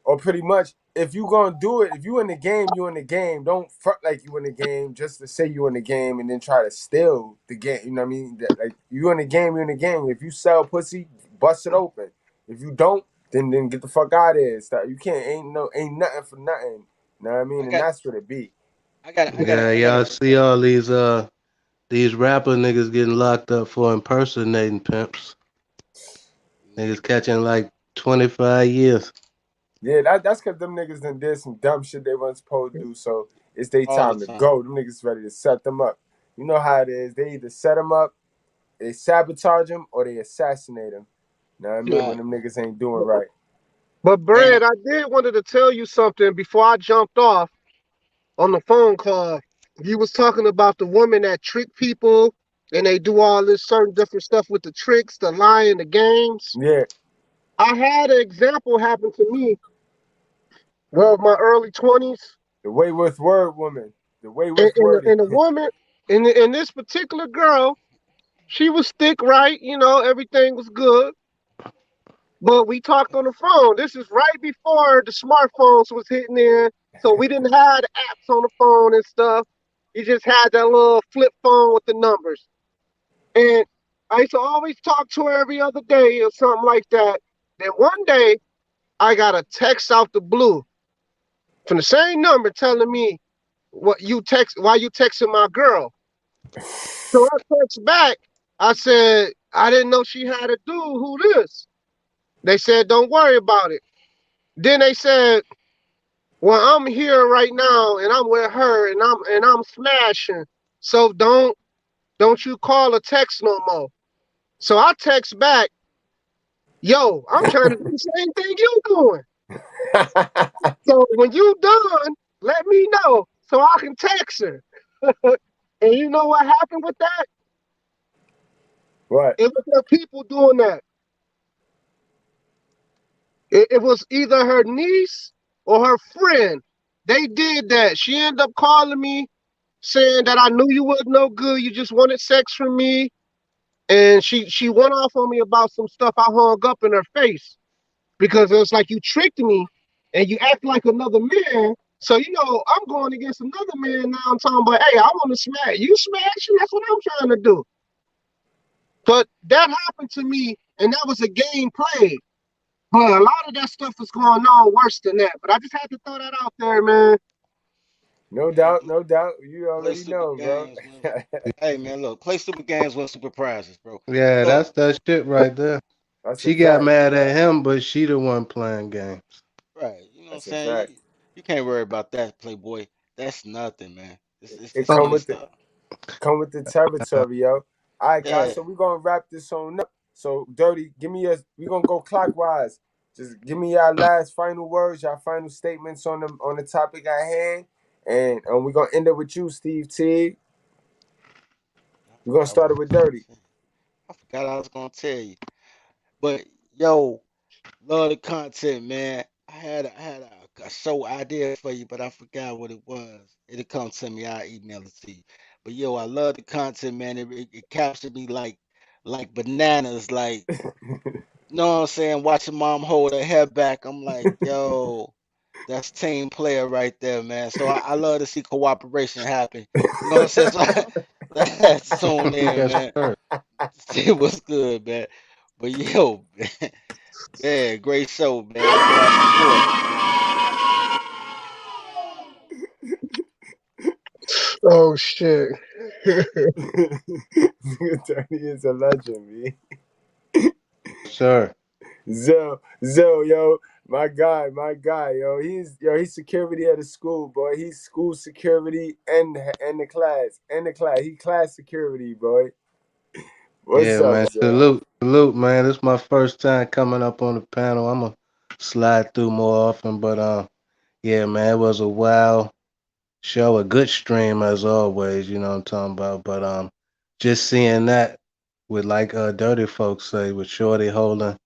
Or pretty much, if you gonna do it, if you in the game, you in the game. Don't front like you in the game just to say you in the game and then try to steal the game. You know what I mean? Like you in the game, you in the game. If you sell pussy, bust it open. If you don't, then get the fuck out of here. Stop. You can't ain't nothing for nothing. You know what I mean? And that's what it be. Y'all see all these rapper niggas getting locked up for impersonating pimps. Niggas catching like 25 years. Yeah, that's because them niggas done did some dumb shit they weren't supposed to do. So it's their time to go. Them niggas ready to set them up. You know how it is. They either set them up, they sabotage them, or they assassinate them. You know what I mean? When them niggas ain't doing right. But Brad, I did wanted to tell you something before I jumped off on the phone call. You was talking about the woman that trick people and they do all this certain different stuff with the tricks, the lying, the games. Yeah. I had an example happen to me. Well, my early 20s. The Wayward Word woman. The Wayward Word. And the woman, and this particular girl, she was thick, right? You know, everything was good. But we talked on the phone. This is right before the smartphones was hitting in. So we didn't have the apps on the phone and stuff. You just had that little flip phone with the numbers. And I used to always talk to her every other day or something like that. Then one day, I got a text out the blue from the same number telling me why you texting my girl. So I text back. I said, I didn't know she had a dude. Who this? They said, don't worry about it. Then they said, well, I'm here right now and I'm with her and I'm smashing. So don't you call or text no more. So I text back, yo, I'm trying to do the same thing you doing. So when you done, let me know so I can text her. And you know what happened with that? What? It was her people doing that. It was either her niece or her friend. They did that. She ended up calling me saying that I knew you was no good. You just wanted sex from me. And she went off on me about some stuff I hung up in her face because it was like you tricked me and you act like another man. So I'm going against another man now. I'm talking about, hey, I want to smash you. Smashing? That's what I'm trying to do. But that happened to me, and that was a game played. But a lot of that stuff is going on worse than that. But I just had to throw that out there, man. No doubt, no doubt. You Play already stupid know, bro. games. Hey man, look, play stupid games, win stupid prizes, bro. Yeah, Look, that's that shit right there. That's a She got fact. mad at him, but she the one playing games. right? You know what I'm That's a saying? fact. You can't worry about that, Playboy. That's nothing, man. It It's silly stuff. come with the territory, yo. All right, guys. Yeah. So we're gonna wrap this on up. So, Dirty, we're gonna go clockwise. Just give me your last final words, your final statements on the topic at hand, and we're gonna end it with you, Steve T. We're gonna start it with Dirty. I forgot I was gonna tell you, but yo, love the content, man. I had a show idea for you, but I forgot what it was. It'll come to me. I'll email it to you. But yo, I love the content, man. It captured me like bananas. Like, you know what I'm saying? Watching mom hold her hair back. I'm like, yo, that's team player right there, man. So I love to see cooperation happen. You know what I'm saying? So that's tuned in, Yes, man. sir. See what's good, man. But yo, man, great show, man. I'm glad I support. Oh shit. Dirty is a legend, man. Sir. Zo, yo, my guy, yo. He's security at the school, boy. He's school security and the class. He class security, boy. What's Yeah, up, man. Zo? Salute, man. This is my first time coming up on the panel. I'm gonna slide through more often, but yeah, man, it was a wild show, a good stream as always. You know what I'm talking about. But just seeing that with like dirty folks say, with Shorty holding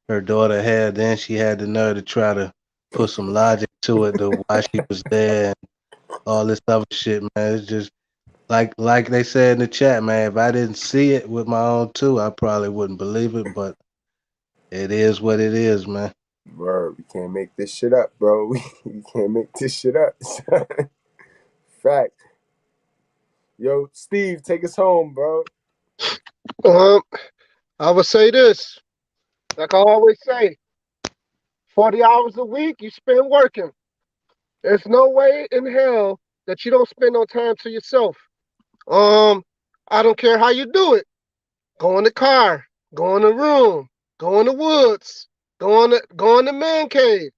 her daughter hair, then she had the nerve to try to put some logic to it to why she was there and all this other shit, man. It's just like they said in the chat, man. If I didn't see it with my own two, I probably wouldn't believe it. But it is what it is, man. Bro, we can't make this shit up, bro. We can't make this shit up. Fact. Yo, Steve, take us home, bro. I would say this, like I always say, 40 hours a week you spend working. There's no way in hell that you don't spend no time to yourself. I don't care how you do it. Go in the car, go in the room, go in the woods, go in the man cave.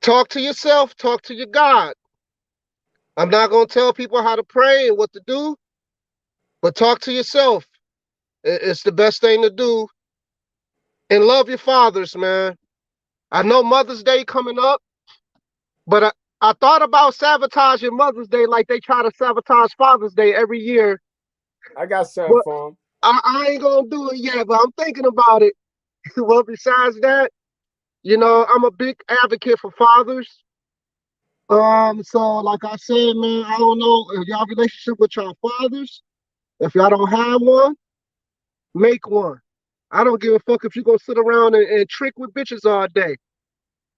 Talk to yourself, talk to your God. I'm not gonna tell people how to pray and what to do, but talk to yourself. It's the best thing to do. And love your fathers, man. I know Mother's Day coming up, but I thought about sabotaging Mother's Day like they try to sabotage Father's Day every year. I got something for him. I ain't gonna do it yet, but I'm thinking about it. Well, besides that, I'm a big advocate for fathers. So like I said, man, I don't know if y'all relationship with your fathers. If y'all don't have one, make one. I don't give a fuck if you're gonna sit around and trick with bitches all day.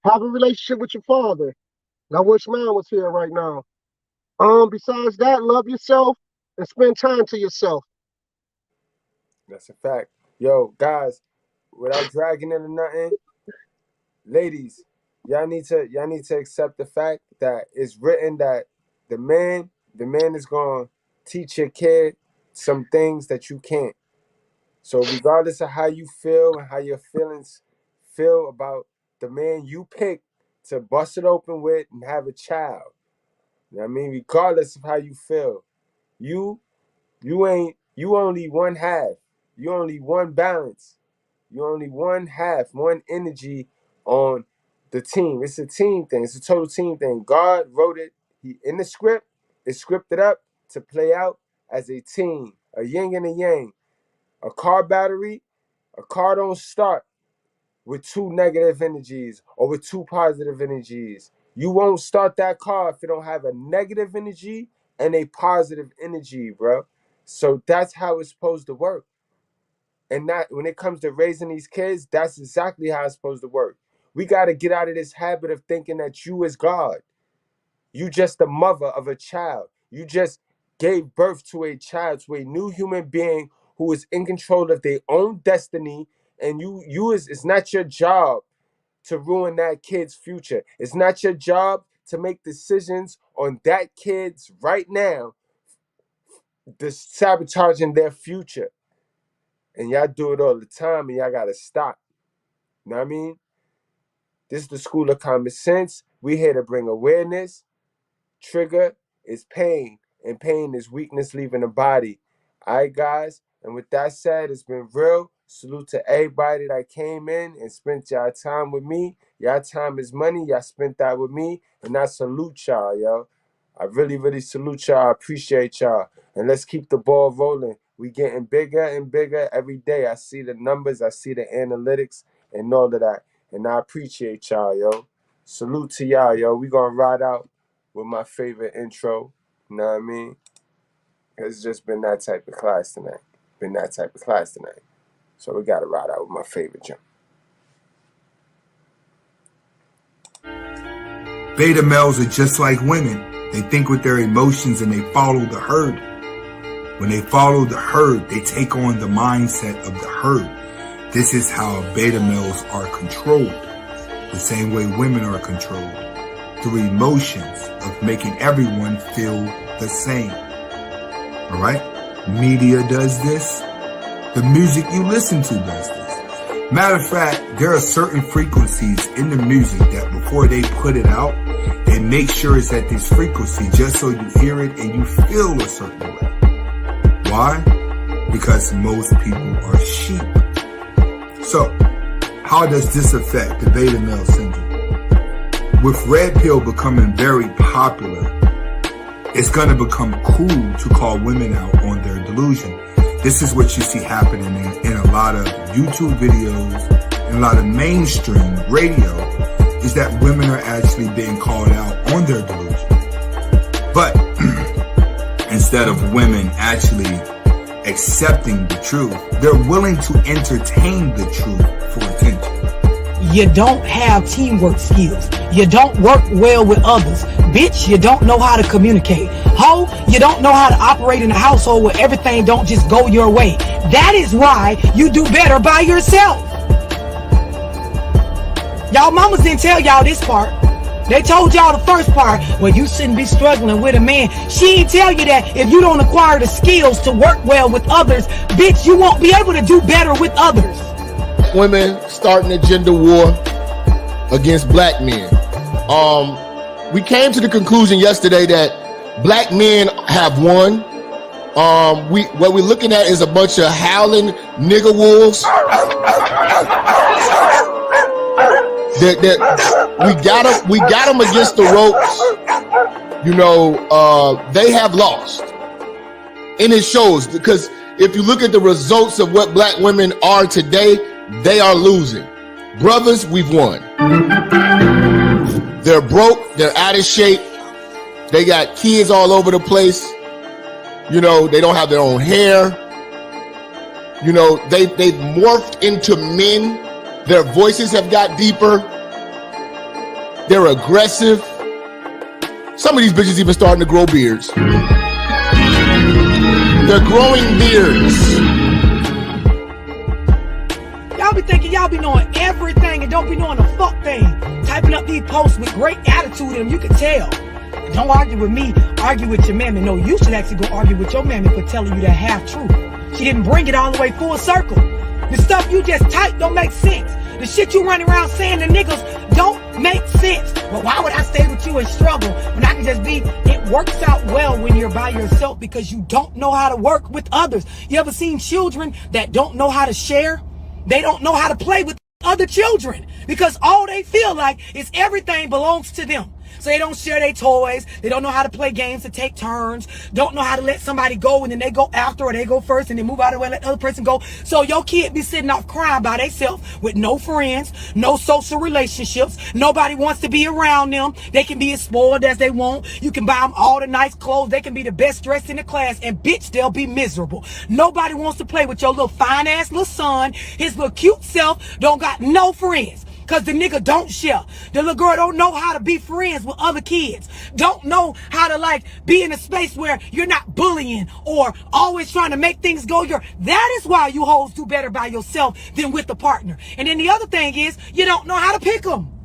Have a relationship with your father. I wish mine was here right now. Besides that, love yourself and spend time to yourself. That's a fact. Yo, guys, without dragging into nothing, ladies, y'all need to accept the fact that it's written that the man is gonna teach your kid some things that you can't. So regardless of how you feel and how your feelings feel about the man you pick to bust it open with and have a child. You know what I mean? Regardless of how you feel, you only one half. You only one balance. You only one half, one energy on the team. It's a team thing. It's a total team thing. God wrote it in the script. It's scripted up to play out as a team, a yin and a yang. A car battery, a car don't start with 2 negative energies or with 2 positive energies. You won't start that car if it don't have a negative energy and a positive energy, bro. So that's how it's supposed to work. And that when it comes to raising these kids, that's exactly how it's supposed to work. We got to get out of this habit of thinking that you is God. You just the mother of a child. You just gave birth to a child, to a new human being who is in control of their own destiny. And it's not your job to ruin that kid's future. It's not your job to make decisions on that kid's right now, sabotaging their future. And y'all do it all the time, and y'all gotta stop. You know what I mean? This is the School of Common Sense. We here to bring awareness. Trigger is pain, and pain is weakness leaving the body. All right, guys? And with that said, it's been real. Salute to everybody that came in and spent y'all time with me. Y'all time is money. Y'all spent that with me. And I salute y'all, yo. I really, really salute y'all. I appreciate y'all. And let's keep the ball rolling. We getting bigger and bigger every day. I see the numbers. I see the analytics and all of that. And I appreciate y'all, yo. Salute to y'all, yo. We gonna ride out with my favorite intro. You know what I mean? It's just been that type of class tonight. So we gotta ride out with my favorite jump. Beta males are just like women. They think with their emotions and they follow the herd. When they follow the herd, they take on the mindset of the herd. This is how beta males are controlled. The same way women are controlled. Through emotions of making everyone feel the same. Alright? Media does this. The music you listen to does this. Matter of fact, there are certain frequencies in the music that before they put it out, they make sure it's at this frequency just so you hear it and you feel a certain way. Why? Because most people are sheep. So, how does this affect the beta male syndrome? With red pill becoming very popular, it's going to become cool to call women out on their delusion. This is what you see happening in a lot of YouTube videos and a lot of mainstream radio, is that women are actually being called out on their delusion. But instead of women actually accepting the truth, they're willing to entertain the truth for attention. You don't have teamwork skills. You don't work well with others. Bitch, you don't know how to communicate. Ho, you don't know how to operate in a household where everything don't just go your way. That is why you do better by yourself. Y'all mamas didn't tell y'all this part. They told y'all the first part, well, you shouldn't be struggling with a man. She didn't tell you that if you don't acquire the skills to work well with others, bitch, you won't be able to do better with others. Women starting a gender war against black men. We came to the conclusion yesterday that black men have won. What we're looking at is a bunch of howling nigger wolves. We got them against the ropes. You know, they have lost, and it shows, because if you look at the results of what black women are today, they are losing. Brothers, we've won. They're broke. They're out of shape. They got kids all over the place. You know, they don't have their own hair. You know, they've morphed into men. Their voices have got deeper. They're aggressive. Some of these bitches even starting to grow beards. They're growing beards. Y'all be thinking y'all be knowing everything and don't be knowing a fuck thing. Typing up these posts with great attitude in them, you can tell. Don't argue with me, argue with your mammy. No, you should actually go argue with your mammy for telling you that half truth. She didn't bring it all the way full circle. The stuff you just type don't make sense. The shit you run around saying to niggas don't make sense. But why would I stay with you and struggle when I can just be? It works out well when you're by yourself because you don't know how to work with others. You ever seen children that don't know how to share? They don't know how to play with other children because all they feel like is everything belongs to them. So they don't share their toys. They don't know how to play games to take turns. Don't know how to let somebody go and then they go after, or they go first and then move out of the way and let the other person go. So your kid be sitting off crying by themselves with no friends, no social relationships. Nobody wants to be around them. They can be as spoiled as they want. You can buy them all the nice clothes. They can be the best dressed in the class, and bitch, they'll be miserable. Nobody wants to play with your little fine ass little son. His little cute self don't got no friends. Cause the nigga don't share. The little girl don't know how to be friends with other kids. Don't know how to like be in a space where you're not bullying or always trying to make things go your. That is why you hoes do better by yourself than with the partner. And then the other thing is you don't know how to pick them.